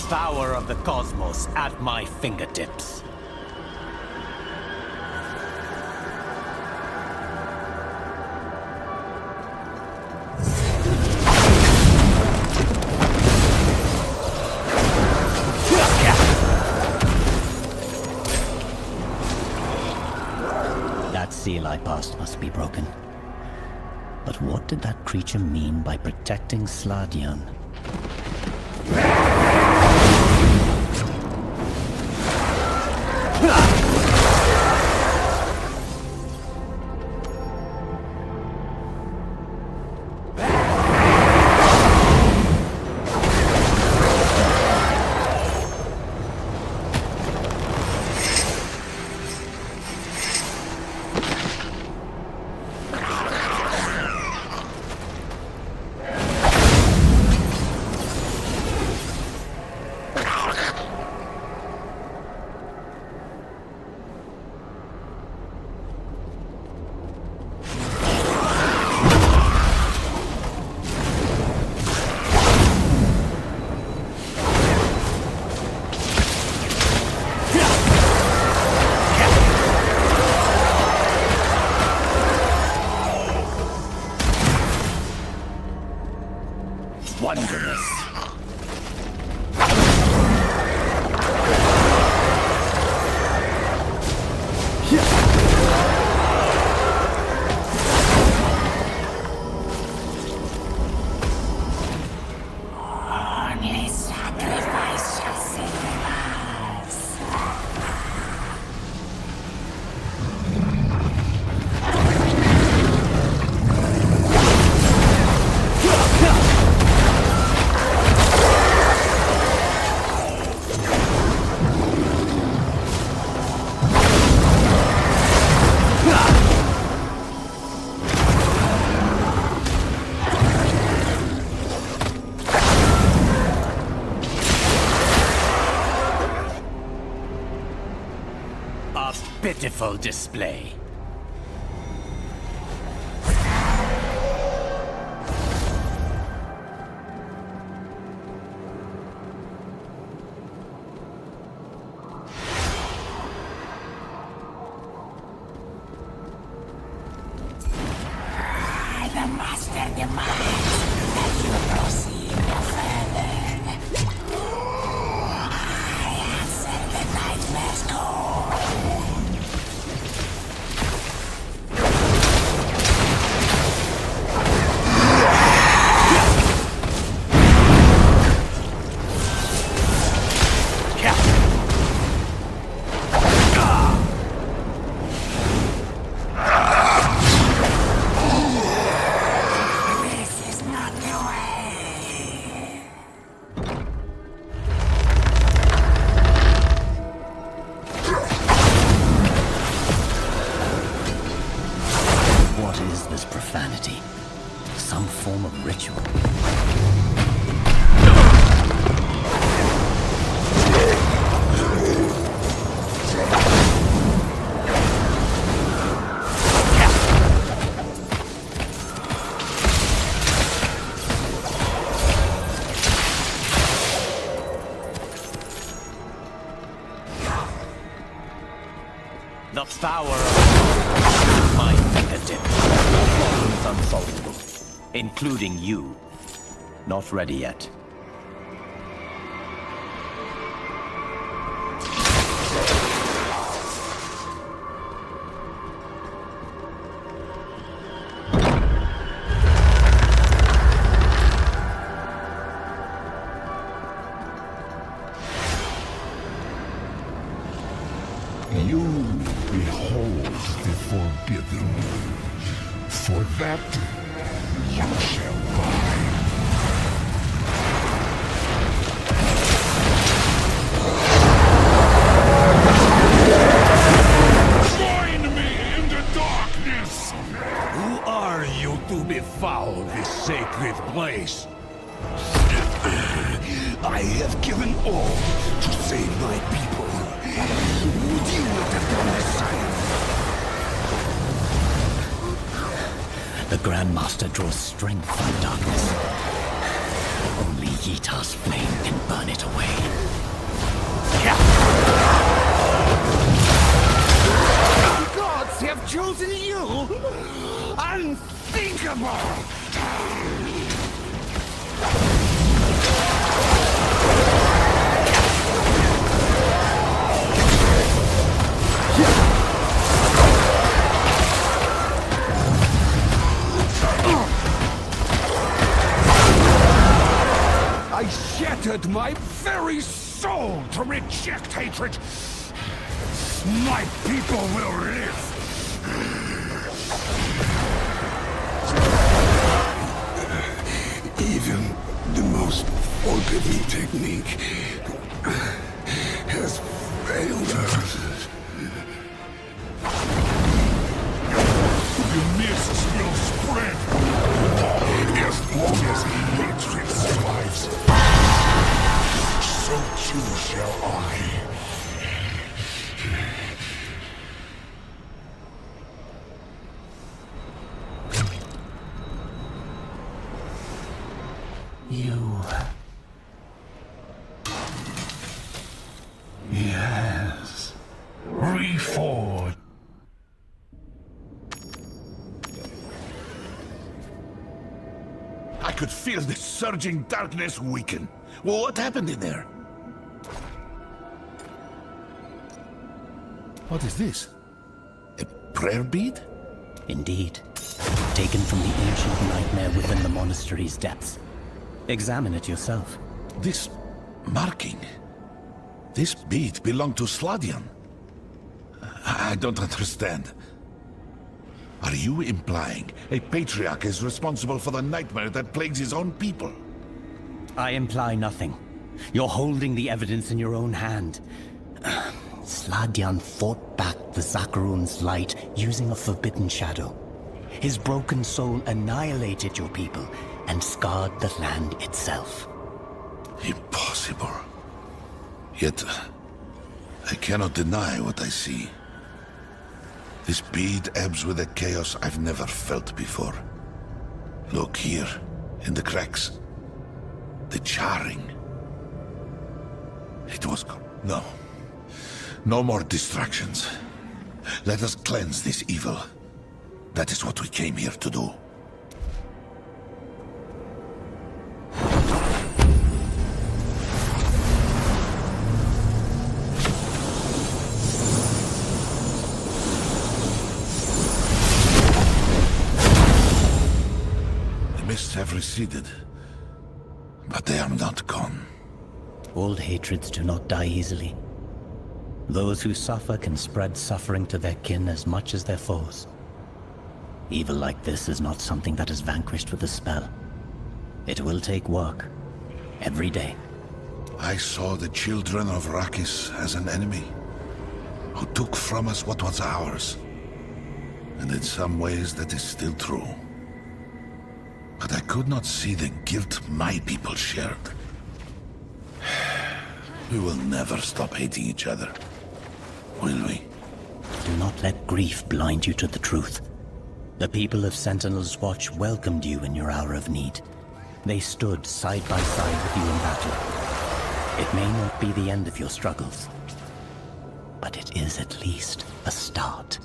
Power of the cosmos at my fingertips. That seal I passed must be broken. But what did that creature mean by protecting Sladian? beautiful display. The master demands that you proceed no further. I answer the nightmare's call. What is this profanity? Some form of ritual? The power of my fingertips. No problems unsolvable, including you. Not ready yet. You behold the forbidden. For that, you shall die. Join me in the darkness! Who are you to befoul this sacred place? I have given all to save my people. Would you not have done the same? The Grandmaster draws strength from darkness. Only Yita's flame can burn it away. The gods have chosen you! Unthinkable! I shattered my very soul to reject hatred. My people will live. Even the most forbidden technique has failed us. The mists will spread as long as hatred survives. So too shall I. You... Yes. Reforged. I could feel the surging darkness weaken. Well, what happened in there? What is this? A prayer bead? Indeed. Taken from the ancient nightmare within the monastery's depths. Examine it yourself. This marking... This bead belonged to Sladian. I don't understand. Are you implying a patriarch is responsible for the nightmare that plagues his own people? I imply nothing. You're holding the evidence in your own hand. Sladian fought back the Zakarun's light using a forbidden shadow. His broken soul annihilated your people and scarred the land itself. Impossible. Yet, I cannot deny what I see. This bead ebbs with a chaos I've never felt before. Look here, in the cracks. The charring. It was... No. No more distractions. Let us cleanse this evil. That is what we came here to do. The mists have receded, but they are not gone. Old hatreds do not die easily. Those who suffer can spread suffering to their kin as much as their foes. Evil like this is not something that is vanquished with a spell. It will take work, every day. I saw the children of Rakis as an enemy, who took from us what was ours. And in some ways that is still true. But I could not see the guilt my people shared. We will never stop hating each other, will we? Do not let grief blind you to the truth. The people of Sentinel's Watch welcomed you in your hour of need. They stood side by side with you in battle. It may not be the end of your struggles, but it is at least a start.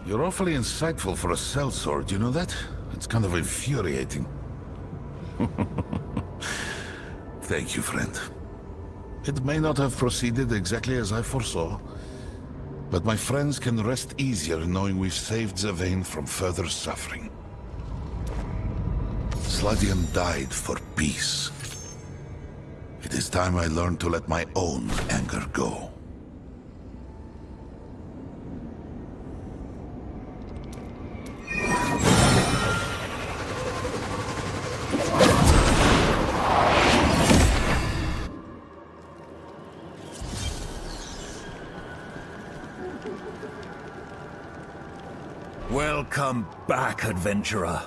You're awfully insightful for a sellsword, you know that? It's kind of infuriating. Thank you, friend. It may not have proceeded exactly as I foresaw, but my friends can rest easier knowing we've saved Zavain from further suffering. Sladian died for peace. It is time I learned to let my own anger go. Welcome back, adventurer.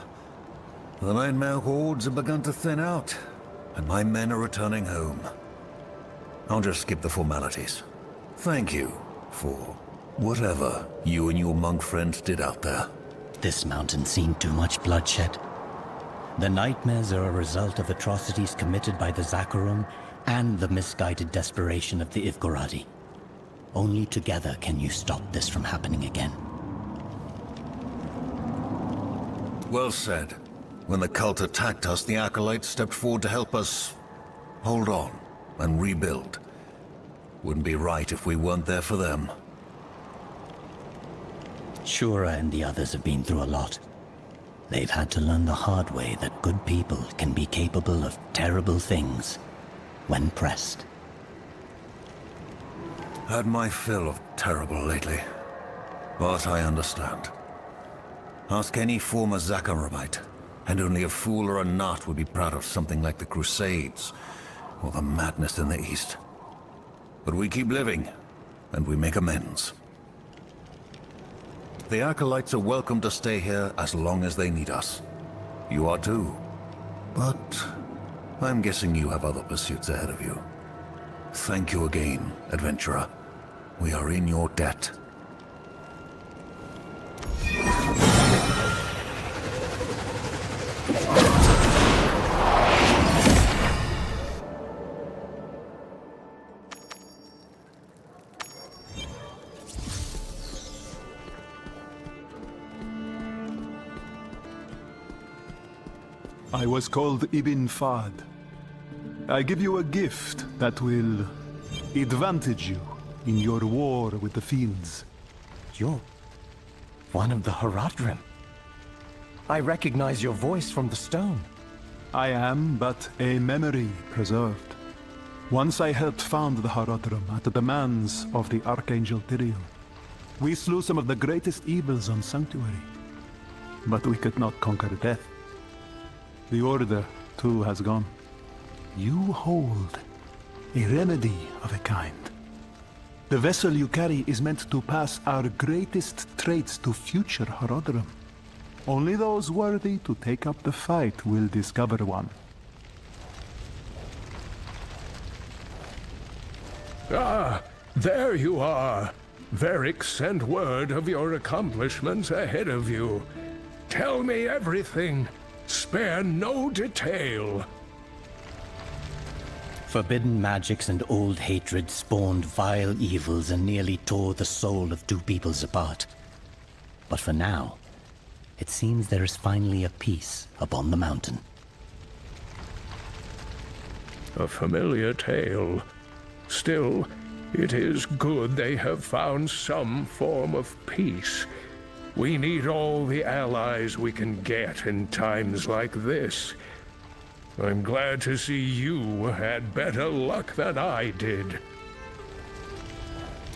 The Nightmare hordes have begun to thin out, and my men are returning home. I'll just skip the formalities. Thank you for whatever you and your monk friends did out there. This mountain's seen too much bloodshed. The nightmares are a result of atrocities committed by the Zakarum and the misguided desperation of the Ivgoradi. Only together can you stop this from happening again. Well said. When the cult attacked us, the Acolytes stepped forward to help us hold on and rebuild. Wouldn't be right if we weren't there for them. Shura and the others have been through a lot. They've had to learn the hard way that good people can be capable of terrible things when pressed. Had my fill of terrible lately, but I understand. Ask any former Zakarumite, and only a fool or a nut would be proud of something like the Crusades, or the madness in the East. But we keep living, and we make amends. The Acolytes are welcome to stay here as long as they need us. You are too. But I'm guessing you have other pursuits ahead of you. Thank you again, adventurer. We are in your debt. I was called Ibn Fad. I give you a gift that will advantage you in your war with the fiends. You're one of the Haradrim. I recognize your voice from the stone. I am but a memory preserved. Once I helped found the Haradrim at the demands of the Archangel Tyrael. We slew some of the greatest evils on Sanctuary, but we could not conquer death. The Order, too, has gone. You hold a remedy of a kind. The vessel you carry is meant to pass our greatest traits to future Haradrim. Only those worthy to take up the fight will discover one. Ah, there you are. Varric sent word of your accomplishments ahead of you. Tell me everything. Spare no detail. Forbidden magics and old hatred spawned vile evils and nearly tore the soul of two peoples apart. But for now, it seems there is finally a peace upon the mountain. A familiar tale. Still, it is good they have found some form of peace. We need all the allies we can get in times like this. I'm glad to see you had better luck than I did.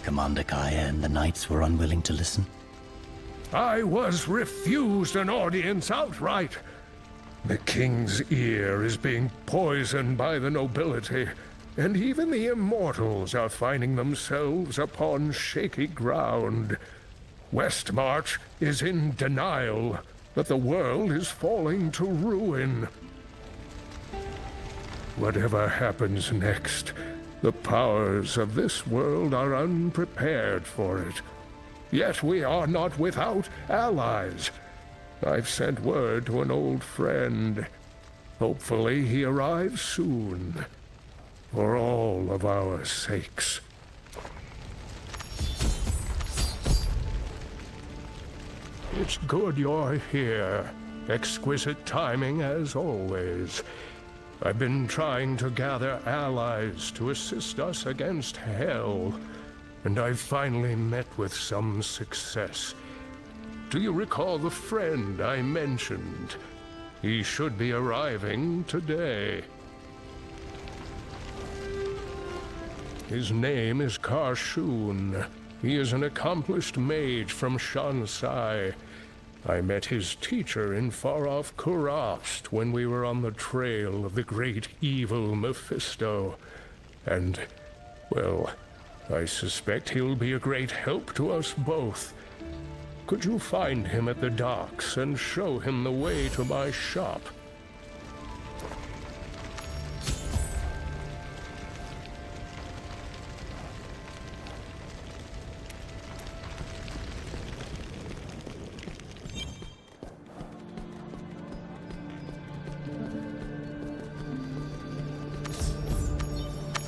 Commander Kaya and the knights were unwilling to listen. I was refused an audience outright. The king's ear is being poisoned by the nobility, and even the immortals are finding themselves upon shaky ground. Westmarch is in denial that the world is falling to ruin. Whatever happens next, the powers of this world are unprepared for it. Yet we are not without allies. I've sent word to an old friend. Hopefully he arrives soon, for all of our sakes. It's good you're here. Exquisite timing as always. I've been trying to gather allies to assist us against Hell, and I've finally met with some success. Do you recall the friend I mentioned? He should be arriving today. His name is Karshun. He is an accomplished mage from Shansai. I met his teacher in far-off Kurast when we were on the trail of the great evil Mephisto. And, well, I suspect he'll be a great help to us both. Could you find him at the docks and show him the way to my shop?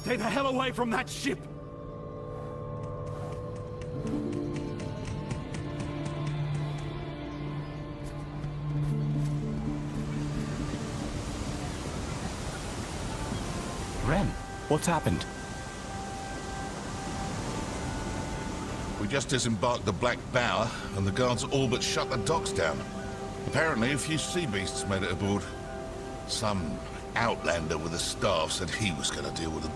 Stay the hell away from that ship! Ren, what's happened? We just disembarked the Black Bower, and the guards all but shut the docks down. Apparently, a few sea beasts made it aboard. Some outlander with a staff said he was going to deal with them.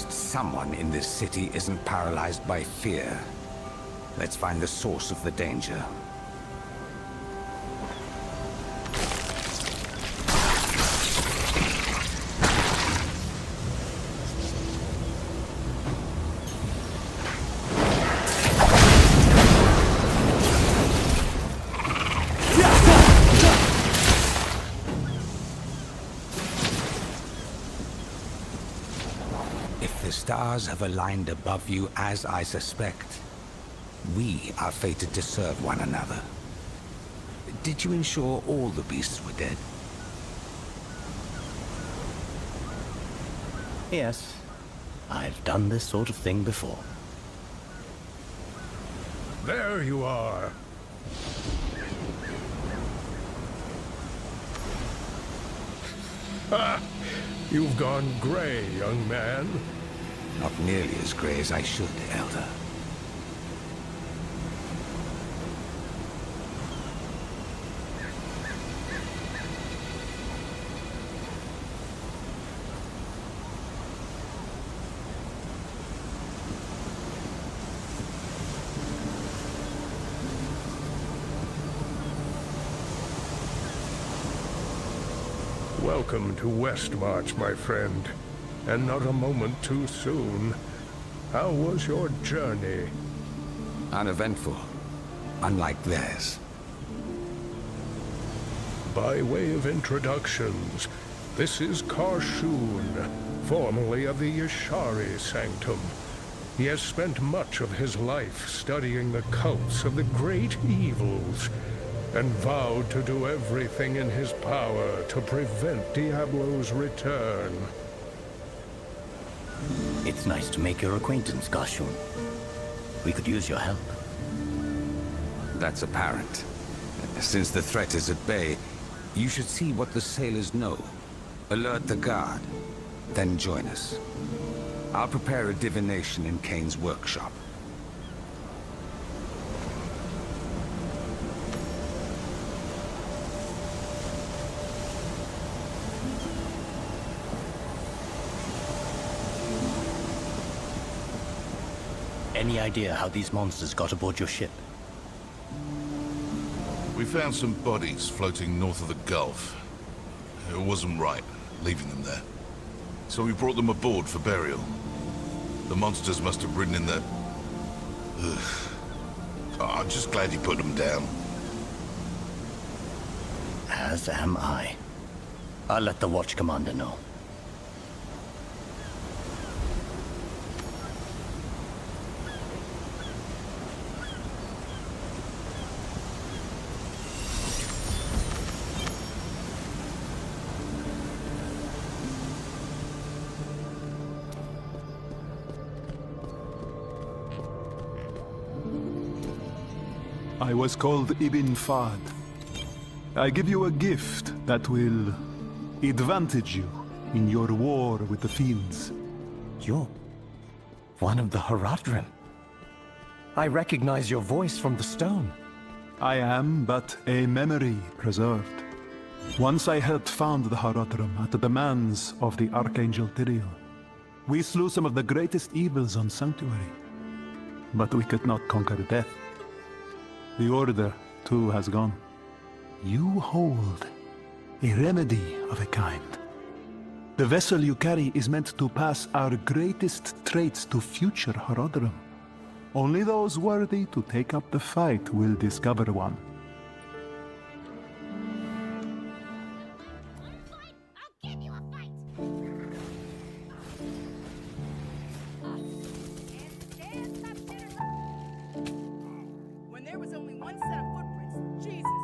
Someone in this city isn't paralyzed by fear. Let's find the source of the danger. Stars have aligned above you as I suspect. We are fated to serve one another. Did you ensure all the beasts were dead? Yes. I've done this sort of thing before. There you are. Ha! You've gone gray, young man. Not nearly as gray as I should, Elder. Welcome to Westmarch, my friend. And not a moment too soon. How was your journey? Uneventful, unlike theirs. By way of introductions, this is Karshun, formerly of the Yashari Sanctum. He has spent much of his life studying the cults of the great evils, and vowed to do everything in his power to prevent Diablo's return. It's nice to make your acquaintance, Karshun. We could use your help. That's apparent. Since the threat is at bay, you should see what the sailors know. Alert the guard, then join us. I'll prepare a divination in Kane's workshop. Any idea how these monsters got aboard your ship? We found some bodies floating north of the Gulf. It wasn't right, leaving them there. So we brought them aboard for burial. The monsters must have ridden in that... I'm just glad you put them down. As am I. I'll let the Watch Commander know. I was called Ibn Fad. I give you a gift that will advantage you in your war with the fiends. You're one of the Haradrim. I recognize your voice from the stone. I am but a memory preserved. Once I helped found the Haradrim at the demands of the Archangel Tyrael. We slew some of the greatest evils on Sanctuary, but we could not conquer death. The Order, too, has gone. You hold a remedy of a kind. The vessel you carry is meant to pass our greatest traits to future Haradrim. Only those worthy to take up the fight will discover one. When there was only one set of footprints, Jesus